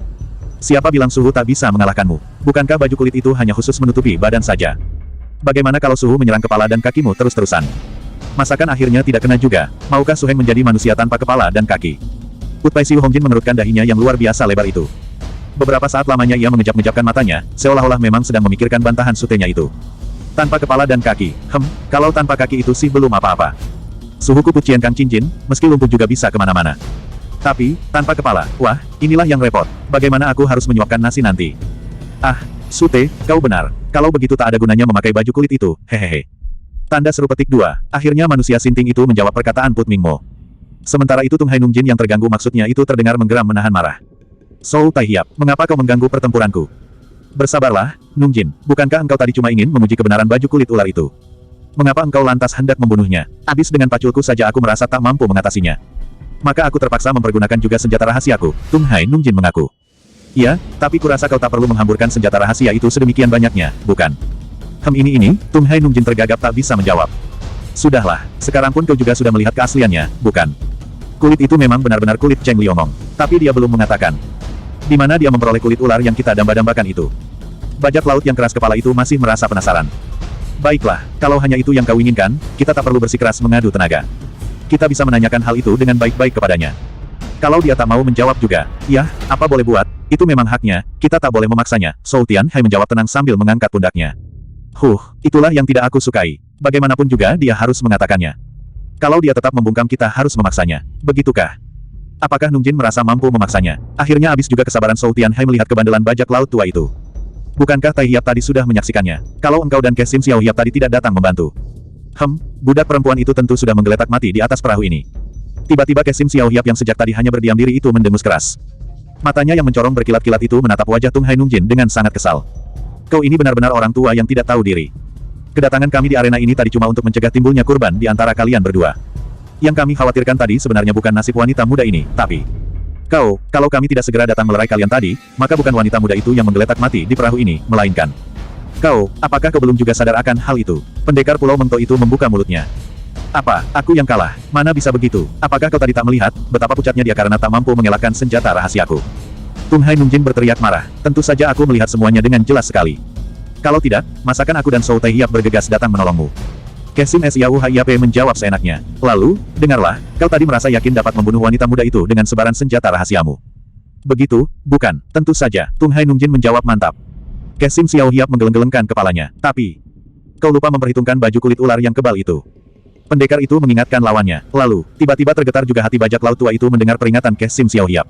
Siapa bilang suhu tak bisa mengalahkanmu? Bukankah baju kulit itu hanya khusus menutupi badan saja? Bagaimana kalau suhu menyerang kepala dan kakimu terus-terusan? Masakan akhirnya tidak kena juga? Maukah Suheng menjadi manusia tanpa kepala dan kaki? Put Pai Siu Hongjin mengerutkan dahinya yang luar biasa lebar itu. Beberapa saat lamanya ia mengejap-ngejapkan matanya, seolah-olah memang sedang memikirkan bantahan sutenya itu. Tanpa kepala dan kaki, kalau tanpa kaki itu sih belum apa-apa. Suhuku Put Chien Kang Cincin, meski lumpuh juga bisa kemana-mana. Tapi, tanpa kepala, wah, inilah yang repot. Bagaimana aku harus menyuapkan nasi nanti? Ah, Sute, kau benar. Kalau begitu tak ada gunanya memakai baju kulit itu, hehehe. Tanda seru petik 2. Akhirnya manusia sinting itu menjawab perkataan Put Ming Mo. Sementara itu Tung Hai Nungjin yang terganggu maksudnya itu terdengar menggeram menahan marah. Zhou Taihiap, mengapa kau mengganggu pertempuranku? Bersabarlah, Nungjin. Bukankah engkau tadi cuma ingin menguji kebenaran baju kulit ular itu? Mengapa engkau lantas hendak membunuhnya? Habis dengan paculku saja aku merasa tak mampu mengatasinya. Maka aku terpaksa mempergunakan juga senjata rahasiaku, Tung Hai Nungjin mengaku. Ya, tapi kurasa kau tak perlu menghamburkan senjata rahasia itu sedemikian banyaknya, bukan? Ini, Tung Hai Nungjin tergagap tak bisa menjawab. Sudahlah, sekarang pun kau juga sudah melihat keasliannya, bukan? Kulit itu memang benar-benar kulit Cheng Liongong. Tapi dia belum mengatakan. Di mana dia memperoleh kulit ular yang kita damba-dambakan itu? Bajak laut yang keras kepala itu masih merasa penasaran. Baiklah, kalau hanya itu yang kau inginkan, kita tak perlu bersikeras mengadu tenaga. Kita bisa menanyakan hal itu dengan baik-baik kepadanya. Kalau dia tak mau menjawab juga, ya, apa boleh buat, itu memang haknya, kita tak boleh memaksanya. Zhou Tianhai menjawab tenang sambil mengangkat pundaknya. Itulah yang tidak aku sukai. Bagaimanapun juga dia harus mengatakannya. Kalau dia tetap membungkam kita harus memaksanya. Begitukah? Apakah Nungjin merasa mampu memaksanya? Akhirnya habis juga kesabaran Zhou Tianhai melihat kebandelan bajak laut tua itu. Bukankah Taihiap tadi sudah menyaksikannya? Kalau engkau dan Kesim Xiaohiap tadi tidak datang membantu. Budak perempuan itu tentu sudah menggeletak mati di atas perahu ini. Tiba-tiba Kesim Xiaohiap yang sejak tadi hanya berdiam diri itu mendengus keras. Matanya yang mencorong berkilat-kilat itu menatap wajah Tung Hai Nungjin dengan sangat kesal. Kau ini benar-benar orang tua yang tidak tahu diri. Kedatangan kami di arena ini tadi cuma untuk mencegah timbulnya kurban di antara kalian berdua. Yang kami khawatirkan tadi sebenarnya bukan nasib wanita muda ini, tapi... Kalau kami tidak segera datang melerai kalian tadi, maka bukan wanita muda itu yang menggeletak mati di perahu ini, melainkan... Apakah kau belum juga sadar akan hal itu? Pendekar Pulau Mengto itu membuka mulutnya. Apa, aku yang kalah? Mana bisa begitu? Apakah kau tadi tak melihat, betapa pucatnya dia karena tak mampu mengelakkan senjata rahasiaku? Tung Hai Nungjin berteriak marah. Tentu saja aku melihat semuanya dengan jelas sekali. Kalau tidak, masakan aku dan Zhou Taihiap bergegas datang menolongmu? Kesim Xiao Hiap menjawab seenaknya. Lalu, dengarlah, kau tadi merasa yakin dapat membunuh wanita muda itu dengan sebaran senjata rahasiamu. Begitu, bukan? Tentu saja, Tung Hai Nungjin menjawab mantap. Kesim Xiao Hiap menggeleng-gelengkan kepalanya. Tapi, kau lupa memperhitungkan baju kulit ular yang kebal itu. Pendekar itu mengingatkan lawannya. Lalu, tiba-tiba tergetar juga hati bajak laut tua itu mendengar peringatan Kesim Xiaohiap.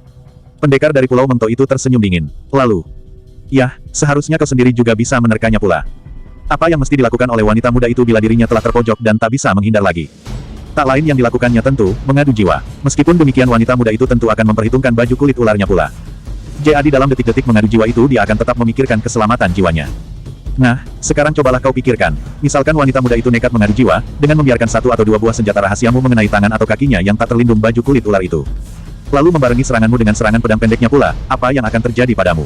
Pendekar dari Pulau Mengto itu tersenyum dingin. Lalu, ya, seharusnya kau sendiri juga bisa menerkanya pula. Apa yang mesti dilakukan oleh wanita muda itu bila dirinya telah terpojok dan tak bisa menghindar lagi? Tak lain yang dilakukannya tentu, mengadu jiwa. Meskipun demikian wanita muda itu tentu akan memperhitungkan baju kulit ularnya pula. Jadi dalam detik-detik mengadu jiwa itu dia akan tetap memikirkan keselamatan jiwanya. Nah, sekarang cobalah kau pikirkan. Misalkan wanita muda itu nekat mengadu jiwa, dengan membiarkan 1 atau 2 buah senjata rahasiamu mengenai tangan atau kakinya yang tak terlindung baju kulit ular itu. Lalu membarengi seranganmu dengan serangan pedang pendeknya pula, apa yang akan terjadi padamu?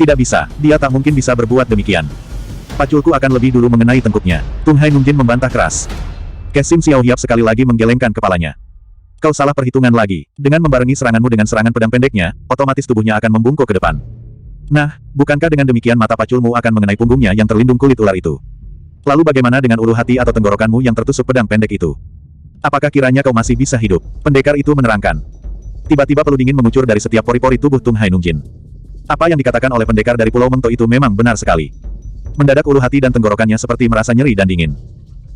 Tidak bisa, dia tak mungkin bisa berbuat demikian. Paculku akan lebih dulu mengenai tengkuknya. Tung Hai Nungjin membantah keras. Kesim Xiaohiap sekali lagi menggelengkan kepalanya. Kau salah perhitungan lagi. Dengan membarengi seranganmu dengan serangan pedang pendeknya, otomatis tubuhnya akan membungkuk ke depan. Nah, bukankah dengan demikian mata paculmu akan mengenai punggungnya yang terlindung kulit ular itu? Lalu bagaimana dengan ulu hati atau tenggorokanmu yang tertusuk pedang pendek itu? Apakah kiranya kau masih bisa hidup? Pendekar itu menerangkan. Tiba-tiba peluh dingin mengucur dari setiap pori-pori tubuh Tung Hai Nungjin. Apa yang dikatakan oleh pendekar dari Pulau Mengto itu memang benar sekali. Mendadak ulu hati dan tenggorokannya seperti merasa nyeri dan dingin.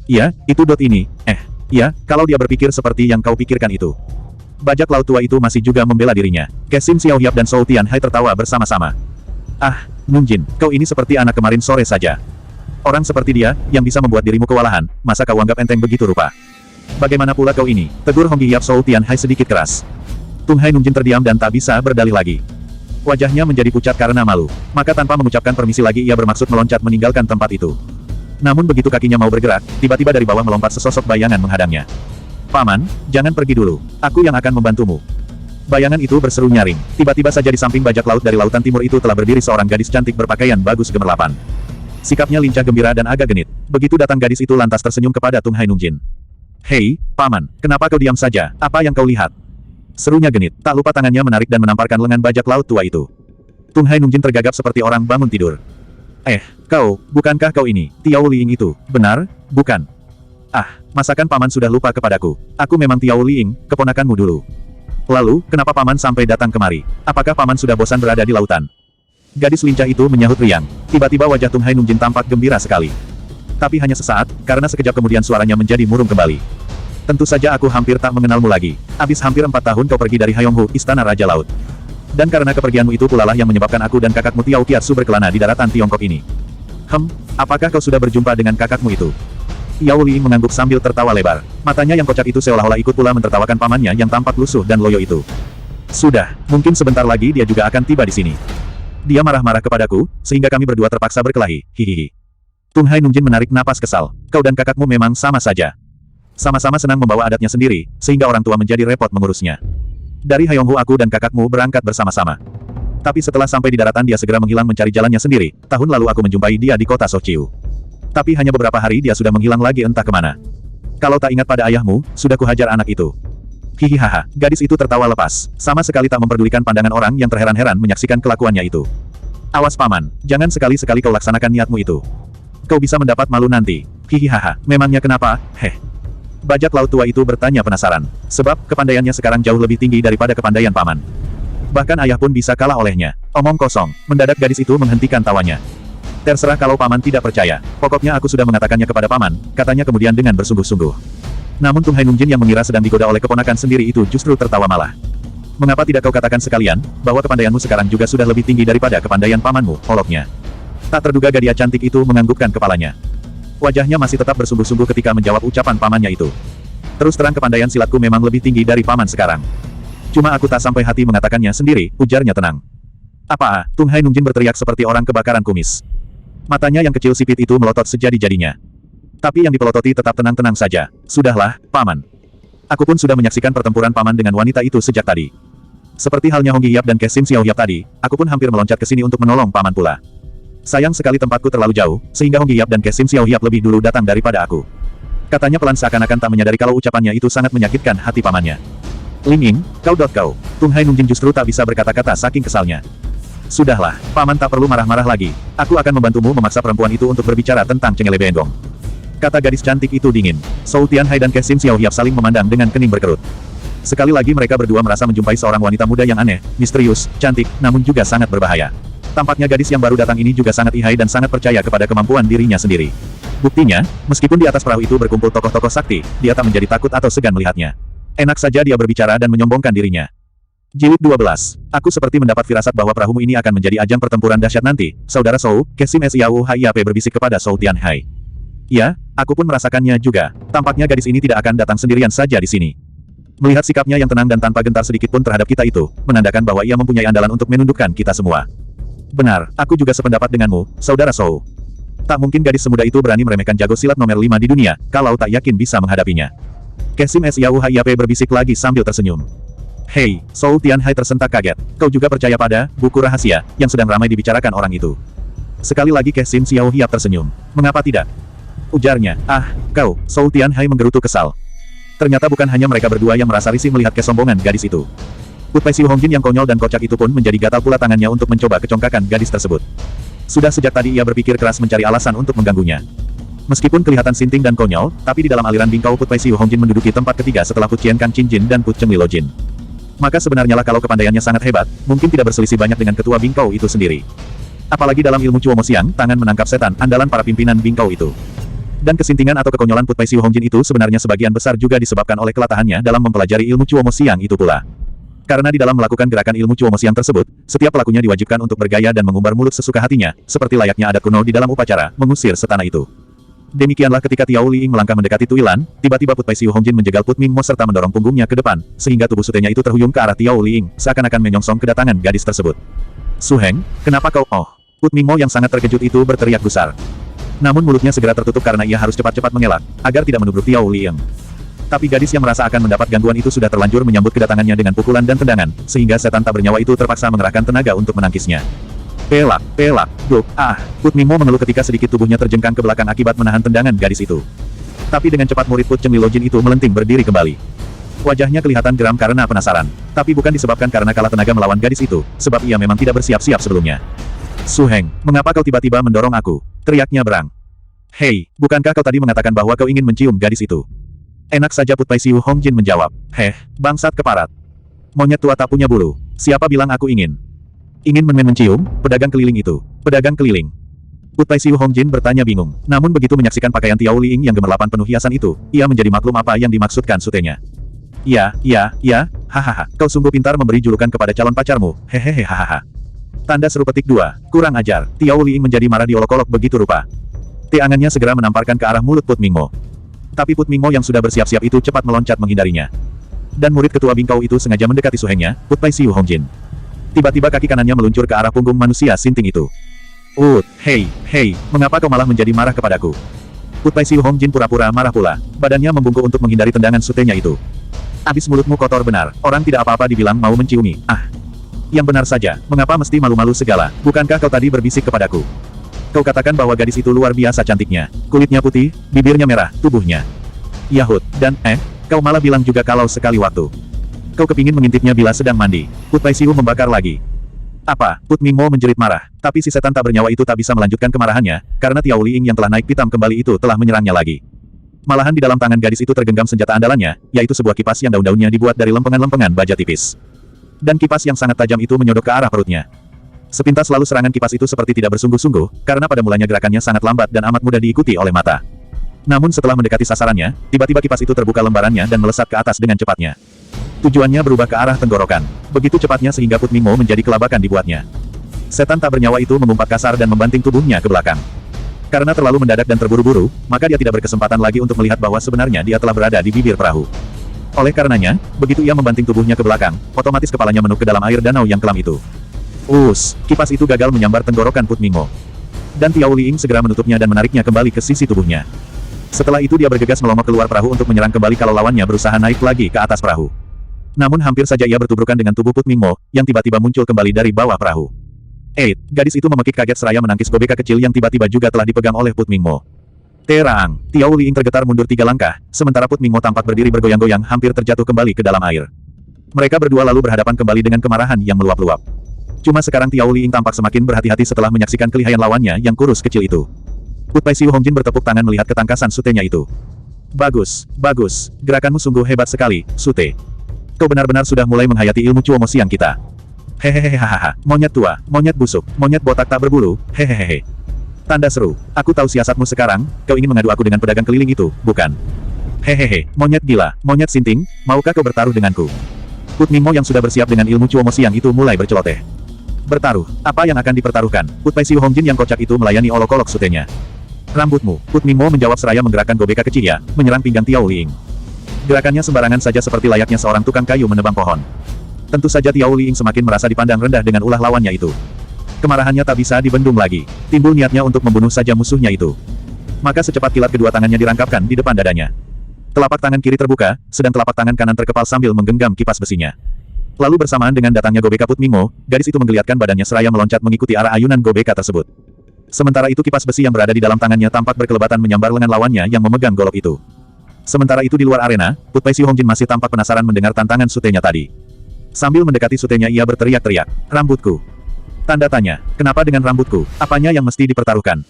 Iya, itu dot ini. Iya, kalau dia berpikir seperti yang kau pikirkan itu. Bajak laut tua itu masih juga membela dirinya. Kesim Xiaohiap dan Zhou Tianhai tertawa bersama-sama. Ah, Nungjin, kau ini seperti anak kemarin sore saja. Orang seperti dia, yang bisa membuat dirimu kewalahan, masa kau anggap enteng begitu rupa? Bagaimana pula kau ini? Tegur Honggi Yap Zhou Tianhai sedikit keras. Tung Hai Nungjin terdiam dan tak bisa berdalih lagi. Wajahnya menjadi pucat karena malu. Maka tanpa mengucapkan permisi lagi ia bermaksud meloncat meninggalkan tempat itu. Namun begitu kakinya mau bergerak, tiba-tiba dari bawah melompat sesosok bayangan menghadangnya. Paman, jangan pergi dulu. Aku yang akan membantumu. Bayangan itu berseru nyaring. Tiba-tiba saja di samping bajak laut dari lautan timur itu telah berdiri seorang gadis cantik berpakaian bagus gemerlapan. Sikapnya lincah gembira dan agak genit. Begitu datang gadis itu lantas tersenyum kepada Tung Hai Nungjin. Hei, Paman, kenapa kau diam saja? Apa yang kau lihat? Serunya genit, tak lupa tangannya menarik dan menamparkan lengan bajak laut tua itu. Tung Hai Nungjin tergagap seperti orang bangun tidur. Bukankah kau ini, Tiao Liing itu, benar, bukan? Ah, masakan Paman sudah lupa kepadaku. Aku memang Tiao Liing, keponakanmu dulu. Lalu, kenapa Paman sampai datang kemari? Apakah Paman sudah bosan berada di lautan? Gadis lincah itu menyahut riang. Tiba-tiba wajah Tung Hai Nungjin tampak gembira sekali. Tapi hanya sesaat, karena sekejap kemudian suaranya menjadi murung kembali. Tentu saja aku hampir tak mengenalmu lagi. Habis hampir 4 tahun kau pergi dari Hayonghu, Istana Raja Laut. Dan karena kepergianmu itu pula lah yang menyebabkan aku dan kakakmu Tiao Kiatsu berkelana di daratan Tiongkok ini. Apakah kau sudah berjumpa dengan kakakmu itu? Yao Liing mengangguk sambil tertawa lebar. Matanya yang kocak itu seolah-olah ikut pula mentertawakan pamannya yang tampak lusuh dan loyo itu. Sudah, mungkin sebentar lagi dia juga akan tiba di sini. Dia marah-marah kepadaku, sehingga kami berdua terpaksa berkelahi, hihihi. Tung Hai Nungjin menarik napas kesal. Kau dan kakakmu memang sama saja. Sama-sama senang membawa adatnya sendiri, sehingga orang tua menjadi repot mengurusnya. Dari Hayonghu aku dan kakakmu berangkat bersama-sama. Tapi setelah sampai di daratan dia segera menghilang mencari jalannya sendiri. Tahun lalu aku menjumpai dia di kota Sochiu. Tapi hanya beberapa hari dia sudah menghilang lagi entah kemana. Kalau tak ingat pada ayahmu, sudah kuhajar anak itu. Hihihaha, gadis itu tertawa lepas, sama sekali tak memperdulikan pandangan orang yang terheran-heran menyaksikan kelakuannya itu. Awas Paman, jangan sekali-sekali kau laksanakan niatmu itu. Kau bisa mendapat malu nanti. Hihihaha, memangnya kenapa? Bajak laut tua itu bertanya penasaran. Sebab, kepandaiannya sekarang jauh lebih tinggi daripada kepandaian Paman. Bahkan ayah pun bisa kalah olehnya. Omong kosong, mendadak gadis itu menghentikan tawanya. Terserah kalau Paman tidak percaya. Pokoknya aku sudah mengatakannya kepada Paman, katanya kemudian dengan bersungguh-sungguh. Namun Tung Hai Nungjin yang mengira sedang digoda oleh keponakan sendiri itu justru tertawa malah. Mengapa tidak kau katakan sekalian, bahwa kepandaianmu sekarang juga sudah lebih tinggi daripada kepandaian Pamanmu, oloknya. Tak terduga gadis cantik itu menganggukkan kepalanya. Wajahnya masih tetap bersungguh-sungguh ketika menjawab ucapan pamannya itu. Terus terang kepandaian silatku memang lebih tinggi dari Paman sekarang. Cuma aku tak sampai hati mengatakannya sendiri, ujarnya tenang. Apa? Tung Hai Nungjin berteriak seperti orang kebakaran kumis. Matanya yang kecil sipit itu melotot sejadi-jadinya. Tapi yang dipelototi tetap tenang-tenang saja. Sudahlah, Paman. Aku pun sudah menyaksikan pertempuran Paman dengan wanita itu sejak tadi. Seperti halnya Honggi Yap dan Kesim Xiaohiap tadi, aku pun hampir meloncat ke sini untuk menolong Paman pula. Sayang sekali tempatku terlalu jauh, sehingga Honggi Yap dan Kesim Xiaohiap lebih dulu datang daripada aku. Katanya pelan seakan-akan tak menyadari kalau ucapannya itu sangat menyakitkan hati pamannya. Ling Ying, kau. Tung Hai Nungjin justru tak bisa berkata-kata saking kesalnya. Sudahlah, Paman tak perlu marah-marah lagi. Aku akan membantumu memaksa perempuan itu untuk berbicara tentang Cengelebendong. Kata gadis cantik itu dingin. Zhou Tianhai dan Kesim Xiaohiap saling memandang dengan kening berkerut. Sekali lagi mereka berdua merasa menjumpai seorang wanita muda yang aneh, misterius, cantik, namun juga sangat berbahaya. Tampaknya gadis yang baru datang ini juga sangat ihai dan sangat percaya kepada kemampuan dirinya sendiri. Buktinya, meskipun di atas perahu itu berkumpul tokoh-tokoh sakti, dia tak menjadi takut atau segan melihatnya. Enak saja dia berbicara dan menyombongkan dirinya. Jilid 12. Aku seperti mendapat firasat bahwa perahumu ini akan menjadi ajang pertempuran dahsyat nanti, Saudara Zhou, Kesim Xiao Hiap berbisik kepada Zhou Tianhai. Ya, aku pun merasakannya juga. Tampaknya gadis ini tidak akan datang sendirian saja di sini. Melihat sikapnya yang tenang dan tanpa gentar sedikit pun terhadap kita itu, menandakan bahwa ia mempunyai andalan untuk menundukkan kita semua. Benar, aku juga sependapat denganmu, Saudara Zhou. Tak mungkin gadis semuda itu berani meremehkan jago silat nomor 5 di dunia, kalau tak yakin bisa menghadapinya. Kesim Xiao Hiap berbisik lagi sambil tersenyum. Hei, Zhou Tianhai tersentak kaget. Kau juga percaya pada buku rahasia yang sedang ramai dibicarakan orang itu? Sekali lagi Kesim Xiao Hiap tersenyum. Mengapa tidak? Ujarnya. Ah, kau, Zhou Tianhai menggerutu kesal. Ternyata bukan hanya mereka berdua yang merasa risih melihat kesombongan gadis itu. Putpai Siu Hongjin yang konyol dan kocak itu pun menjadi gatal pula tangannya untuk mencoba kecongkakan gadis tersebut. Sudah sejak tadi ia berpikir keras mencari alasan untuk mengganggunya. Meskipun kelihatan sinting dan konyol, tapi di dalam aliran bingkau Putpai Siu Hongjin menduduki tempat ketiga setelah Put Chien Kang Chin Jin dan Put Cheng Li Lo Jin. Maka sebenarnya lah kalau kepandaiannya sangat hebat, mungkin tidak berselisih banyak dengan ketua bingkau itu sendiri. Apalagi dalam ilmu Cuo Mo Siang, tangan menangkap setan, andalan para pimpinan bingkau itu. Dan kesintingan atau kekonyolan Putpai Siu Hongjin itu sebenarnya sebagian besar juga disebabkan oleh kelatahannya dalam mempelajari ilmu Cuo Mo Siang itu pula. Karena di dalam melakukan gerakan ilmu Cuo Mo Siang tersebut, setiap pelakunya diwajibkan untuk bergaya dan mengumbar mulut sesuka hatinya, seperti layaknya adat kuno di dalam upacara, mengusir setana itu. Demikianlah ketika Tiao Liing melangkah mendekati Tuilan, tiba-tiba Putpai Siu Hongjin menjegal Put Ming Mo serta mendorong punggungnya ke depan, sehingga tubuh sutenya itu terhuyung ke arah Tiao Liing, seakan-akan menyongsong kedatangan gadis tersebut. Su Heng, kenapa kau? Oh! Put Ming Mo yang sangat terkejut itu berteriak gusar. Namun mulutnya segera tertutup karena ia harus cepat-cepat mengelak, agar tidak menubruk Tiao Liing. Tapi gadis yang merasa akan mendapat gangguan itu sudah terlanjur menyambut kedatangannya dengan pukulan dan tendangan, sehingga setan tak bernyawa itu terpaksa mengerahkan tenaga untuk menangkisnya. Pelak, pelak, duk, Put Ming Mo mengeluh ketika sedikit tubuhnya terjengkang ke belakang akibat menahan tendangan gadis itu. Tapi dengan cepat murid Put Cheng Li Lo Jin itu melenting berdiri kembali. Wajahnya kelihatan geram karena penasaran, tapi bukan disebabkan karena kalah tenaga melawan gadis itu, sebab ia memang tidak bersiap-siap sebelumnya. Su Heng, mengapa kau tiba-tiba mendorong aku? Teriaknya berang. Hei, bukankah kau tadi mengatakan bahwa kau ingin mencium gadis itu? Enak saja Putpai Siu Hongjin menjawab. Heh, bangsat keparat. Monyet tua tak punya bulu. Siapa bilang aku ingin? Ingin mencium, pedagang keliling itu. Pedagang keliling. Putpai Siu Hongjin bertanya bingung. Namun begitu menyaksikan pakaian Tiao Liing yang gemerlapan penuh hiasan itu, ia menjadi maklum apa yang dimaksudkan sutenya. Ya, hahaha, kau sungguh pintar memberi julukan kepada calon pacarmu, hehehe hahaha. Tanda seru petik 2, kurang ajar, Tiao Liing menjadi marah diolok-olok begitu rupa. Angannya segera menamparkan ke arah mulut Put Ming Mo. Tapi Put Ming Mo yang sudah bersiap-siap itu cepat meloncat menghindarinya. Dan murid ketua bingkau itu sengaja mendekati Su Hengnya, Putpai Siu Hongjin. Tiba-tiba kaki kanannya meluncur ke arah punggung manusia sinting itu. Hei, mengapa kau malah menjadi marah kepadaku? Putpai Siu Hongjin pura-pura marah pula, badannya membungkuk untuk menghindari tendangan sutenya itu. Abis mulutmu kotor benar, orang tidak apa-apa dibilang mau menciumi, Yang benar saja, mengapa mesti malu-malu segala, bukankah kau tadi berbisik kepadaku? Kau katakan bahwa gadis itu luar biasa cantiknya. Kulitnya putih, bibirnya merah, tubuhnya Yahut, dan, kau malah bilang juga kalau sekali waktu kau kepingin mengintipnya bila sedang mandi. Putpai Siu membakar lagi. Apa? Put Ming Mo menjerit marah, tapi si setan tak bernyawa itu tak bisa melanjutkan kemarahannya, karena Tiao Liing yang telah naik pitam kembali itu telah menyerangnya lagi. Malahan di dalam tangan gadis itu tergenggam senjata andalannya, yaitu sebuah kipas yang daun-daunnya dibuat dari lempengan-lempengan baja tipis. Dan kipas yang sangat tajam itu menyodok ke arah perutnya. Sepintas lalu serangan kipas itu seperti tidak bersungguh-sungguh, karena pada mulanya gerakannya sangat lambat dan amat mudah diikuti oleh mata. Namun setelah mendekati sasarannya, tiba-tiba kipas itu terbuka lembarannya dan melesat ke atas dengan cepatnya. Tujuannya berubah ke arah tenggorokan. Begitu cepatnya sehingga Put Ming Mo menjadi kelabakan dibuatnya. Setan tak bernyawa itu mengumpat kasar dan membanting tubuhnya ke belakang. Karena terlalu mendadak dan terburu-buru, maka dia tidak berkesempatan lagi untuk melihat bahwa sebenarnya dia telah berada di bibir perahu. Oleh karenanya, begitu ia membanting tubuhnya ke belakang, otomatis kepalanya menuk ke dalam air danau yang kelam itu. Kipas itu gagal menyambar tenggorokan Put Ming Mo. Dan Tiao Liing segera menutupnya dan menariknya kembali ke sisi tubuhnya. Setelah itu dia bergegas melompat keluar perahu untuk menyerang kembali kalau lawannya berusaha naik lagi ke atas perahu. Namun hampir saja ia bertubrukan dengan tubuh Put Ming Mo, yang tiba-tiba muncul kembali dari bawah perahu. Gadis itu memekik kaget seraya menangkis gobeka kecil yang tiba-tiba juga telah dipegang oleh Put Ming Mo. Terang, Tiao Liing tergetar mundur 3 langkah, sementara Put Ming Mo tampak berdiri bergoyang-goyang hampir terjatuh kembali ke dalam air. Mereka berdua lalu berhadapan kembali dengan kemarahan yang meluap-luap. Cuma sekarang Tiao Liing tampak semakin berhati-hati setelah menyaksikan kelihayan lawannya yang kurus kecil itu. Putpai Siu Hongjin bertepuk tangan melihat ketangkasan sutenya itu. Bagus, gerakanmu sungguh hebat sekali, Sute. Kau benar-benar sudah mulai menghayati ilmu Cuo Mo Siang kita. Hehehe hahaha, monyet tua, monyet busuk, monyet botak tak berbulu, hehehe. Tanda seru, aku tahu siasatmu sekarang, kau ingin mengadu aku dengan pedagang keliling itu, bukan? Hehehe, monyet gila, monyet sinting, maukah kau bertaruh denganku? Put Ming Mo yang sudah bersiap dengan ilmu Cuo Mo Siang itu mulai berceloteh. Bertaruh, apa yang akan dipertaruhkan? Putpai Siu Hongjin yang kocak itu melayani olok-olok sutenya. Rambutmu, Put Ming Mo menjawab seraya menggerakkan gobeka kecilnya, menyerang pinggang Tiao Liing. Gerakannya sembarangan saja seperti layaknya seorang tukang kayu menebang pohon. Tentu saja Tiao Liing semakin merasa dipandang rendah dengan ulah lawannya itu. Kemarahannya tak bisa dibendung lagi. Timbul niatnya untuk membunuh saja musuhnya itu. Maka secepat kilat kedua tangannya dirangkapkan di depan dadanya. Telapak tangan kiri terbuka, sedang telapak tangan kanan terkepal sambil menggenggam kipas besinya. Lalu bersamaan dengan datangnya gobeka Put Ming Mo, gadis itu menggeliatkan badannya seraya meloncat mengikuti arah ayunan gobeka tersebut. Sementara itu kipas besi yang berada di dalam tangannya tampak berkelebatan menyambar lengan lawannya yang memegang golok itu. Sementara itu di luar arena, Putpai Siu Hongjin masih tampak penasaran mendengar tantangan Sute-nya tadi. Sambil mendekati Sute-nya ia berteriak-teriak, "Rambutku!" Tanda tanya, kenapa dengan rambutku? Apanya yang mesti dipertaruhkan?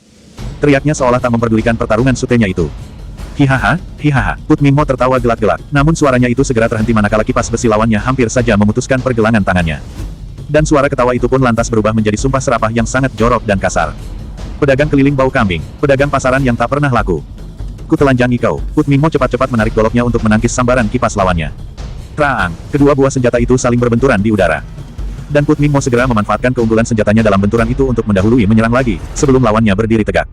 Teriaknya seolah tak memperdulikan pertarungan Sute-nya itu. Hihaha, hihaha, Put Mingmo tertawa gelak-gelak. Namun suaranya itu segera terhenti manakala kipas besi lawannya hampir saja memutuskan pergelangan tangannya. Dan suara ketawa itu pun lantas berubah menjadi sumpah serapah yang sangat jorok dan kasar. Pedagang keliling bau kambing, pedagang pasaran yang tak pernah laku. Ku telanjangi kau. Put Mingmo cepat-cepat menarik goloknya untuk menangkis sambaran kipas lawannya. Traang, kedua buah senjata itu saling berbenturan di udara. Dan Put Mingmo segera memanfaatkan keunggulan senjatanya dalam benturan itu untuk mendahului menyerang lagi, sebelum lawannya berdiri tegak.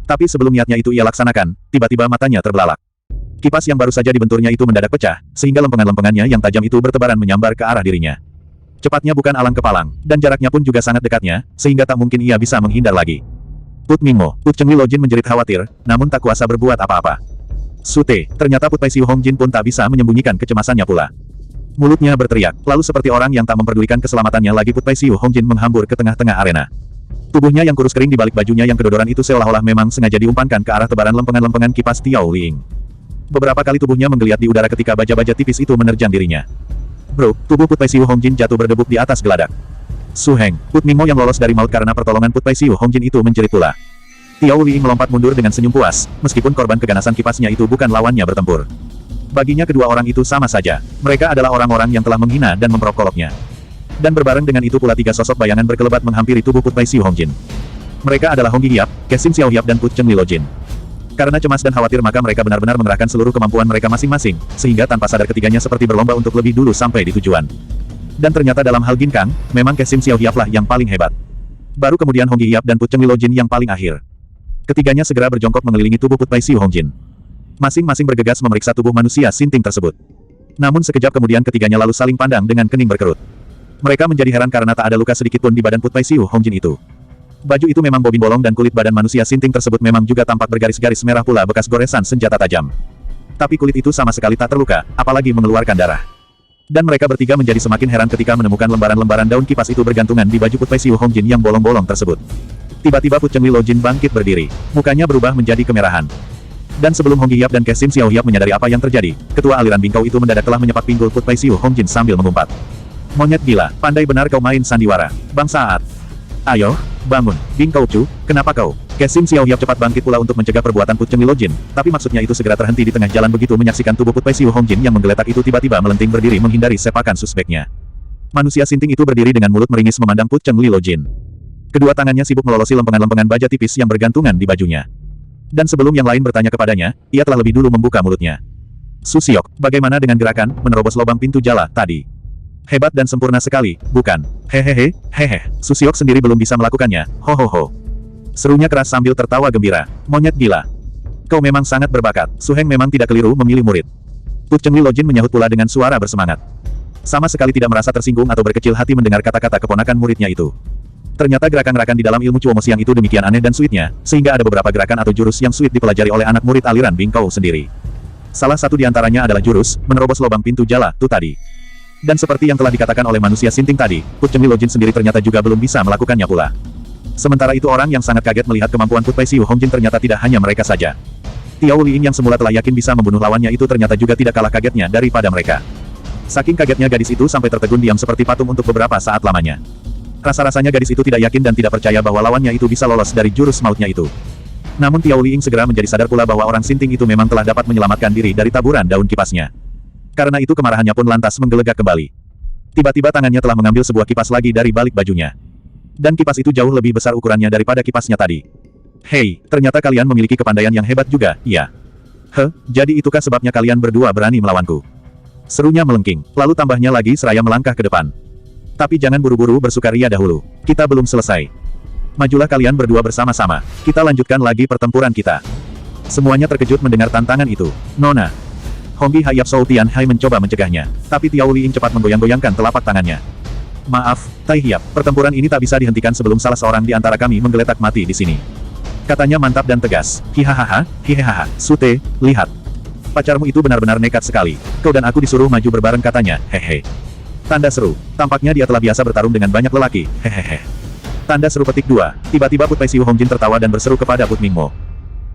Tapi sebelum niatnya itu ia laksanakan, tiba-tiba matanya terbelalak. Kipas yang baru saja dibenturnya itu mendadak pecah, sehingga lempengan-lempengannya yang tajam itu bertebaran menyambar ke arah dirinya. Cepatnya bukan alang kepalang, dan jaraknya pun juga sangat dekatnya, sehingga tak mungkin ia bisa menghindar lagi. Put Mingmo, Put Chengli Lojin menjerit khawatir, namun tak kuasa berbuat apa-apa. Sute, ternyata Putpai Siu Hongjin pun tak bisa menyembunyikan kecemasannya pula. Mulutnya berteriak, lalu seperti orang yang tak memperdulikan keselamatannya lagi Putpai Siu Hongjin menghambur ke tengah-tengah arena. Tubuhnya yang kurus kering di balik bajunya yang kedodoran itu seolah-olah memang sengaja diumpankan ke arah tebaran lempengan-lempengan kipas Tiao Ling. Beberapa kali tubuhnya menggeliat di udara ketika baja-baja tipis itu menerjang dirinya. Bro, tubuh Putpai Siu Hongjin jatuh berdebuk di atas geladak. Su Heng, Put Mingmo yang lolos dari maut karena pertolongan Putpai Siu Hongjin itu menjerit pula. Tiao Ling melompat mundur dengan senyum puas, meskipun korban keganasan kipasnya itu bukan lawannya bertempur. Baginya kedua orang itu sama saja. Mereka adalah orang-orang yang telah menghina dan memperkoloknya. Dan berbareng dengan itu pula tiga sosok bayangan berkelebat menghampiri tubuh Putpai Siu Hongjin. Mereka adalah Hong Hiap, Kesim Xiao Hiap dan Put Chengli Lojin. Karena cemas dan khawatir maka mereka benar-benar mengerahkan seluruh kemampuan mereka masing-masing, sehingga tanpa sadar ketiganya seperti berlomba untuk lebih dulu sampai di tujuan. Dan ternyata dalam hal ginkang, memang Kesim Xiao Hiap lah yang paling hebat. Baru kemudian Hong Hiap dan Put Chengli Lojin yang paling akhir. Ketiganya segera berjongkok mengelilingi tubuh Putpai Siu Hongjin. Masing-masing bergegas memeriksa tubuh manusia sinting tersebut. Namun sekejap kemudian ketiganya lalu saling pandang dengan kening berkerut. Mereka menjadi heran karena tak ada luka sedikit pun di badan Putpai Siu Hongjin itu. Baju itu memang bobin bolong dan kulit badan manusia sinting tersebut memang juga tampak bergaris-garis merah pula bekas goresan senjata tajam. Tapi kulit itu sama sekali tak terluka, apalagi mengeluarkan darah. Dan mereka bertiga menjadi semakin heran ketika menemukan lembaran-lembaran daun kipas itu bergantungan di baju Putpai Siu Hongjin yang bolong-bolong tersebut. Tiba-tiba Put Chengli Lojin bangkit berdiri. Mukanya berubah menjadi kemerahan. Dan sebelum Hong Hiap dan Kesim Xiao Hiap menyadari apa yang terjadi, ketua aliran bingkau itu mendadak telah menyepak pinggul Putpai Siu Hongjin sambil mengumpat. Monyet gila, pandai benar kau main sandiwara. Bangsat. Ayo, bangun, Bingkau Chu, kenapa kau? Kesim Xiao Hiap cepat bangkit pula untuk mencegah perbuatan Put Chengli Lojin, tapi maksudnya itu segera terhenti di tengah jalan begitu menyaksikan tubuh Putpai Siu Hongjin yang menggeletak itu tiba-tiba melenting berdiri menghindari sepakan suspeknya. Manusia sinting itu berdiri dengan mulut meringis memandang Put Chengli Lojin. Kedua tangannya sibuk melolosi lempengan-lempengan baja tipis yang bergantungan di bajunya. Dan sebelum yang lain bertanya kepadanya, ia telah lebih dulu membuka mulutnya. Su Siok, bagaimana dengan gerakan menerobos lubang pintu jala tadi? Hebat dan sempurna sekali, bukan? Hehehe, hehe. Su Siok sendiri belum bisa melakukannya, ho ho ho. Serunya keras sambil tertawa gembira. Monyet gila. Kau memang sangat berbakat. Su Heng memang tidak keliru memilih murid. Put Chengli Lojin menyahut pula dengan suara bersemangat. Sama sekali tidak merasa tersinggung atau berkecil hati mendengar kata-kata keponakan muridnya itu. Ternyata gerakan-gerakan di dalam ilmu Cuomo Siang itu demikian aneh dan suitnya, sehingga ada beberapa gerakan atau jurus yang suit dipelajari oleh anak murid aliran Bingkau sendiri. Salah satu di antaranya adalah jurus menerobos lubang pintu jala tu tadi. Dan seperti yang telah dikatakan oleh manusia sinting tadi, Put Chengli Lojin sendiri ternyata juga belum bisa melakukannya pula. Sementara itu orang yang sangat kaget melihat kemampuan Putpai Siu Hongjin ternyata tidak hanya mereka saja. Tiao Ling yang semula telah yakin bisa membunuh lawannya itu ternyata juga tidak kalah kagetnya daripada mereka. Saking kagetnya gadis itu sampai tertegun diam seperti patung untuk beberapa saat lamanya. Rasa-rasanya gadis itu tidak yakin dan tidak percaya bahwa lawannya itu bisa lolos dari jurus mautnya itu. Namun Tiao Ling segera menjadi sadar pula bahwa orang sinting itu memang telah dapat menyelamatkan diri dari taburan daun kipasnya. Karena itu kemarahannya pun lantas menggelegak kembali. Tiba-tiba tangannya telah mengambil sebuah kipas lagi dari balik bajunya. Dan kipas itu jauh lebih besar ukurannya daripada kipasnya tadi. Hei, ternyata kalian memiliki kepandaian yang hebat juga, iya. Jadi itukah sebabnya kalian berdua berani melawanku? Serunya melengking, lalu tambahnya lagi seraya melangkah ke depan. Tapi jangan buru-buru bersukaria dahulu. Kita belum selesai. Majulah kalian berdua bersama-sama. Kita lanjutkan lagi pertempuran kita. Semuanya terkejut mendengar tantangan itu. Nona. Honggi Hayap Shou Tian Hai mencoba mencegahnya. Tapi Tiao Ling cepat menggoyang-goyangkan telapak tangannya. Maaf, Tai Hiap, pertempuran ini tak bisa dihentikan sebelum salah seorang di antara kami menggeletak mati di sini. Katanya mantap dan tegas. Hihahaha, hihahaha. Sute, lihat. Pacarmu itu benar-benar nekat sekali. Kau dan aku disuruh maju berbareng katanya, hehe. Tanda seru. Tampaknya dia telah biasa bertarung dengan banyak lelaki, hehehe. Tanda seru petik 2. Tiba-tiba Putpai Siu Hongjin tertawa dan berseru kepada Put Mingmo.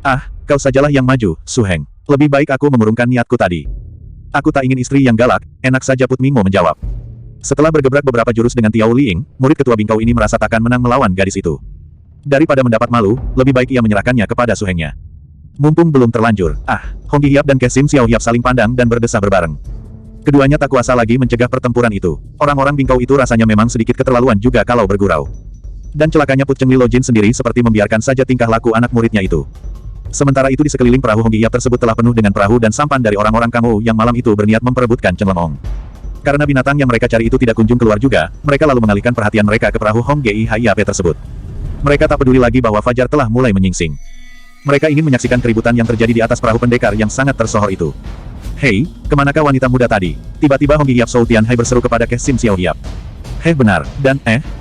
Ah, kau sajalah yang maju, Su Heng. Lebih baik aku mengurungkan niatku tadi. Aku tak ingin istri yang galak, enak saja Put Mingmo menjawab. Setelah bergebrak beberapa jurus dengan Tiao Liing, murid ketua bingkau ini merasa takkan menang melawan gadis itu. Daripada mendapat malu, lebih baik ia menyerahkannya kepada suhengnya. Mumpung belum terlanjur, Hong Hiap dan Kesim Xiao Hiap saling pandang dan berdesah berbareng. Keduanya tak kuasa lagi mencegah pertempuran itu. Orang-orang bingkau itu rasanya memang sedikit keterlaluan juga kalau bergurau. Dan celakanya Put Chengli Lojin sendiri seperti membiarkan saja tingkah laku anak muridnya itu. Sementara itu di sekeliling perahu Hong Hiap tersebut telah penuh dengan perahu dan sampan dari orang-orang Kang Ou yang malam itu berniat memperebutkan Chen Lengong. Karena binatang yang mereka cari itu tidak kunjung keluar juga, mereka lalu mengalihkan perhatian mereka ke perahu Hong Gi Hiap tersebut. Mereka tak peduli lagi bahwa fajar telah mulai menyingsing. Mereka ingin menyaksikan keributan yang terjadi di atas perahu pendekar yang sangat tersohor itu. Hei, kemanakah wanita muda tadi? Tiba-tiba Hong Hiap Shou Tianhai berseru kepada Kesim Xiao Hiap. Benar, dan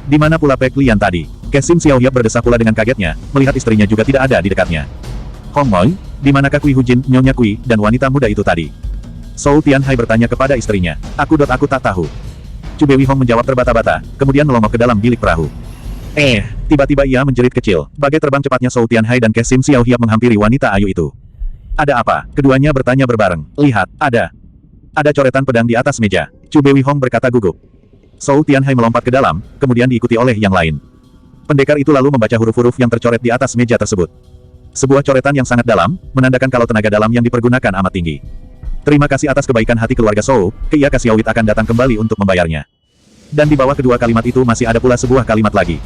di mana pula Pek Lian tadi? Kesim Xiao Hiap berdesah pula dengan kagetnya, melihat istrinya juga tidak ada di dekatnya. Hong Moi, di manakah Kui Hujin, Nyonya Kui, dan wanita muda itu tadi? Shou Tianhai bertanya kepada istrinya. Aku tak tahu. Chu Bewi Hong menjawab terbata-bata, kemudian melongok ke dalam bilik perahu. Tiba-tiba ia menjerit kecil. Bagai terbang cepatnya Shou Tianhai dan Kesim Xiao Hiap menghampiri wanita ayu itu. Ada apa? Keduanya bertanya berbareng. Lihat, ada coretan pedang di atas meja. Chu Bewi Hong berkata gugup. Shou Tianhai melompat ke dalam, kemudian diikuti oleh yang lain. Pendekar itu lalu membaca huruf-huruf yang tercoret di atas meja tersebut. Sebuah coretan yang sangat dalam, menandakan kalau tenaga dalam yang dipergunakan amat tinggi. Terima kasih atas kebaikan hati keluarga Shou, Kei Kasiawit akan datang kembali untuk membayarnya. Dan di bawah kedua kalimat itu masih ada pula sebuah kalimat lagi.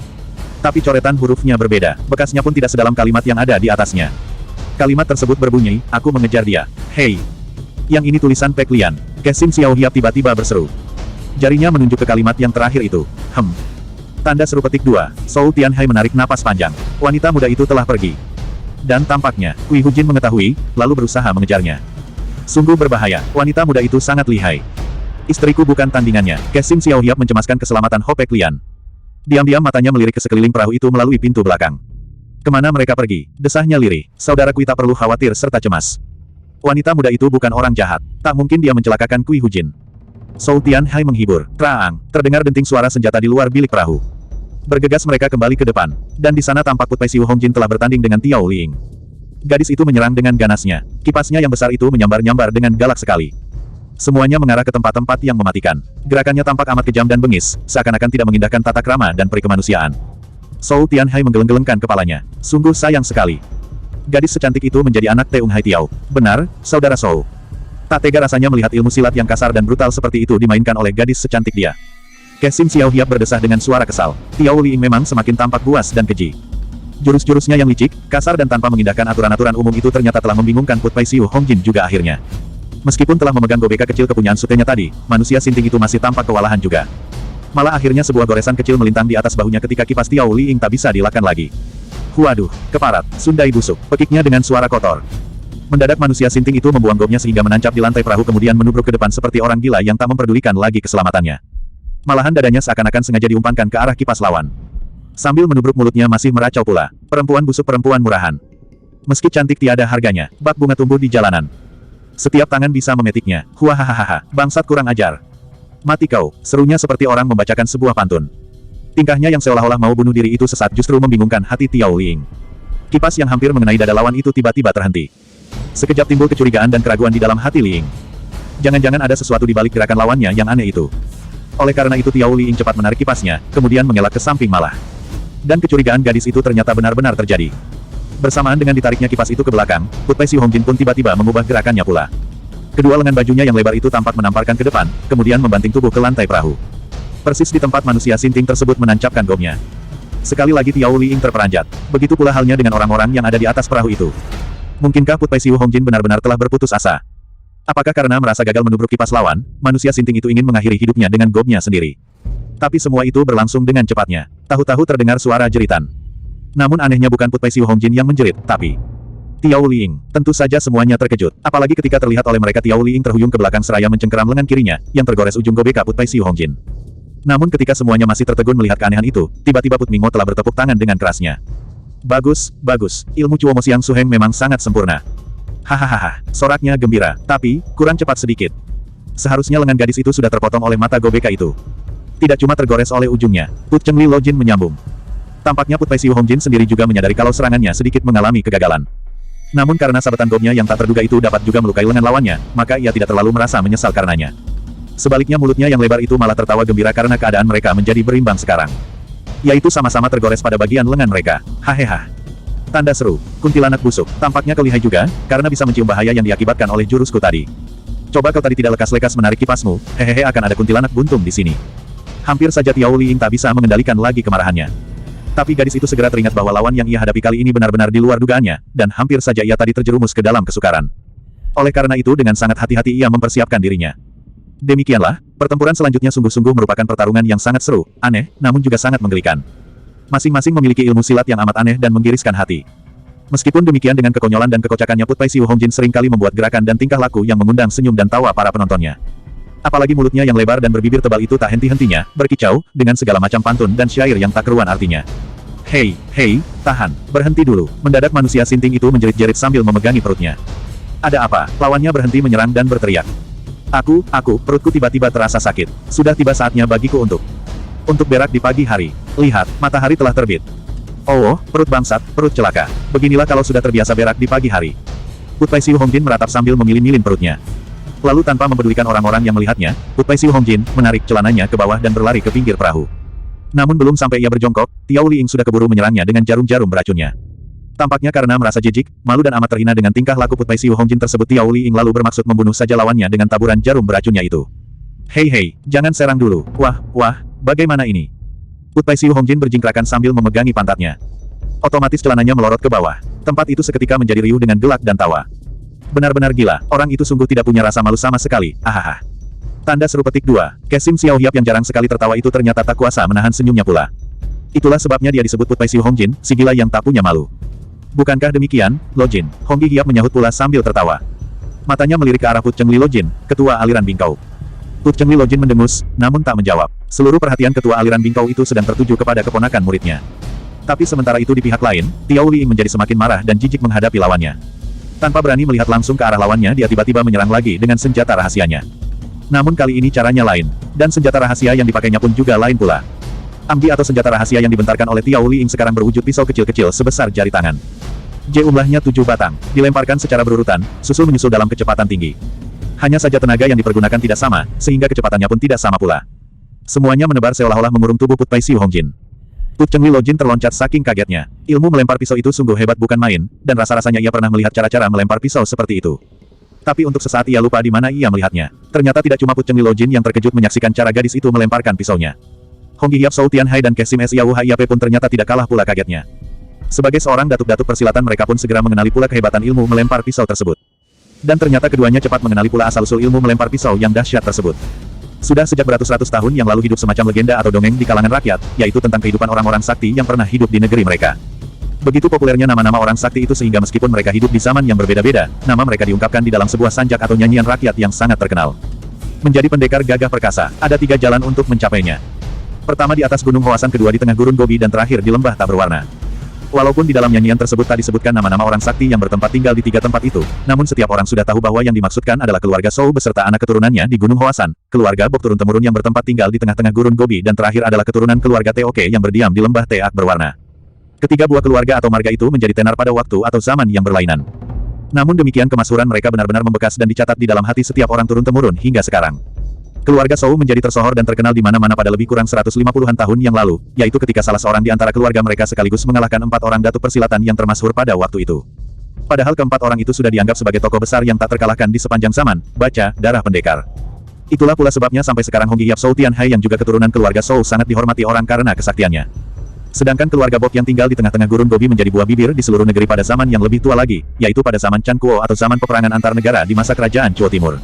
Tapi coretan hurufnya berbeda, bekasnya pun tidak sedalam kalimat yang ada di atasnya. Kalimat tersebut berbunyi, aku mengejar dia. Hei! Yang ini tulisan Pek Lian. Kesim Xiao Hiap tiba-tiba berseru. Jarinya menunjuk ke kalimat yang terakhir itu. Tanda seru petik 2. Shou Tianhai menarik napas panjang. Wanita muda itu telah pergi. Dan tampaknya, Kui Hujin mengetahui, lalu berusaha mengejarnya. Sungguh berbahaya, wanita muda itu sangat lihai. Istriku bukan tandingannya. Kesim Xiao Hiap mencemaskan keselamatan Ho Pek Lian. Diam-diam matanya melirik ke sekeliling perahu itu melalui pintu belakang. Kemana mereka pergi? Desahnya lirih. Saudaraku tak perlu khawatir serta cemas. Wanita muda itu bukan orang jahat. Tak mungkin dia mencelakakan Kui Hujin. Shou Tianhai menghibur. Traang, terdengar denting suara senjata di luar bilik perahu. Bergegas mereka kembali ke depan, dan di sana tampak Put Pei Siu Hongjin telah bertanding dengan Tiao Liing. Gadis itu menyerang dengan ganasnya. Kipasnya yang besar itu menyambar-nyambar dengan galak sekali. Semuanya mengarah ke tempat-tempat yang mematikan. Gerakannya tampak amat kejam dan bengis, seakan-akan tidak mengindahkan tata krama dan perikemanusiaan. Shou Tianhai menggeleng-gelengkan kepalanya. Sungguh sayang sekali. Gadis secantik itu menjadi anak Teung Hai Tiao. Benar, saudara Shou. Tak tega rasanya melihat ilmu silat yang kasar dan brutal seperti itu dimainkan oleh gadis secantik dia. Kesim Xiao Hiap berdesah dengan suara kesal. Tiao Liing memang semakin tampak buas dan keji. Jurus-jurusnya yang licik, kasar dan tanpa mengindahkan aturan-aturan umum itu ternyata telah membingungkan Put Pei Siu Hongjin juga akhirnya. Meskipun telah memegang gobeka kecil kepunyaan sutenya tadi, manusia sinting itu masih tampak kewalahan juga. Malah akhirnya sebuah goresan kecil melintang di atas bahunya ketika kipas Tiao Liing tak bisa dielakkan lagi. Waduh, keparat, sundai busuk, pekiknya dengan suara kotor. Mendadak manusia sinting itu membuang gobnya sehingga menancap di lantai perahu kemudian menubruk ke depan seperti orang gila yang tak memperdulikan lagi keselamatannya. Malahan dadanya seakan-akan sengaja diumpankan ke arah kipas lawan. Sambil menubruk mulutnya masih meracau pula. Perempuan busuk, perempuan murahan. Meski cantik tiada harganya, bak bunga tumbuh di jalanan. Setiap tangan bisa memetiknya. Huahahaha, bangsat kurang ajar. Mati kau, serunya seperti orang membacakan sebuah pantun. Tingkahnya yang seolah-olah mau bunuh diri itu sesat justru membingungkan hati Tiao Liing. Kipas yang hampir mengenai dada lawan itu tiba-tiba terhenti. Sekejap timbul kecurigaan dan keraguan di dalam hati Liing. Jangan-jangan ada sesuatu di balik gerakan lawannya yang aneh itu. Oleh karena itu Tiao Liing cepat menarik kipasnya, kemudian mengelak ke samping malah. Dan kecurigaan gadis itu ternyata benar-benar terjadi. Bersamaan dengan ditariknya kipas itu ke belakang, Put Pei Siu Hongjin pun tiba-tiba mengubah gerakannya pula. Kedua lengan bajunya yang lebar itu tampak menamparkan ke depan, kemudian membanting tubuh ke lantai perahu. Persis di tempat manusia sinting tersebut menancapkan gobnya. Sekali lagi Tiao Liing terperanjat. Begitu pula halnya dengan orang-orang yang ada di atas perahu itu. Mungkinkah Put Pei Siu Hongjin benar-benar telah berputus asa? Apakah karena merasa gagal menubruk kipas lawan, manusia sinting itu ingin mengakhiri hidupnya dengan gobnya sendiri? Tapi semua itu berlangsung dengan cepatnya. Tahu-tahu terdengar suara jeritan. Namun anehnya bukan Put Pei Siu Hongjin yang menjerit, tapi Tiao Liing. Tentu saja semuanya terkejut. Apalagi ketika terlihat oleh mereka Tiao Liing terhuyung ke belakang seraya mencengkeram lengan kirinya, yang tergores ujung gobeka Put Pei Siu Hongjin. Namun ketika semuanya masih tertegun melihat keanehan itu, tiba-tiba Put Mingmo telah bertepuk tangan dengan kerasnya. Bagus, bagus. Ilmu Cuomo Siang Suheng memang sangat sempurna. Hahaha, soraknya gembira, tapi, kurang cepat sedikit. Seharusnya lengan gadis itu sudah terpotong oleh mata gobeka itu. Tidak cuma tergores oleh ujungnya, Put Chengli Lojin menyambung. Tampaknya Put Pei Siu Hongjin sendiri juga menyadari kalau serangannya sedikit mengalami kegagalan. Namun karena sabetan gobnya yang tak terduga itu dapat juga melukai lengan lawannya, maka ia tidak terlalu merasa menyesal karenanya. Sebaliknya mulutnya yang lebar itu malah tertawa gembira karena keadaan mereka menjadi berimbang sekarang. Yaitu sama-sama tergores pada bagian lengan mereka. Hahaha. Tanda seru. Kuntilanak busuk. Tampaknya kau lihai juga, karena bisa mencium bahaya yang diakibatkan oleh jurusku tadi. Coba kau tadi tidak lekas-lekas menarik kipasmu, hehehe akan ada kuntilanak buntung di sini. Hampir saja Tiao Liing tak bisa mengendalikan lagi kemarahannya. Tapi gadis itu segera teringat bahwa lawan yang ia hadapi kali ini benar-benar di luar dugaannya, dan hampir saja ia tadi terjerumus ke dalam kesukaran. Oleh karena itu dengan sangat hati-hati ia mempersiapkan dirinya. Demikianlah, pertempuran selanjutnya sungguh-sungguh merupakan pertarungan yang sangat seru, aneh, namun juga sangat menggelikan. Masing-masing memiliki ilmu silat yang amat aneh dan menggiriskan hati. Meskipun demikian dengan kekonyolan dan kekocakannya Put Pai Siu Hongjin seringkali membuat gerakan dan tingkah laku yang mengundang senyum dan tawa para penontonnya. Apalagi mulutnya yang lebar dan berbibir tebal itu tak henti-hentinya, berkicau, dengan segala macam pantun dan syair yang tak keruan artinya. Hei, tahan, berhenti dulu. Mendadak manusia sinting itu menjerit-jerit sambil memegangi perutnya. Ada apa? Lawannya berhenti menyerang dan berteriak. Perutku tiba-tiba terasa sakit. Sudah tiba saatnya bagiku untuk berak di pagi hari. Lihat, matahari telah terbit. Oh, perut bangsat, perut celaka. Beginilah kalau sudah terbiasa berak di pagi hari. Put Pai Siu Hongjin meratap sambil memilin-milin perutnya. Lalu tanpa mempedulikan orang-orang yang melihatnya, Put Pai Siu Hongjin menarik celananya ke bawah dan berlari ke pinggir perahu. Namun belum sampai ia berjongkok, Tiao Liing sudah keburu menyerangnya dengan jarum-jarum beracunnya. Tampaknya karena merasa jijik, malu dan amat terhina dengan tingkah laku Put Pai Siu Hongjin tersebut, Tiao Liing lalu bermaksud membunuh saja lawannya dengan taburan jarum beracunnya itu. Hei, jangan serang dulu. Wah, bagaimana ini? Put Pai Siu Hongjin berjingkrakan sambil memegangi pantatnya. Otomatis celananya melorot ke bawah. Tempat itu seketika menjadi riuh dengan gelak dan tawa. Benar-benar gila, orang itu sungguh tidak punya rasa malu sama sekali, ahaha. Tanda seru petik 2, Kesim Xiao Hiap yang jarang sekali tertawa itu ternyata tak kuasa menahan senyumnya pula. Itulah sebabnya dia disebut Put Pai Siu Hongjin, si gila yang tak punya malu. Bukankah demikian, Lo Jin? Honggi Hiap menyahut pula sambil tertawa. Matanya melirik ke arah Put Chengli Lo Jin, ketua aliran Bingkau. Put Chengli Lo Jin mendengus, namun tak menjawab. Seluruh perhatian ketua aliran Bingkau itu sedang tertuju kepada keponakan muridnya. Tapi sementara itu di pihak lain, Tiao Liing menjadi semakin marah dan jijik menghadapi lawannya. Tanpa berani melihat langsung ke arah lawannya, dia tiba-tiba menyerang lagi dengan senjata rahasianya. Namun kali ini caranya lain, dan senjata rahasia yang dipakainya pun juga lain pula. Ambi atau senjata rahasia yang dibentarkan oleh Tiao Liing sekarang berwujud pisau kecil-kecil sebesar jari tangan. Jumlahnya 7 batang, dilemparkan secara berurutan, susul-menyusul dalam kecepatan tinggi. Hanya saja tenaga yang dipergunakan tidak sama, sehingga kecepatannya pun tidak sama pula. Semuanya menebar seolah-olah mengurung tubuh Put Pai Siu Hongjin. Put Chengli Lo Jin terloncat saking kagetnya. Ilmu melempar pisau itu sungguh hebat bukan main, dan rasa-rasanya ia pernah melihat cara-cara melempar pisau seperti itu. Tapi untuk sesaat ia lupa di mana ia melihatnya. Ternyata tidak cuma Put Chengli Lo Jin yang terkejut menyaksikan cara gadis itu melemparkan pisaunya. Honggi Hiap Shou Tianhai dan Kesim Xiao Hiap pun ternyata tidak kalah pula kagetnya. Sebagai seorang datuk-datuk persilatan mereka pun segera mengenali pula kehebatan ilmu melempar pisau tersebut. Dan ternyata keduanya cepat mengenali pula asal-usul ilmu melempar pisau yang dahsyat tersebut. Sudah sejak beratus-ratus tahun yang lalu hidup semacam legenda atau dongeng di kalangan rakyat, yaitu tentang kehidupan orang-orang sakti yang pernah hidup di negeri mereka. Begitu populernya nama-nama orang sakti itu sehingga meskipun mereka hidup di zaman yang berbeda-beda, nama mereka diungkapkan di dalam sebuah sanjak atau nyanyian rakyat yang sangat terkenal. Menjadi pendekar gagah perkasa, ada 3 jalan untuk mencapainya. Pertama di atas gunung Hoasan, kedua di tengah gurun Gobi, dan terakhir di lembah tak berwarna. Walaupun di dalam nyanyian tersebut tak disebutkan nama-nama orang sakti yang bertempat tinggal di 3 tempat itu, namun setiap orang sudah tahu bahwa yang dimaksudkan adalah keluarga Shou beserta anak keturunannya di Gunung Hoasan, keluarga Bok turun-temurun yang bertempat tinggal di tengah-tengah gurun Gobi, dan terakhir adalah keturunan keluarga Teoke yang berdiam di lembah Teak berwarna. Ketiga buah keluarga atau marga itu menjadi tenar pada waktu atau zaman yang berlainan. Namun demikian kemasyhuran mereka benar-benar membekas dan dicatat di dalam hati setiap orang turun-temurun hingga sekarang. Keluarga Shou menjadi tersohor dan terkenal di mana-mana pada lebih kurang 150-an tahun yang lalu, yaitu ketika salah seorang di antara keluarga mereka sekaligus mengalahkan 4 orang datuk persilatan yang termasyhur pada waktu itu. Padahal keempat orang itu sudah dianggap sebagai tokoh besar yang tak terkalahkan di sepanjang zaman, baca, darah pendekar. Itulah pula sebabnya sampai sekarang Honggi Hiap Shou Tianhai yang juga keturunan keluarga Shou sangat dihormati orang karena kesaktiannya. Sedangkan keluarga Bok yang tinggal di tengah-tengah gurun Gobi menjadi buah bibir di seluruh negeri pada zaman yang lebih tua lagi, yaitu pada zaman Chan Kuo atau zaman peperangan antar negara di masa kerajaan Chuo Timur.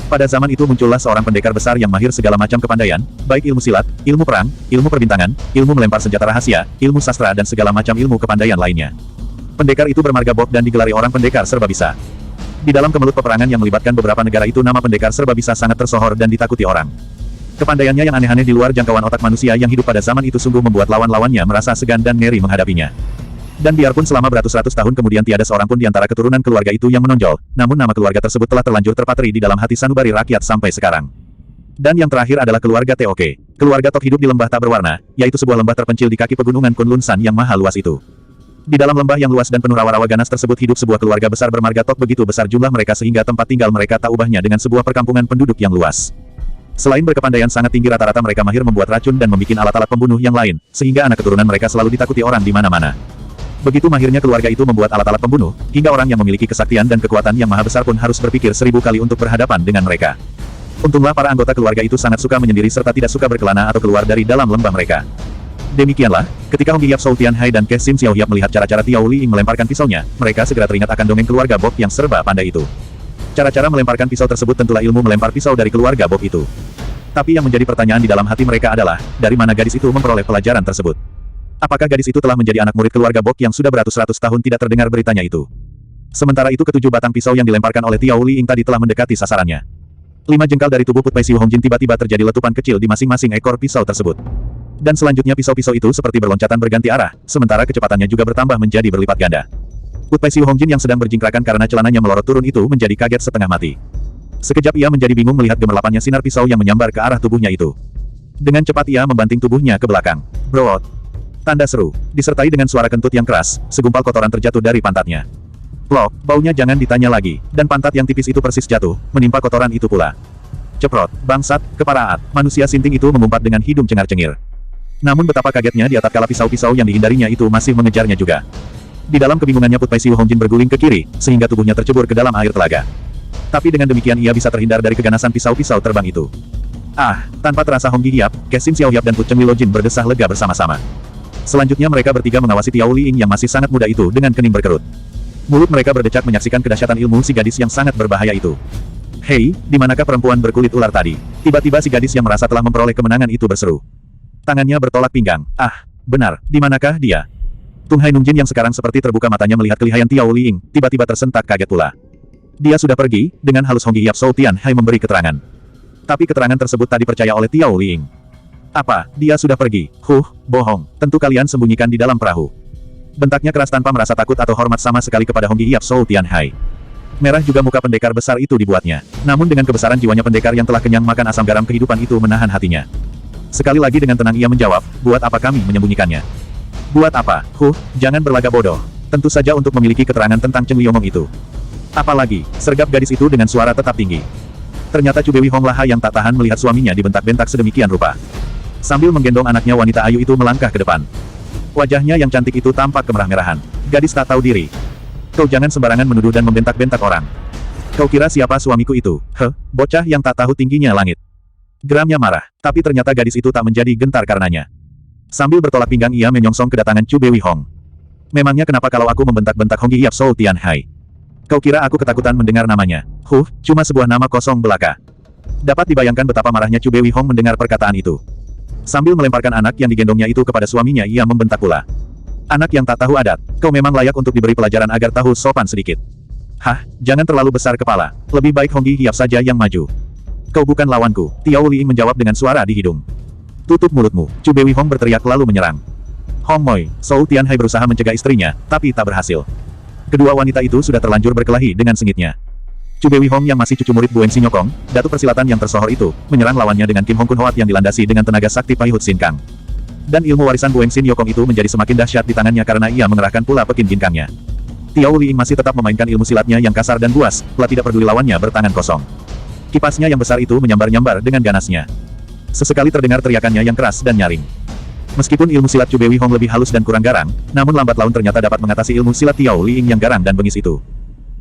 Pada zaman itu muncullah seorang pendekar besar yang mahir segala macam kepandaian, baik ilmu silat, ilmu perang, ilmu perbintangan, ilmu melempar senjata rahasia, ilmu sastra dan segala macam ilmu kepandaian lainnya. Pendekar itu bermarga Bok dan digelari orang pendekar serba bisa. Di dalam kemelut peperangan yang melibatkan beberapa negara itu nama pendekar serba bisa sangat tersohor dan ditakuti orang. Kepandaiannya yang aneh-aneh di luar jangkauan otak manusia yang hidup pada zaman itu sungguh membuat lawan-lawannya merasa segan dan ngeri menghadapinya. Dan biarpun selama beratus-ratus tahun kemudian tiada seorang pun di antara keturunan keluarga itu yang menonjol, namun nama keluarga tersebut telah terlanjur terpatri di dalam hati sanubari rakyat sampai sekarang. Dan yang terakhir adalah keluarga Teoke. Keluarga Tok hidup di lembah tak berwarna, yaitu sebuah lembah terpencil di kaki pegunungan Kunlun San yang maha luas itu. Di dalam lembah yang luas dan penuh rawa-rawa ganas tersebut hidup sebuah keluarga besar bermarga Tok, begitu besar jumlah mereka sehingga tempat tinggal mereka tak ubahnya dengan sebuah perkampungan penduduk yang luas. Selain berkepandaian sangat tinggi, rata-rata mereka mahir membuat racun dan membuat alat-alat pembunuh yang lain, sehingga anak keturunan mereka selalu ditakuti orang di mana-mana. Begitu mahirnya keluarga itu membuat alat-alat pembunuh, hingga orang yang memiliki kesaktian dan kekuatan yang maha besar pun harus berpikir 1000 kali untuk berhadapan dengan mereka. Untunglah para anggota keluarga itu sangat suka menyendiri serta tidak suka berkelana atau keluar dari dalam lembah mereka. Demikianlah, ketika Hong Hiap Shou Tianhai dan Ke Sim Xiao Hiap melihat cara-cara Tiao Li Ying melemparkan pisaunya, mereka segera teringat akan dongeng keluarga Bob yang serba pandai itu. Cara-cara melemparkan pisau tersebut tentulah ilmu melempar pisau dari keluarga Bob itu. Tapi yang menjadi pertanyaan di dalam hati mereka adalah, dari mana gadis itu memperoleh pelajaran tersebut? Apakah gadis itu telah menjadi anak murid keluarga Bob yang sudah beratus-ratus tahun tidak terdengar beritanya itu? Sementara itu ketujuh batang pisau yang dilemparkan oleh Tiao Li Ying tadi telah mendekati sasarannya. 5 jengkal dari tubuh Putpei Siu Hongjin tiba-tiba terjadi letupan kecil di masing-masing ekor pisau tersebut. Dan selanjutnya pisau-pisau itu seperti berloncatan berganti arah, sementara kecepatannya juga bertambah menjadi berlipat ganda. Putpei Siu Hongjin yang sedang berjingkrakan karena celananya melorot turun itu menjadi kaget setengah mati. Sekejap ia menjadi bingung melihat gemerlapannya sinar pisau yang menyambar ke arah tubuhnya itu. Dengan cepat ia membanting tubuhnya ke belakang. Brot! Tanda seru, disertai dengan suara kentut yang keras, segumpal kotoran terjatuh dari pantatnya. Plok, baunya jangan ditanya lagi, dan pantat yang tipis itu persis jatuh, menimpa kotoran itu pula. Ceprot, bangsat, keparaat, manusia sinting itu mengumpat dengan hidung cengar-cengir. Namun betapa kagetnya dia tatkala pisau-pisau yang dihindarinya itu masih mengejarnya juga. Di dalam kebingungannya Putpei Siu Hongjin berguling ke kiri, sehingga tubuhnya tercebur ke dalam air telaga. Tapi dengan demikian ia bisa terhindar dari keganasan pisau-pisau terbang itu. Ah, tanpa terasa Hong Hiap, Ke Sim Xiao Hiap dan Put Cheng Lilojin berdesah lega bersama-sama. Selanjutnya mereka bertiga mengawasi Tiao Li Ying yang masih sangat muda itu dengan kening berkerut. Mulut mereka berdecak menyaksikan kedahsyatan ilmu si gadis yang sangat berbahaya itu. Hei, di manakah perempuan berkulit ular tadi? Tiba-tiba si gadis yang merasa telah memperoleh kemenangan itu berseru. Tangannya bertolak pinggang. Ah, benar, di manakah dia? Tung Hai Nungjin yang sekarang seperti terbuka matanya melihat kelihayan Tiao Li Ying, tiba-tiba tersentak kaget pula. Dia sudah pergi, dengan halus Hong Hiap Shou Tianhai memberi keterangan. Tapi keterangan tersebut tak dipercaya oleh Tiao Li Ying. Apa, dia sudah pergi? Bohong, tentu kalian sembunyikan di dalam perahu. Bentaknya keras tanpa merasa takut atau hormat sama sekali kepada Hong Hiap Shou Tianhai. Merah juga muka pendekar besar itu dibuatnya. Namun dengan kebesaran jiwanya pendekar yang telah kenyang makan asam garam kehidupan itu menahan hatinya. Sekali lagi dengan tenang ia menjawab, buat apa kami menyembunyikannya? Buat apa? Jangan berlagak bodoh. Tentu saja untuk memiliki keterangan tentang Cheng Liongong itu. Apalagi, sergap gadis itu dengan suara tetap tinggi. Ternyata Cubewi Hong Laha yang tak tahan melihat suaminya dibentak-bentak sedemikian rupa. Sambil menggendong anaknya wanita ayu itu melangkah ke depan. Wajahnya yang cantik itu tampak kemerah-merahan. Gadis tak tahu diri. Kau jangan sembarangan menuduh dan membentak-bentak orang. Kau kira siapa suamiku itu? Bocah yang tak tahu tingginya langit. Geramnya marah, tapi ternyata gadis itu tak menjadi gentar karenanya. Sambil bertolak pinggang ia menyongsong kedatangan Cubewi Hong. Memangnya kenapa kalau aku membentak-bentak Hong Hiap Shou Tianhai? Kau kira aku ketakutan mendengar namanya? Cuma sebuah nama kosong belaka. Dapat dibayangkan betapa marahnya Cubewi Hong mendengar perkataan itu. Sambil melemparkan anak yang digendongnya itu kepada suaminya ia membentak pula. Anak yang tak tahu adat, kau memang layak untuk diberi pelajaran agar tahu sopan sedikit. Jangan terlalu besar kepala, lebih baik Hong Hiap saja yang maju. Kau bukan lawanku, Tiao Li Ying menjawab dengan suara di hidung. Tutup mulutmu, Cubewi Hong berteriak lalu menyerang. Hong Moi, Shou Tianhai berusaha mencegah istrinya, tapi tak berhasil. Kedua wanita itu sudah terlanjur berkelahi dengan sengitnya. Cubewi Hong yang masih cucu murid Buen Xin Nyokong, datu persilatan yang tersohor itu, menyerang lawannya dengan Kim Hong Kun Hoat yang dilandasi dengan tenaga sakti Pai Hut Sin Kang. Dan ilmu warisan Buen Xin Nyokong itu menjadi semakin dahsyat di tangannya karena ia mengerahkan pula Pekin Jin Kangnya. Tiao Li Ying masih tetap memainkan ilmu silatnya yang kasar dan buas, telah tidak peduli lawannya bertangan kosong. Kipasnya yang besar itu menyambar-nyambar dengan ganasnya. Sesekali terdengar teriakannya yang keras dan nyaring. Meskipun ilmu silat Cubewi Hong lebih halus dan kurang garang, namun lambat laun ternyata dapat mengatasi ilmu silat Tiao Li Ying yang garang dan bengis itu.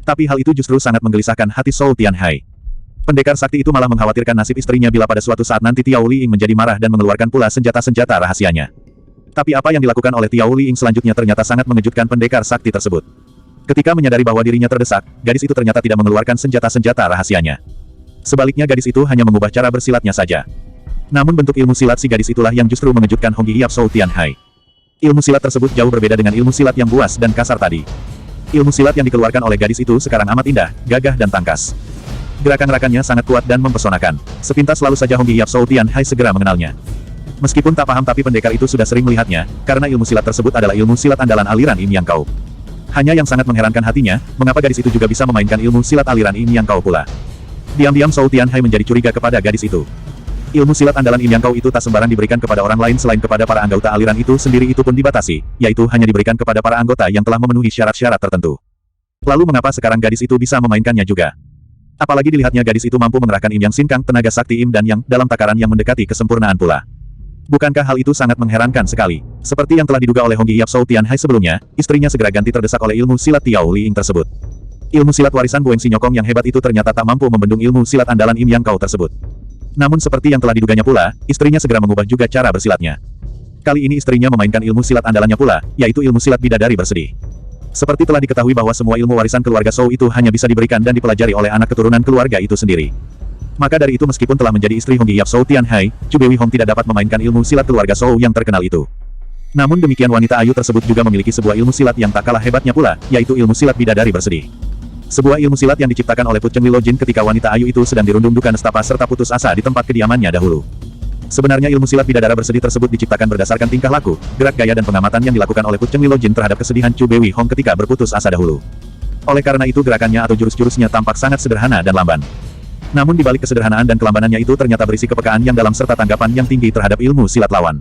Tapi hal itu justru sangat menggelisahkan hati Shou Tianhai. Pendekar sakti itu malah mengkhawatirkan nasib istrinya bila pada suatu saat nanti Tiao Li Ying menjadi marah dan mengeluarkan pula senjata-senjata rahasianya. Tapi apa yang dilakukan oleh Tiao Li Ying selanjutnya ternyata sangat mengejutkan pendekar sakti tersebut. Ketika menyadari bahwa dirinya terdesak, gadis itu ternyata tidak mengeluarkan senjata-senjata rahasianya. Sebaliknya gadis itu hanya mengubah cara bersilatnya saja. Namun bentuk ilmu silat si gadis itulah yang justru mengejutkan Hong Hiap Shou Tianhai. Ilmu silat tersebut jauh berbeda dengan ilmu silat yang buas dan kasar tadi. Ilmu silat yang dikeluarkan oleh gadis itu sekarang amat indah, gagah dan tangkas. Gerakan-gerakannya sangat kuat dan mempesonakan. Sepintas lalu saja Hong Hiap Shou Tianhai segera mengenalnya. Meskipun tak paham tapi pendekar itu sudah sering melihatnya, karena ilmu silat tersebut adalah ilmu silat andalan aliran Im Yang Kau. Hanya yang sangat mengherankan hatinya, mengapa gadis itu juga bisa memainkan ilmu silat aliran Im Yang Kau pula. Diam-diam Shou Tianhai menjadi curiga kepada gadis itu. Ilmu silat andalan Yin Yang Kau itu tak sembarang diberikan kepada orang lain selain kepada para anggota aliran itu sendiri, itu pun dibatasi, yaitu hanya diberikan kepada para anggota yang telah memenuhi syarat-syarat tertentu. Lalu mengapa sekarang gadis itu bisa memainkannya juga? Apalagi dilihatnya gadis itu mampu mengerahkan Im Yang Sinkang, tenaga sakti Im dan Yang, dalam takaran yang mendekati kesempurnaan pula. Bukankah hal itu sangat mengherankan sekali? Seperti yang telah diduga oleh Hong Hiap Shou Tianhai sebelumnya, istrinya segera ganti terdesak oleh ilmu silat Tiao Li Ying tersebut. Ilmu silat warisan Bueng Si Nyokong yang hebat itu ternyata tak mampu membendung ilmu silat andalan Im Yang Kau tersebut. Namun seperti yang telah diduganya pula, istrinya segera mengubah juga cara bersilatnya. Kali ini istrinya memainkan ilmu silat andalannya pula, yaitu ilmu silat bidadari bersedih. Seperti telah diketahui bahwa semua ilmu warisan keluarga Shou itu hanya bisa diberikan dan dipelajari oleh anak keturunan keluarga itu sendiri. Maka dari itu meskipun telah menjadi istri Hong Hiap Shou Tianhai, Chu Bewi Hong tidak dapat memainkan ilmu silat keluarga Shou yang terkenal itu. Namun demikian wanita ayu tersebut juga memiliki sebuah ilmu silat yang tak kalah hebatnya pula, yaitu ilmu silat bidadari bersedih. Sebuah ilmu silat yang diciptakan oleh Put Cheng Li Lojin ketika wanita ayu itu sedang dirundung-dukan nestapa serta putus asa di tempat kediamannya dahulu. Sebenarnya ilmu silat bidadara bersedih tersebut diciptakan berdasarkan tingkah laku, gerak gaya dan pengamatan yang dilakukan oleh Put Cheng Li Lojin terhadap kesedihan Chu Bewi Hong ketika berputus asa dahulu. Oleh karena itu gerakannya atau jurus-jurusnya tampak sangat sederhana dan lamban. Namun di balik kesederhanaan dan kelambanannya itu ternyata berisi kepekaan yang dalam serta tanggapan yang tinggi terhadap ilmu silat lawan.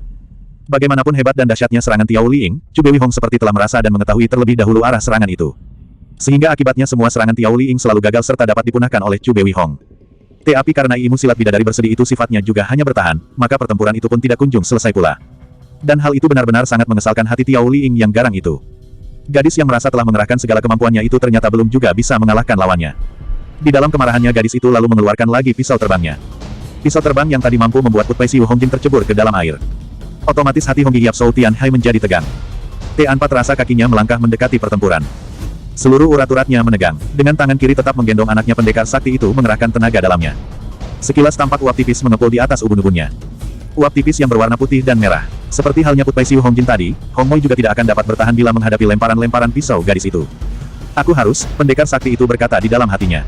Bagaimanapun hebat dan dahsyatnya serangan Tiao Li Ying, Chu Bewi Hong seperti telah merasa dan mengetahui terlebih dahulu arah serangan itu. Sehingga akibatnya semua serangan Tiao Li Ying selalu gagal serta dapat dipunahkan oleh Chu Bewi Hong. Tapi karena ilmu silat bidadari bersedih itu sifatnya juga hanya bertahan, maka pertempuran itu pun tidak kunjung selesai pula. Dan hal itu benar-benar sangat mengesalkan hati Tiao Li Ying yang garang itu. Gadis yang merasa telah mengerahkan segala kemampuannya itu ternyata belum juga bisa mengalahkan lawannya. Di dalam kemarahannya gadis itu lalu mengeluarkan lagi pisau terbangnya. Pisau terbang yang tadi mampu membuat Put Pai Siu Hongjin tercebur ke dalam air. Otomatis hati Hong Hiap Shou Tianhai menjadi tegang. T4 rasa kakinya melangkah mendekati pertempuran. Seluruh urat-uratnya menegang. Dengan tangan kiri tetap menggendong anaknya pendekar sakti itu mengerahkan tenaga dalamnya. Sekilas tampak uap tipis mengepul di atas ubun-ubunnya. Uap tipis yang berwarna putih dan merah. Seperti halnya Put Pai Siu Hongjin tadi, Hong Moi juga tidak akan dapat bertahan bila menghadapi lemparan-lemparan pisau gadis itu. Aku harus, pendekar sakti itu berkata di dalam hatinya.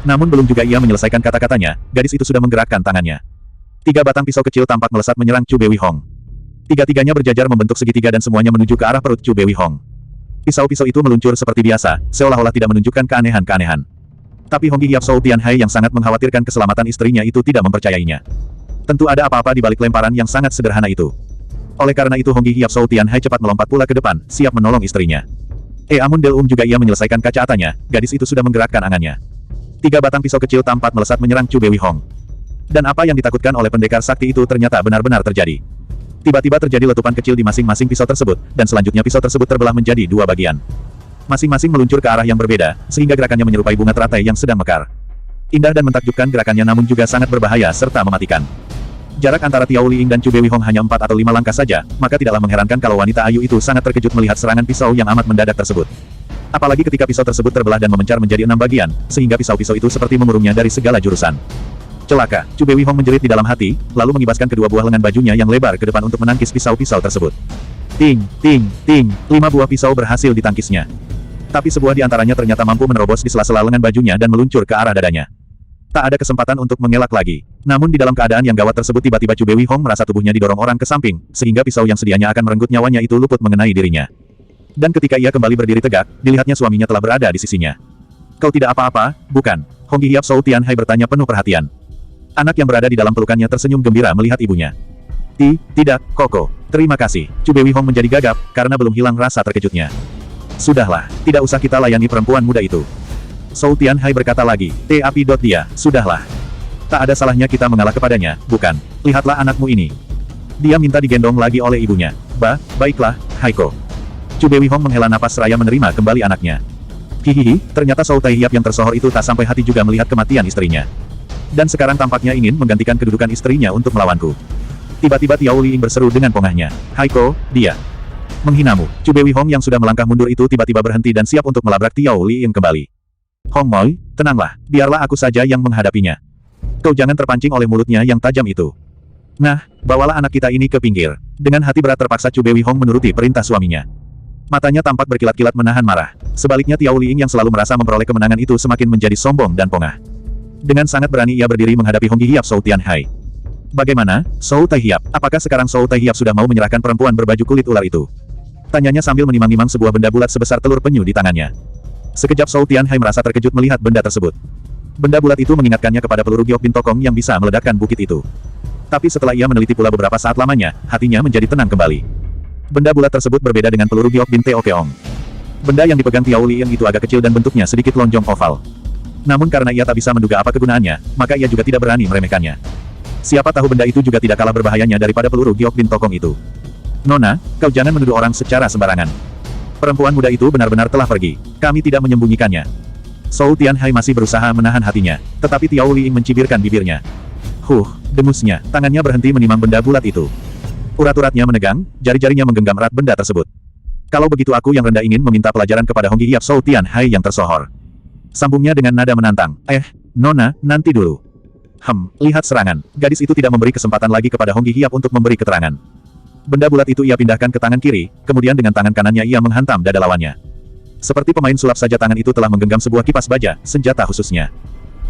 Namun belum juga ia menyelesaikan kata-katanya, gadis itu sudah menggerakkan tangannya. 3 batang pisau kecil tampak melesat menyerang Chu Bewi Hong. Tiga-tiganya berjajar membentuk segitiga dan semuanya menuju ke arah perut Chu Bewi Hong. Pisau-pisau itu meluncur seperti biasa, seolah-olah tidak menunjukkan keanehan-keanehan. Tapi Hong Hiap Shou Tianhai yang sangat mengkhawatirkan keselamatan istrinya itu tidak mempercayainya. Tentu ada apa-apa di balik lemparan yang sangat sederhana itu. Oleh karena itu Hong Hiap Shou Tianhai cepat melompat pula ke depan, siap menolong istrinya. Amun Del juga ia menyelesaikan kaca atanya, gadis itu sudah menggerakkan angannya. 3 batang pisau kecil tampak melesat menyerang Chu Bewi Hong. Dan apa yang ditakutkan oleh pendekar sakti itu ternyata benar-benar terjadi. Tiba-tiba terjadi letupan kecil di masing-masing pisau tersebut, dan selanjutnya pisau tersebut terbelah menjadi 2 bagian. Masing-masing meluncur ke arah yang berbeda, sehingga gerakannya menyerupai bunga teratai yang sedang mekar. Indah dan mentakjubkan gerakannya namun juga sangat berbahaya serta mematikan. Jarak antara Tiao Li Ying dan Chu Bewi Hong hanya 4 atau 5 langkah saja, maka tidaklah mengherankan kalau wanita ayu itu sangat terkejut melihat serangan pisau yang amat mendadak tersebut. Apalagi ketika pisau tersebut terbelah dan memencar menjadi 6 bagian, sehingga pisau-pisau itu seperti mengurungnya dari segala jurusan. Celaka, Chu Bewi Hong menjerit di dalam hati, lalu mengibaskan kedua buah lengan bajunya yang lebar ke depan untuk menangkis pisau-pisau tersebut. Ting, ting, ting, 5 buah pisau berhasil ditangkisnya. Tapi sebuah di antaranya ternyata mampu menerobos di sela-sela lengan bajunya dan meluncur ke arah dadanya. Tak ada kesempatan untuk mengelak lagi. Namun di dalam keadaan yang gawat tersebut tiba-tiba Chu Bewi Hong merasa tubuhnya didorong orang ke samping, sehingga pisau yang sedianya akan merenggut nyawanya itu luput mengenai dirinya. Dan ketika ia kembali berdiri tegak, dilihatnya suaminya telah berada di sisinya. Kau tidak apa-apa, bukan? Hong Hiap Shou Tianhai bertanya penuh perhatian. Anak yang berada di dalam pelukannya tersenyum gembira melihat ibunya. Tidak, Koko. Terima kasih. Chu Bewi Hong menjadi gagap, karena belum hilang rasa terkejutnya. Sudahlah, tidak usah kita layani perempuan muda itu. Shou Tianhai berkata lagi, dia, sudahlah. Tak ada salahnya kita mengalah kepadanya, bukan? Lihatlah anakmu ini. Dia minta digendong lagi oleh ibunya. Baiklah, Haiko. Chu Bewi Hong menghela napas seraya menerima kembali anaknya. Hihihi, ternyata Shou Taihiap yang tersohor itu tak sampai hati juga melihat kematian istrinya. Dan sekarang tampaknya ingin menggantikan kedudukan istrinya untuk melawanku. Tiba-tiba Tiao Li Ying berseru dengan pongahnya. Haiko, dia menghinamu. Chu Bewi Hong yang sudah melangkah mundur itu tiba-tiba berhenti dan siap untuk melabrak Tiao Li Ying kembali. Hong Moi, tenanglah, biarlah aku saja yang menghadapinya. Kau jangan terpancing oleh mulutnya yang tajam itu. Nah, bawalah anak kita ini ke pinggir. Dengan hati berat terpaksa Chu Bewi Hong menuruti perintah suaminya. Matanya tampak berkilat-kilat menahan marah. Sebaliknya Tiao Li Ying yang selalu merasa memperoleh kemenangan itu semakin menjadi sombong dan pongah. Dengan sangat berani ia berdiri menghadapi Hong Hiap Shou Tianhai. Bagaimana, Shou Taihiap? Apakah sekarang Shou Taihiap sudah mau menyerahkan perempuan berbaju kulit ular itu? Tanyanya sambil menimang-nimang sebuah benda bulat sebesar telur penyu di tangannya. Sekejap Shou Tianhai merasa terkejut melihat benda tersebut. Benda bulat itu mengingatkannya kepada peluru Giok Bin Tokong yang bisa meledakkan bukit itu. Tapi setelah ia meneliti pula beberapa saat lamanya, hatinya menjadi tenang kembali. Benda bulat tersebut berbeda dengan peluru giok bin Teo Keong. Benda yang dipegang Tiao Liing itu agak kecil dan bentuknya sedikit lonjong oval. Namun karena ia tak bisa menduga apa kegunaannya, maka ia juga tidak berani meremehkannya. Siapa tahu benda itu juga tidak kalah berbahayanya daripada peluru giok bin Tokong itu. Nona, kau jangan menuduh orang secara sembarangan. Perempuan muda itu benar-benar telah pergi. Kami tidak menyembunyikannya. Zhou Tianhai masih berusaha menahan hatinya, tetapi Tiao Liing mencibirkan bibirnya. Dengusnya, tangannya berhenti menimang benda bulat itu. Urat-uratnya menegang, jari-jarinya menggenggam erat benda tersebut. Kalau begitu aku yang rendah ingin meminta pelajaran kepada Honggi Hiap Zhou Tianhai yang tersohor. Sambungnya dengan nada menantang. Nona, nanti dulu. Lihat serangan. Gadis itu tidak memberi kesempatan lagi kepada Honggi Hiap untuk memberi keterangan. Benda bulat itu ia pindahkan ke tangan kiri, kemudian dengan tangan kanannya ia menghantam dada lawannya. Seperti pemain sulap saja tangan itu telah menggenggam sebuah kipas baja, senjata khususnya.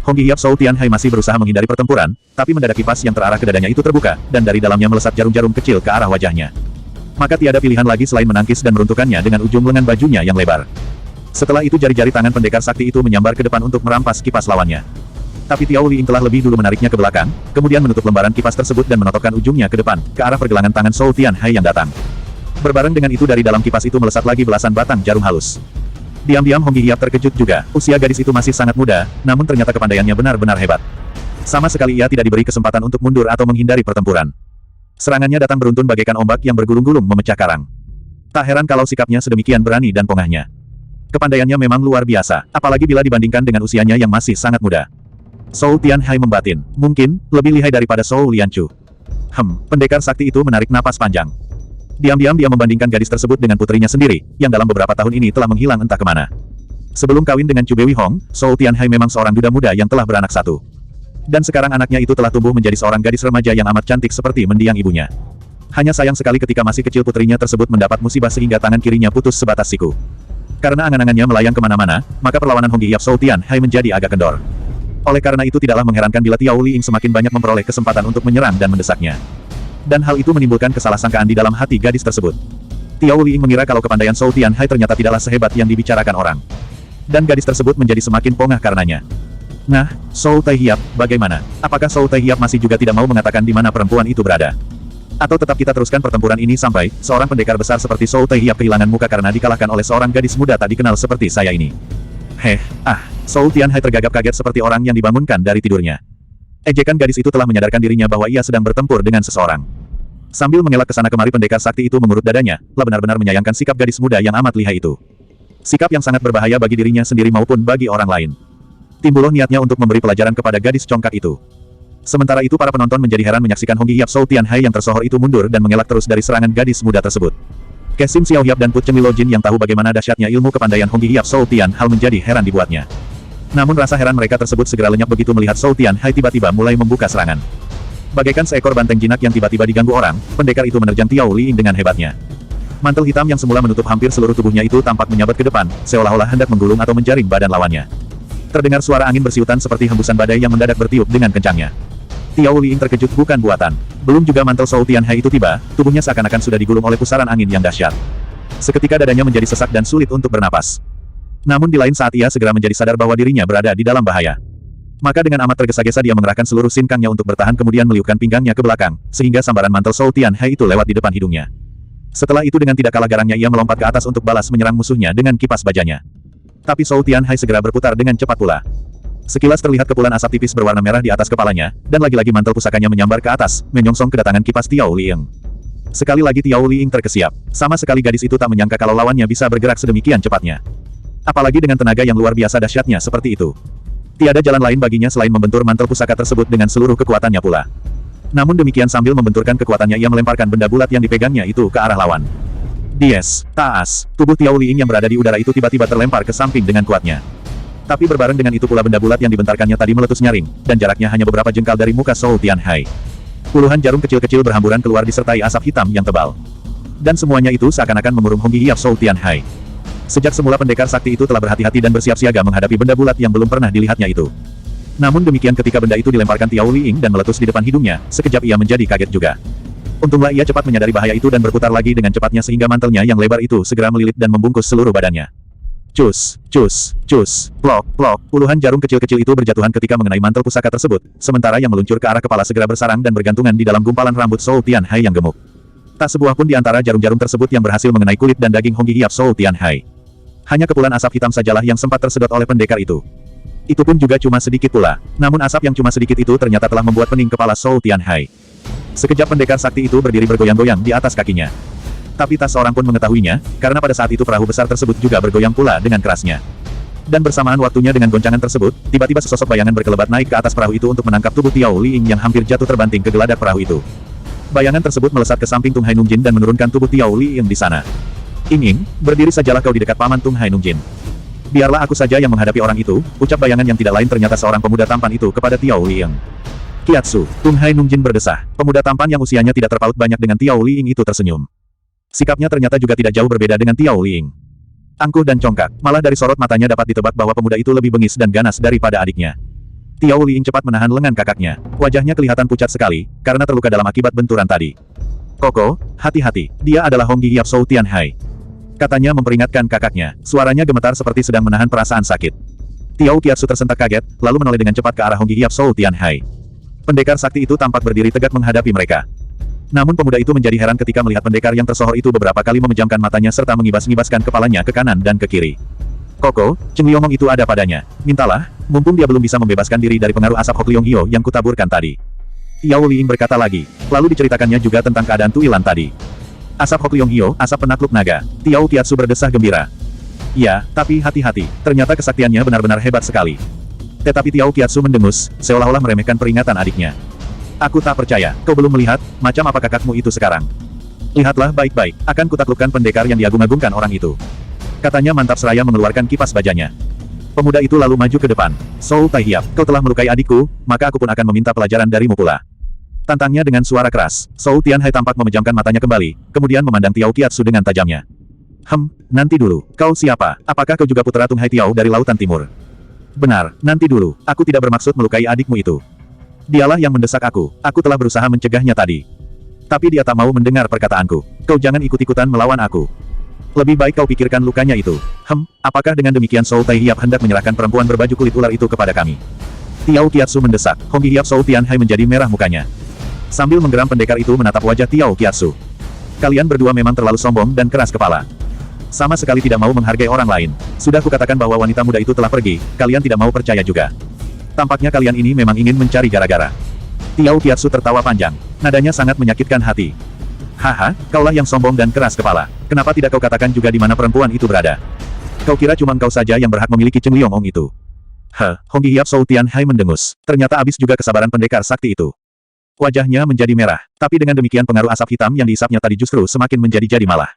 Honggi Hiap Zhou Tianhai masih berusaha menghindari pertempuran, tapi mendadak kipas yang terarah ke dadanya itu terbuka, dan dari dalamnya melesat jarum-jarum kecil ke arah wajahnya. Maka tiada pilihan lagi selain menangkis dan meruntuhkannya dengan ujung lengan bajunya yang lebar. Setelah itu jari-jari tangan pendekar sakti itu menyambar ke depan untuk merampas kipas lawannya. Tapi Tiao Liing telah lebih dulu menariknya ke belakang, kemudian menutup lembaran kipas tersebut dan menotokkan ujungnya ke depan, ke arah pergelangan tangan Zhou Tianhai yang datang. Berbareng dengan itu dari dalam kipas itu melesat lagi belasan batang jarum halus. Diam-diam Honggi Hiap terkejut juga, usia gadis itu masih sangat muda, namun ternyata kepandaiannya benar-benar hebat. Sama sekali ia tidak diberi kesempatan untuk mundur atau menghindari pertempuran. Serangannya datang beruntun bagaikan ombak yang bergulung-gulung memecah karang. Tak heran kalau sikapnya sedemikian berani dan pongahnya. Kepandaiannya memang luar biasa, apalagi bila dibandingkan dengan usianya yang masih sangat muda. Zhou Tianhai membatin, mungkin, lebih lihai daripada Zhou Lianchu. Pendekar sakti itu menarik napas panjang. Diam-diam dia membandingkan gadis tersebut dengan putrinya sendiri, yang dalam beberapa tahun ini telah menghilang entah kemana. Sebelum kawin dengan Chu Bewi Hong, Zhou Tianhai memang seorang duda muda yang telah beranak satu. Dan sekarang anaknya itu telah tumbuh menjadi seorang gadis remaja yang amat cantik seperti mendiang ibunya. Hanya sayang sekali ketika masih kecil putrinya tersebut mendapat musibah sehingga tangan kirinya putus sebatas siku. Karena angan-angannya melayang kemana-mana, maka perlawanan Honggi Hiap Zhou Tianhai menjadi agak kendor. Oleh karena itu tidaklah mengherankan bila Tiao Liing semakin banyak memperoleh kesempatan untuk menyerang dan mendesaknya. Dan hal itu menimbulkan kesalahsangkaan di dalam hati gadis tersebut. Tiao Liing mengira kalau kepandaian Zhou Tianhai ternyata tidaklah sehebat yang dibicarakan orang. Dan gadis tersebut menjadi semakin pongah karenanya. Nah, Zhou Taihiap, bagaimana? Apakah Zhou Taihiap masih juga tidak mau mengatakan di mana perempuan itu berada? Atau tetap kita teruskan pertempuran ini sampai seorang pendekar besar seperti Zhou Taihiap kehilangan muka karena dikalahkan oleh seorang gadis muda tak dikenal seperti saya ini? Zhou Tianhai tergagap kaget seperti orang yang dibangunkan dari tidurnya. Ejekan gadis itu telah menyadarkan dirinya bahwa ia sedang bertempur dengan seseorang. Sambil mengelak ke sana kemari pendekar sakti itu mengurut dadanya, lah benar-benar menyayangkan sikap gadis muda yang amat lihai itu. Sikap yang sangat berbahaya bagi dirinya sendiri maupun bagi orang lain. Timbullah niatnya untuk memberi pelajaran kepada gadis congkak itu. Sementara itu para penonton menjadi heran menyaksikan Honggi Hiap Zhou Tianhai yang tersohor itu mundur dan mengelak terus dari serangan gadis muda tersebut. Kesim Xiao Hiap dan Put Cheng Lo Jin yang tahu bagaimana dahsyatnya ilmu kepandaian Honggi Hiap Zhou Tianhai menjadi heran dibuatnya. Namun rasa heran mereka tersebut segera lenyap begitu melihat Zhou Tianhai tiba-tiba mulai membuka serangan. Bagaikan seekor banteng jinak yang tiba-tiba diganggu orang, pendekar itu menerjang Tiao Liing dengan hebatnya. Mantel hitam yang semula menutup hampir seluruh tubuhnya itu tampak menyabat ke depan, seolah-olah hendak menggulung atau menjaring badan lawannya. Terdengar suara angin bersiutan seperti hembusan badai yang mendadak bertiup dengan kencangnya. Tiao Liing terkejut bukan buatan. Belum juga mantel Zhou Tianhai itu tiba, tubuhnya seakan-akan sudah digulung oleh pusaran angin yang dahsyat. Seketika dadanya menjadi sesak dan sulit untuk bernapas. Namun di lain saat ia segera menjadi sadar bahwa dirinya berada di dalam bahaya. Maka dengan amat tergesa-gesa dia mengerahkan seluruh sinkangnya untuk bertahan kemudian meliupkan pinggangnya ke belakang, sehingga sambaran mantel Zhou Tianhai itu lewat di depan hidungnya. Setelah itu dengan tidak kalah garangnya ia melompat ke atas untuk balas menyerang musuhnya dengan kipas bajanya. Tapi Zhou Tianhai segera berputar dengan cepat pula. Sekilas terlihat kepulan asap tipis berwarna merah di atas kepalanya, dan lagi-lagi mantel pusakanya menyambar ke atas, menyongsong kedatangan kipas Tiao Liing. Sekali lagi Tiao Liing terkesiap. Sama sekali gadis itu tak menyangka kalau lawannya bisa bergerak sedemikian cepatnya. Apalagi dengan tenaga yang luar biasa dahsyatnya seperti itu. Tiada jalan lain baginya selain membentur mantel pusaka tersebut dengan seluruh kekuatannya pula. Namun demikian sambil membenturkan kekuatannya ia melemparkan benda bulat yang dipegangnya itu ke arah lawan. Dies, taas, tubuh Tiao Liing yang berada di udara itu tiba-tiba terlempar ke samping dengan kuatnya. Tapi berbareng dengan itu pula benda bulat yang dibentarkannya tadi meletus nyaring, dan jaraknya hanya beberapa jengkal dari muka Zhou Tianhai. Puluhan jarum kecil-kecil berhamburan keluar disertai asap hitam yang tebal. Dan semuanya itu seakan-akan mengurung Honggi Hiap Zhou Tianhai. Sejak semula pendekar sakti itu telah berhati-hati dan bersiap siaga menghadapi benda bulat yang belum pernah dilihatnya itu. Namun demikian ketika benda itu dilemparkan Tiao Liing dan meletus di depan hidungnya, sekejap ia menjadi kaget juga. Untunglah ia cepat menyadari bahaya itu dan berputar lagi dengan cepatnya sehingga mantelnya yang lebar itu segera melilit dan membungkus seluruh badannya. Cus, cus, cus, plok, plok, puluhan jarum kecil-kecil itu berjatuhan ketika mengenai mantel pusaka tersebut, sementara yang meluncur ke arah kepala segera bersarang dan bergantungan di dalam gumpalan rambut Zhou Tianhai yang gemuk. Tak sebuah pun di antara jarum-jarum tersebut yang berhasil mengenai kulit dan daging Hong Hiap Zhou Tianhai. Hanya kepulan asap hitam sajalah yang sempat tersedot oleh pendekar itu. Itu pun juga cuma sedikit pula. Namun asap yang cuma sedikit itu ternyata telah membuat pening kepala Zhou Tianhai. Sekejap pendekar sakti itu berdiri bergoyang-goyang di atas kakinya. Tapi tak seorang pun mengetahuinya, karena pada saat itu perahu besar tersebut juga bergoyang pula dengan kerasnya. Dan bersamaan waktunya dengan goncangan tersebut, tiba-tiba sesosok bayangan berkelebat naik ke atas perahu itu untuk menangkap tubuh Tiao Liing yang hampir jatuh terbanting ke geladak perahu itu. Bayangan tersebut melesat ke samping Tung Hai Nungjin dan menurunkan tubuh Tiao Liing di sana. Inging, berdiri sajalah kau di dekat paman Tung Hai Nungjin. Biarlah aku saja yang menghadapi orang itu, ucap bayangan yang tidak lain ternyata seorang pemuda tampan itu kepada Tiao Liing. Kiatsu, Tung Hai Nungjin berdesah. Pemuda tampan yang usianya tidak terpaut banyak dengan Tiao Liing itu tersenyum. Sikapnya ternyata juga tidak jauh berbeda dengan Tiao Liing. Angkuh dan congkak, malah dari sorot matanya dapat ditebak bahwa pemuda itu lebih bengis dan ganas daripada adiknya. Tiao Liing cepat menahan lengan kakaknya. Wajahnya kelihatan pucat sekali, karena terluka dalam akibat benturan tadi. Koko, hati-hati, dia adalah Hong Hiap Zhou Tianhai. Katanya memperingatkan kakaknya, suaranya gemetar seperti sedang menahan perasaan sakit. Tiao Kiatsu tersentak kaget, lalu menoleh dengan cepat ke arah Hong Hiap Zhou Tianhai. Pendekar sakti itu tampak berdiri tegak menghadapi mereka. Namun pemuda itu menjadi heran ketika melihat pendekar yang tersohor itu beberapa kali memejamkan matanya serta mengibas-ngibaskan kepalanya ke kanan dan ke kiri. Koko, Cheng Liongong itu ada padanya. Mintalah, mumpung dia belum bisa membebaskan diri dari pengaruh asap Hok Liong Hio yang kutaburkan tadi. Yao Liing berkata lagi. Lalu diceritakannya juga tentang keadaan Tuilan tadi. Asap Hok Liong Hio, asap penakluk naga. Tiao Kiatsu berdesah gembira. Ya, tapi hati-hati. Ternyata kesaktiannya benar-benar hebat sekali. Tetapi Tiao Kiatsu mendengus, seolah-olah meremehkan peringatan adiknya. Aku tak percaya, kau belum melihat, macam apa kakakmu itu sekarang. Lihatlah baik-baik, akan kutaklukkan pendekar yang diagung-agungkan orang itu. Katanya mantap seraya mengeluarkan kipas bajanya. Pemuda itu lalu maju ke depan. Zhou Taihiap, kau telah melukai adikku, maka aku pun akan meminta pelajaran darimu pula. Tantangnya dengan suara keras. Zhou Tianhai tampak memejamkan matanya kembali, kemudian memandang Tiao Kiatsu dengan tajamnya. Nanti dulu, kau siapa? Apakah kau juga putra Tung Hai Tiao dari Lautan Timur? Benar, nanti dulu, aku tidak bermaksud melukai adikmu itu. Dialah yang mendesak aku telah berusaha mencegahnya tadi. Tapi dia tak mau mendengar perkataanku. Kau jangan ikut-ikutan melawan aku. Lebih baik kau pikirkan lukanya itu. Apakah dengan demikian Zhou Taihiap hendak menyerahkan perempuan berbaju kulit ular itu kepada kami? Tiao Kiatsu mendesak. Hong Hiap Zhou Tianhai menjadi merah mukanya. Sambil menggeram pendekar itu menatap wajah Tiao Kiatsu. Kalian berdua memang terlalu sombong dan keras kepala. Sama sekali tidak mau menghargai orang lain. Sudah kukatakan bahwa wanita muda itu telah pergi, kalian tidak mau percaya juga. Tampaknya kalian ini memang ingin mencari gara-gara. Tiao Kiatsu tertawa panjang. Nadanya sangat menyakitkan hati. Haha, kaulah yang sombong dan keras kepala. Kenapa tidak kau katakan juga di mana perempuan itu berada? Kau kira cuma kau saja yang berhak memiliki Cheng Liongong itu? Hong Hiap Zhou Tianhai mendengus. Ternyata habis juga kesabaran pendekar sakti itu. Wajahnya menjadi merah. Tapi dengan demikian pengaruh asap hitam yang diisapnya tadi justru semakin menjadi-jadi malah.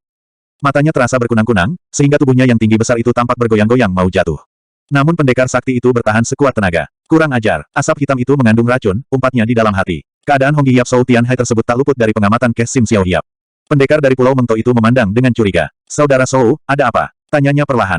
Matanya terasa berkunang-kunang, sehingga tubuhnya yang tinggi besar itu tampak bergoyang-goyang mau jatuh. Namun pendekar sakti itu bertahan sekuat tenaga. Kurang ajar, asap hitam itu mengandung racun, umpatnya di dalam hati. Keadaan Hong Hiap Zhou Tianhai tersebut tak luput dari pengamatan Kes Sim Xiao Hiap. Pendekar dari Pulau Mengto itu memandang dengan curiga. Saudara Zhou, ada apa? Tanyanya perlahan.